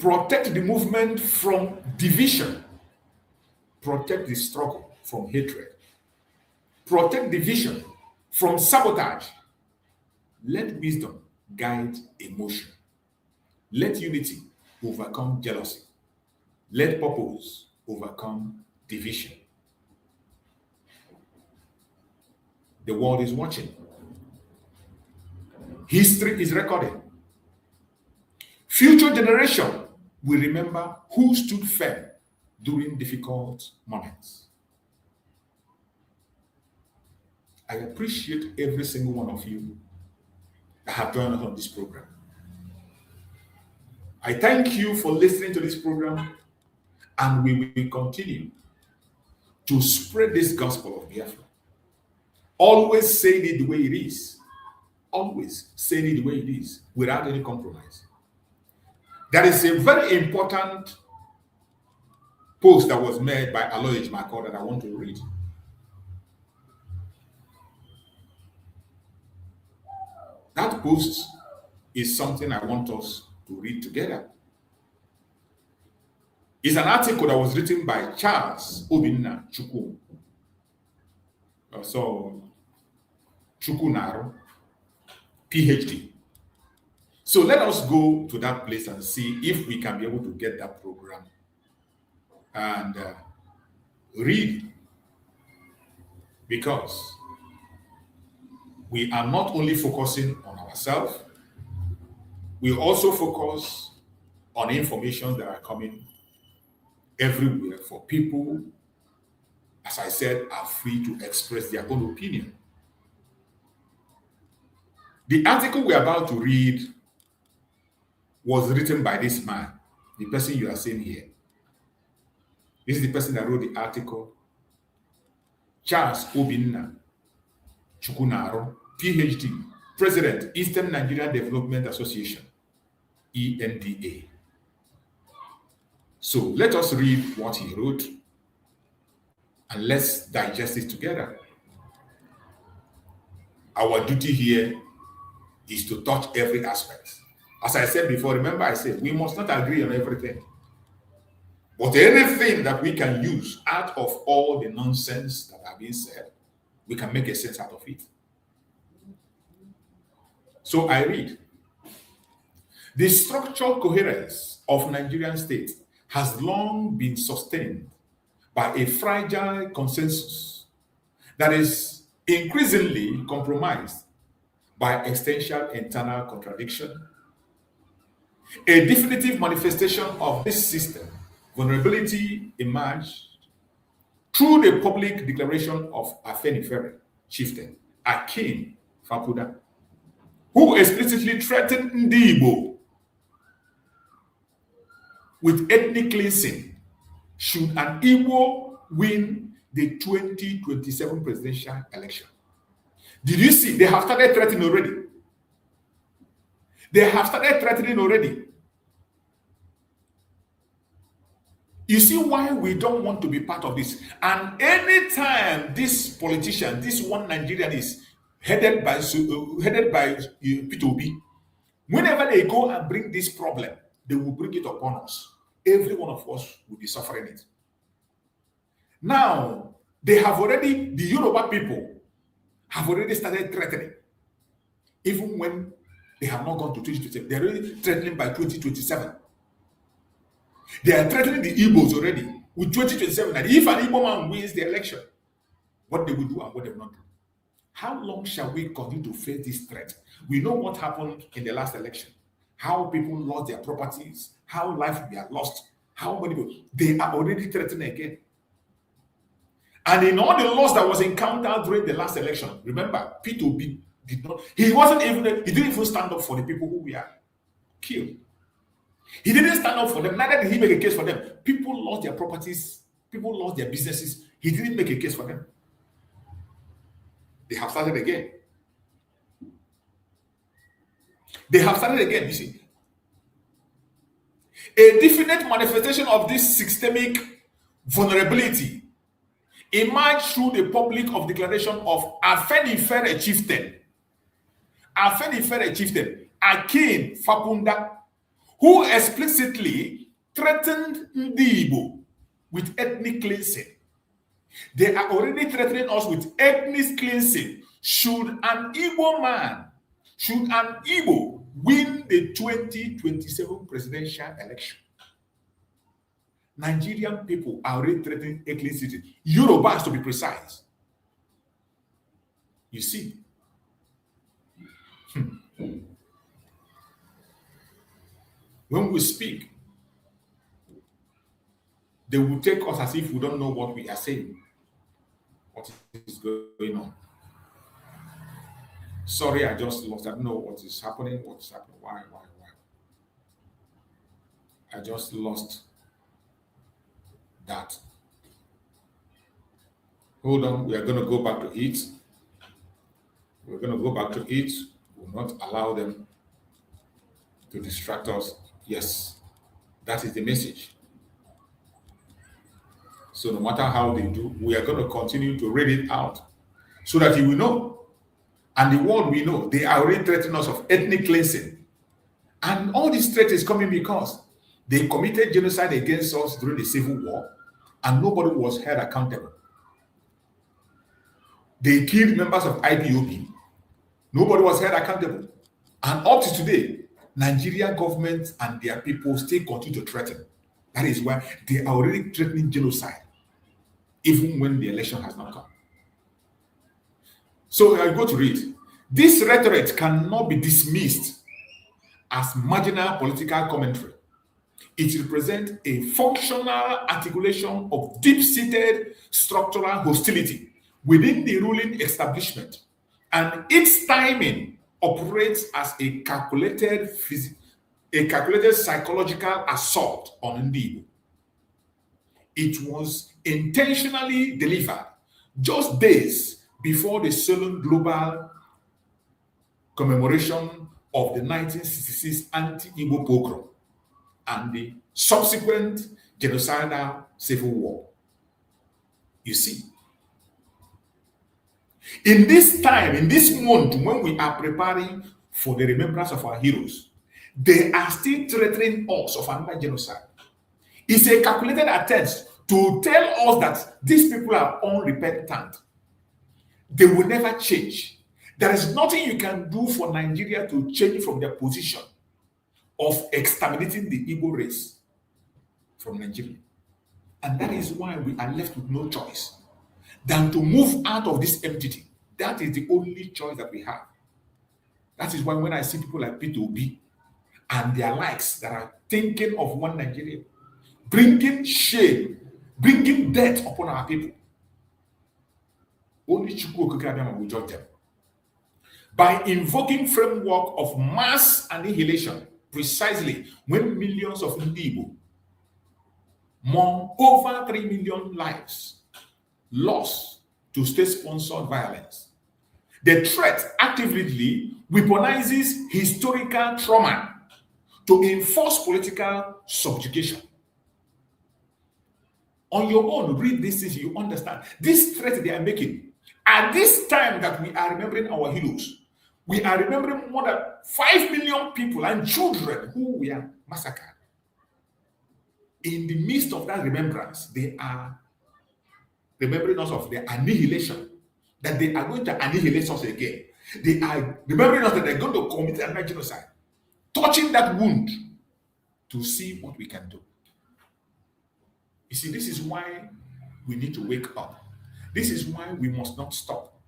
Speaker 8: protect the movement from division, protect the struggle from hatred, protect the vision from sabotage. Let wisdom guide emotion. Let unity overcome jealousy. Let purpose overcome division. The world is watching. History is recording. Future generation will remember who stood firm during difficult moments. I appreciate every single one of you that have joined us on this program. I thank you for listening to this program, and we will continue to spread this gospel of Biafra. Always saying it the way it is. Always saying it the way it is, without any compromise. There is a very important post that was made by Aloy Mako that I want to read. That post is something I want us to read together. It's an article that was written by Charles Obinna Chukwu. So, Chukwunaro, PhD. So let us go to that place and see if we can be able to get that program and read. Because we are not only focusing on ourselves, we also focus on information that are coming everywhere for people, as I said, are free to express their own opinion. The article we're about to read was written by this man, the person you are seeing here. This is the person that wrote the article, Charles Obinna Chukwunaro, PhD, President, Eastern Nigerian Development Association, ENDA. So let us read what he wrote and let's digest it together. Our duty here is to touch every aspect. As I said before, remember I said we must not agree on everything. But anything that we can use out of all the nonsense that have been said, we can make a sense out of it. So I read, the structural coherence of Nigerian state has long been sustained by a fragile consensus that is increasingly compromised by existential internal contradiction. A definitive manifestation of this system vulnerability emerged through the public declaration of Afenifere chieftain Akin Fakuda, who explicitly threatened Ndi Igbo with ethnic cleansing should an Igbo win the 2027 presidential election. Did you see? They have started threatening already. They have started threatening already. You see why we don't want to be part of this. And anytime this politician, this one Nigerian is headed by P2B, whenever they go and bring this problem, they will bring it upon us. Every one of us will be suffering it. Now, they have already, the Yoruba people have already started threatening. Even when they have not gone to 2027, they're already threatening by 2027. They are threatening the Igbos already with 2027. And if an Igbo man wins the election, what they will do and what they will not do. How long shall we continue to face this threat? We know what happened in the last election. How people lost their properties, how lives were lost, how many people. They are already threatening again. And in all the loss that was encountered during the last election, remember, P2B did not, he didn't even stand up for the people who were killed. He didn't stand up for them, neither did he make a case for them. People lost their properties, people lost their businesses. He didn't make a case for them. They have started again. They have started again, you see. A definite manifestation of this systemic vulnerability emerged through the public of declaration of Afenifere chieftain, Akin Fakunda, who explicitly threatened Ndi Igbo with ethnic cleansing. They are already threatening us with ethnic cleansing should an Igbo win the 2027 presidential election. Nigerian people are already threatening ethnicity. Yorubas, to be precise. You see. When we speak, they will take us as if we don't know what we are saying. What is going on? Sorry, I just lost. I don't know what is happening. What's happening? Why? I just lost that. Hold on. We are going to go back to it. We're going to go back to it. We will not allow them to distract us. Yes, that is the message. So no matter how they do, we are going to continue to read it out so that you will know. And the world will know. They are already threatening us of ethnic cleansing. And all this threat is coming because they committed genocide against us during the Civil War and nobody was held accountable. They killed members of IPOB. Nobody was held accountable. And up to today, Nigerian government and their people still continue to threaten. That is why they are already threatening genocide, even when the election has not come. So I go to read. This rhetoric cannot be dismissed as marginal political commentary. It represents a functional articulation of deep-seated structural hostility within the ruling establishment, and its timing operates as a calculated psychological assault on Ndigo. It was intentionally delivered just days before the solemn global commemoration of the 1966 anti-Igbo pogrom and the subsequent genocidal civil war. You see, in this time, in this month, when we are preparing for the remembrance of our heroes, they are still threatening us of another genocide. It's a calculated attempt to tell us that these people are unrepentant. They will never change. There is nothing you can do for Nigeria to change from their position of exterminating the Igbo race from Nigeria. And that is why we are left with no choice than to move out of this entity. That is the only choice that we have. That is why when I see people like P2B and their likes that are thinking of one Nigeria, bringing shame, bringing death upon our people, only Chukwu Okike Abiyama will judge them. By invoking framework of mass annihilation, precisely when millions of Igbo, over 3 million lives lost to state-sponsored violence. The threat actively weaponizes historical trauma to enforce political subjugation. On your own, read this thing, you understand. This threat they are making, at this time that we are remembering our heroes, we are remembering more than 5 million people and children who were massacred. In the midst of that remembrance, they are remembering us of their annihilation, that they are going to annihilate us again. They are remembering us that they're going to commit another genocide, touching that wound to see what we can do. You see, this is why we need to wake up. This is why we must not stop.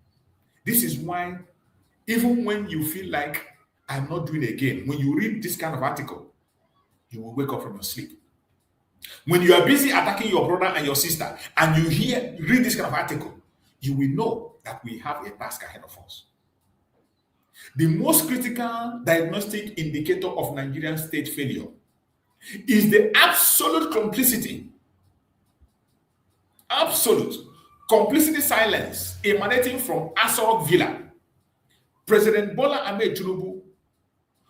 Speaker 8: This is why, even when you feel like I'm not doing it again, when you read this kind of article, you will wake up from your sleep. When you are busy attacking your brother and your sister, and you read this kind of article, you will know that we have a task ahead of us. The most critical diagnostic indicator of Nigerian state failure is the absolute complicity silence emanating from Asok Villa. President Bola Ahmed Tinubu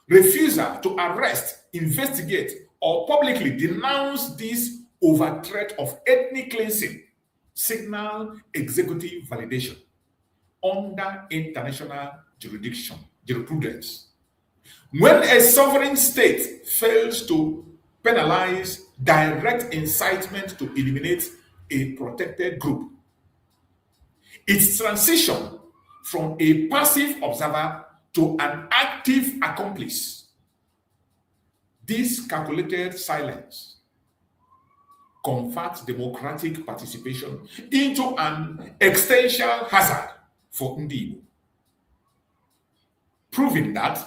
Speaker 8: refusal to arrest, investigate, or publicly denounce this over threat of ethnic cleansing signal executive validation under international jurisprudence. When a sovereign state fails to penalize direct incitement to eliminate a protected group, its transition from a passive observer to an active accomplice. This calculated silence convert democratic participation into an existential hazard for Ndi Igbo, proving that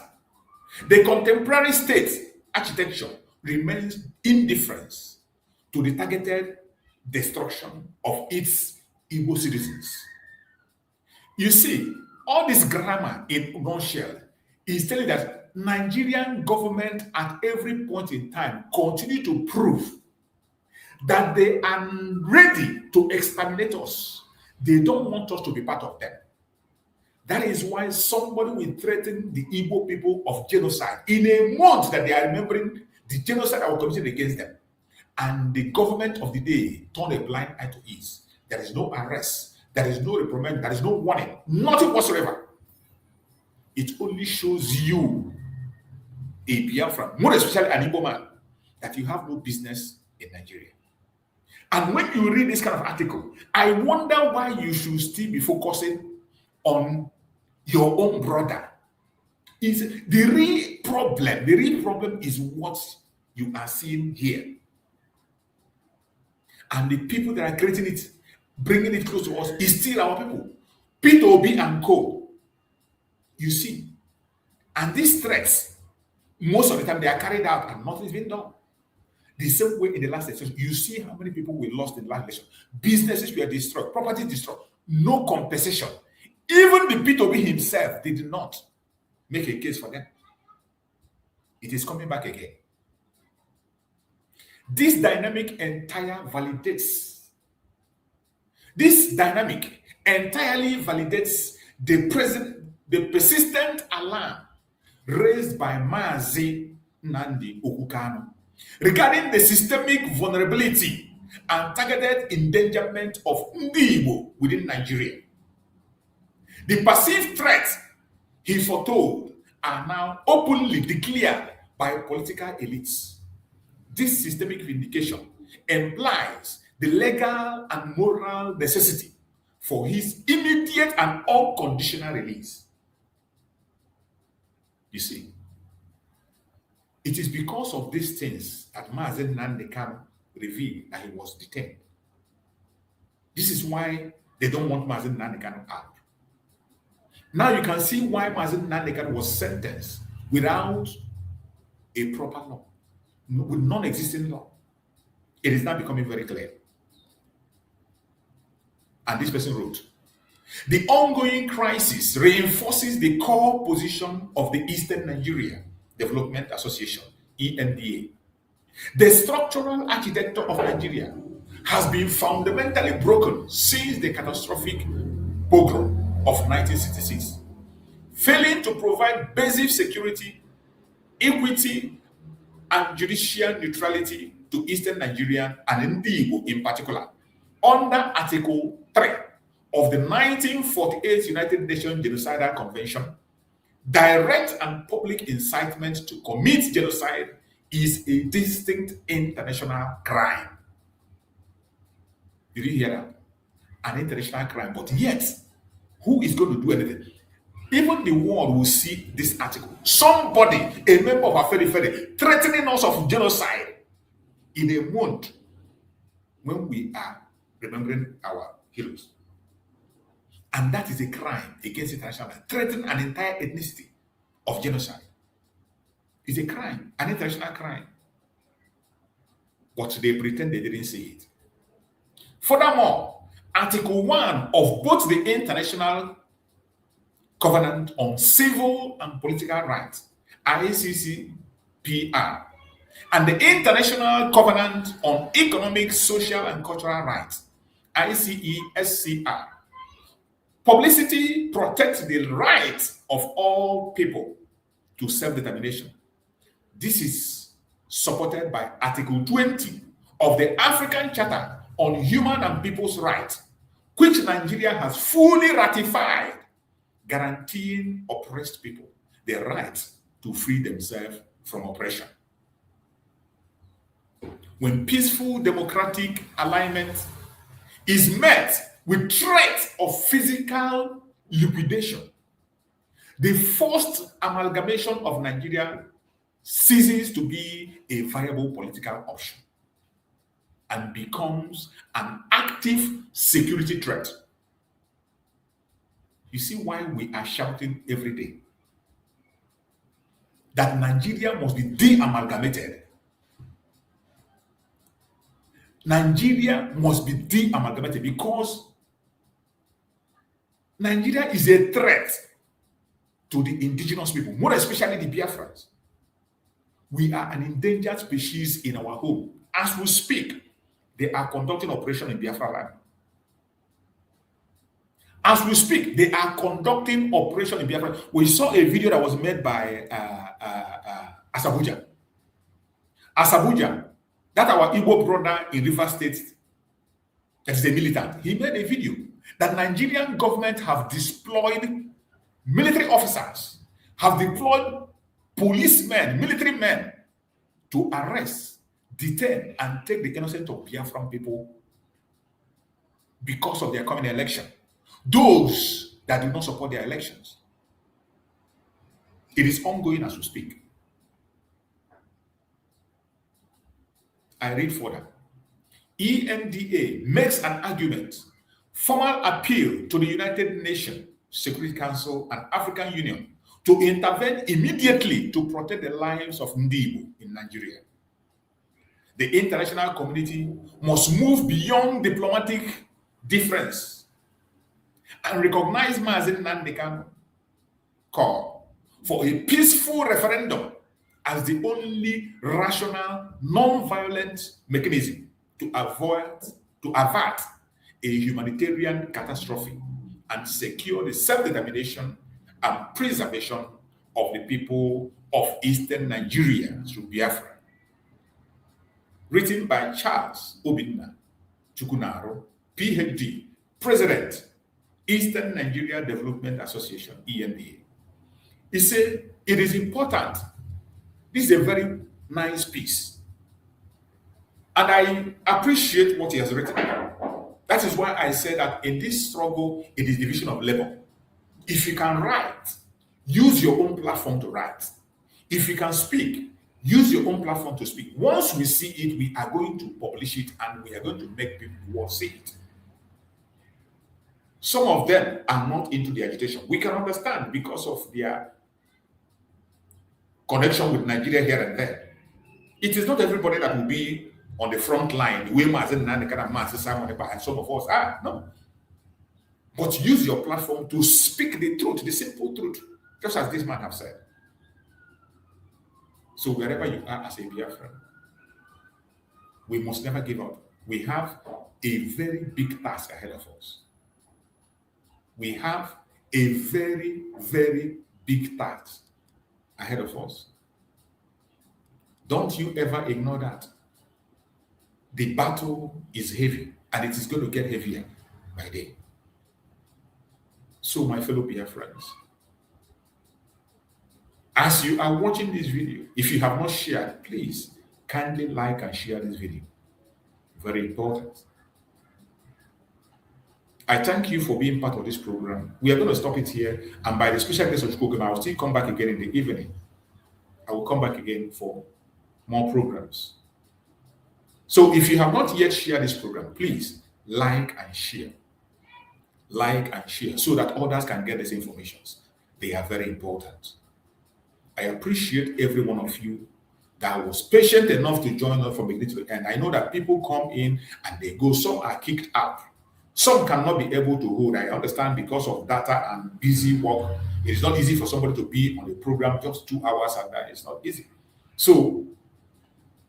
Speaker 8: the contemporary state architecture remains indifferent to the targeted destruction of its Igbo citizens. You see, all this grammar in nutshell is telling that Nigerian government at every point in time continue to prove that they are ready to exterminate us. They don't want us to be part of them. That is why somebody will threaten the Igbo people of genocide in a month that they are remembering the genocide that was committed against them. And the government of the day turn a blind eye to it. There is no arrest, there is no reprimand, there is no warning, nothing whatsoever. It only shows you, a Biafran, more especially an Igbo man, that you have no business in Nigeria. And when you read this kind of article, I wonder why you should still be focusing on your own brother. Is the real problem is what you are seeing here. And the people that are creating it, bringing it close to us, is still our people. IPOB and co. You see. And these threats, most of the time, they are carried out and nothing is being done. The same way in the last election, you see how many people we lost in the last election. Businesses were destroyed, property destroyed, no compensation. Even the IPOB himself did not make a case for them. It is coming back again. This dynamic entirely validates the persistent alarm raised by Mazi Nnamdi Kanu regarding the systemic vulnerability and targeted endangerment of Ndi Igbo within Nigeria. The perceived threats he foretold are now openly declared by political elites. This systemic vindication implies the legal and moral necessity for his immediate and unconditional release. You see, it is because of these things that Mazi Nnamdi Kanu revealed that he was detained. This is why they don't want Mazi Nnamdi Kanu out. Now you can see why Mazi Nnamdi Kanu was sentenced without a proper law, with non-existing law. It is now becoming very clear. And this person wrote, the ongoing crisis reinforces the core position of the Eastern Nigeria Development Association, ENDA. The structural architecture of Nigeria has been fundamentally broken since the catastrophic pogrom of 1966, failing to provide basic security, equity, and judicial neutrality to Eastern Nigeria and Ndi Igbo in particular, under Article 3 of the 1948 United Nations Genocidal Convention. Direct and public incitement to commit genocide is a distinct international crime. Did you hear that? An international crime. But yet, who is going to do anything? Even the world will see this article. Somebody, a member of Aferi, threatening us of genocide in a month when we are remembering our heroes. And that is a crime against international law. Threaten an entire ethnicity of genocide. It's a crime, an international crime. But they pretend they didn't see it. Furthermore, Article 1 of both the International Covenant on Civil and Political Rights, ICCPR, and the International Covenant on Economic, Social, and Cultural Rights, ICESCR, publicity protects the rights of all people to self-determination. This is supported by Article 20 of the African Charter on Human and People's Rights, which Nigeria has fully ratified, guaranteeing oppressed people the right to free themselves from oppression. When peaceful democratic alignment is met with threat of physical liquidation, the forced amalgamation of Nigeria ceases to be a viable political option. and becomes an active security threat. You see why we are shouting every day that Nigeria must be de-amalgamated. Nigeria must be de-amalgamated because Nigeria is a threat to the indigenous people, more especially the Biafrans. We are an endangered species in our home. As we speak, they are conducting operation in Biafra land. As we speak, they are conducting operation in Biafra. We saw a video that was made by Asabuja. Asabuja, that our Igbo brother in River State, that is a militant, he made a video that Nigerian government have deployed military officers, have deployed policemen, military men to arrest, detain, and take the innocent of Biafran people because of their coming election. Those that do not support their elections. It is ongoing as we speak. I read further. ENDA makes an argument, formal appeal to the United Nations Security Council and African Union to intervene immediately to protect the lives of Ndibo in Nigeria. The international community must move beyond diplomatic difference and recognize Nnamdi Kanu call for a peaceful referendum as the only rational, non-violent mechanism to avert a humanitarian catastrophe and secure the self-determination and preservation of the people of Eastern Nigeria through Biafra. Written by Charles Obinna Chukwunaro, PhD, President, Eastern Nigeria Development Association, ENDA. He said, it is important. This is a very nice piece. And I appreciate what he has written. That is why I said that in this struggle, it is division of labor. If you can write, use your own platform to write. If you can speak, use your own platform to speak. Once we see it, we are going to publish it and we are going to make people who see it. Some of them are not into the agitation. We can understand because of their connection with Nigeria here and there. It is not everybody that will be on the front line, the way Nnamdi Kanu, Simon Ekpa, and some of us are. No. But use your platform to speak the truth, the simple truth, just as this man have said. So wherever you are as a Biafran, we must never give up. We have a very big task ahead of us. We have a very, very big task ahead of us. Don't you ever ignore that. The battle is heavy and it is going to get heavier by day. So my fellow Biafrans, as you are watching this video, if you have not shared, please kindly like and share this video. Very important. I thank you for being part of this program. We are going to stop it here, and by the special grace of Chukwuka, I will still come back again in the evening. I will come back again for more programs. So if you have not yet shared this program, please like and share. Like and share so that others can get these informations. They are very important. I appreciate every one of you that was patient enough to join us from beginning to the end. I know that people come in and they go. Some are kicked out. Some cannot be able to hold. I understand because of data and busy work. It is not easy for somebody to be on a program just 2 hours and that is not easy. So,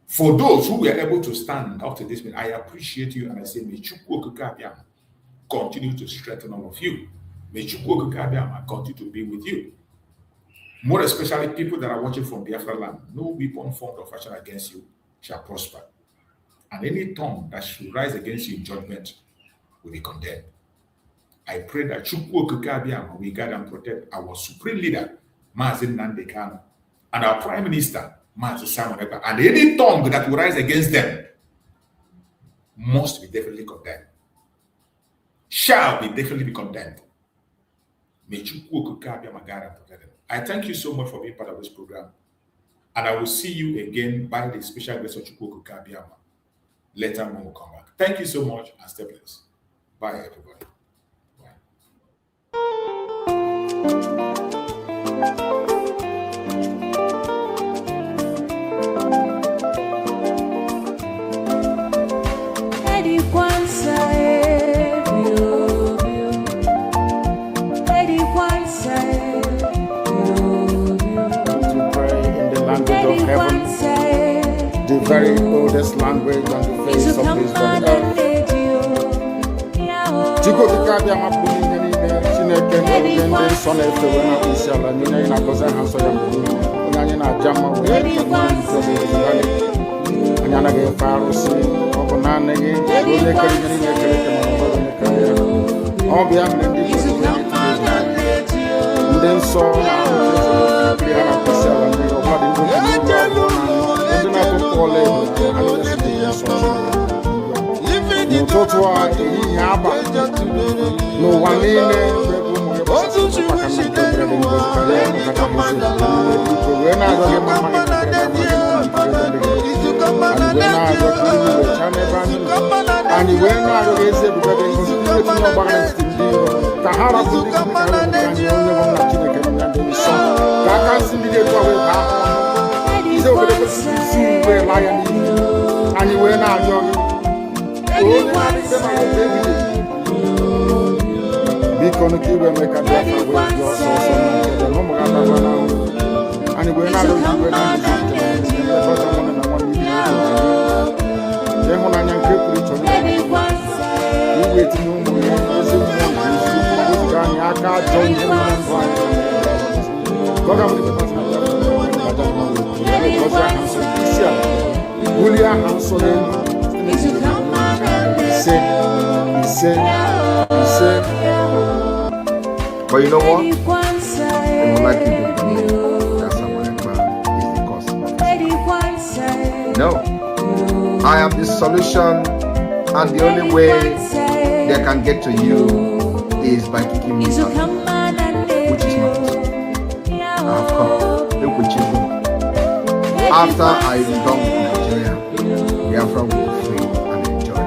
Speaker 8: for those who were able to stand up to this minute, I appreciate you and I say, may Chukwuka continue to strengthen all of you. May Chukwuka continue to be with you. More especially people that are watching from Biafra land, no weapon formed or fashioned against you shall prosper. And any tongue that should rise against you in judgment will be condemned. I pray that Chukwuka will guide and protect our supreme leader, Nnamdi Kanu, and our prime minister, Simon Ekpa, and any tongue that will rise against them must be definitely condemned. Shall be definitely be condemned. May Chukwuka guide and protect them. I thank you so much for being part of this program. And I will see you again by the special grace of Chukwuka Biama. later on we'll come back. Thank you so much and stay blessed. Bye, everybody. Bye.
Speaker 1: The very oldest language on the face of this very earth. Chiko kikabia mapuni nene chineke ngende sona efewe na isiala nyina ina koza hanso ya mbuni onye na jama we anya na ge farusi obo na nege onye kere nyina kere kema onye kere obia mrendi ndị nsọ na kiri ha na isiala ndị ọbadi ndị n'ụtụtụ a ehihie aba n'ụwa niile wee na-arịọ gị mma anyị wee na-arịọ gị ezi ebube dị ngozi etinye ọgbara n'etiti ndị ka ha rapụ ndị anyị onye bụ nna Chineke na ndị nsọ ka aka nsị ndị etu a wee baa ndị obodo kwesịrị isi uwe laa ya n'ihi anyị wee na-arịọ gị onye na-adịte ma ọ bụ biko nụ ka iwe mee ka Biafra wee dị ọsọ ọsọ na nkede na ụmụ gata gwa n'ahụ anyị wee na-arịọ gị iwe na-adịzi nkede na nwanne na nwanne ibi ịhụnanya nke pụrụ iche iwe etinye ụmụ ya ezi mmụọ nke eziokwu anyị aka ajọ ihe na ndụ anyị gọga m dịpụtasị na bulia hansole say.
Speaker 7: But you know what? They would like you to believe that Simon Ekpa is the cause of it. No. I am the solution, and the only way they can get to you is by kicking me out, which is not possible. I have come. Look with you. After I am done with Nigeria, Biafra will be free and enjoy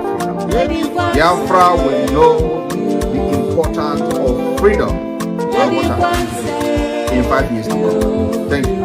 Speaker 7: freedom. Biafra will know the importance of freedom and what happens in 5 years to come. Thank you.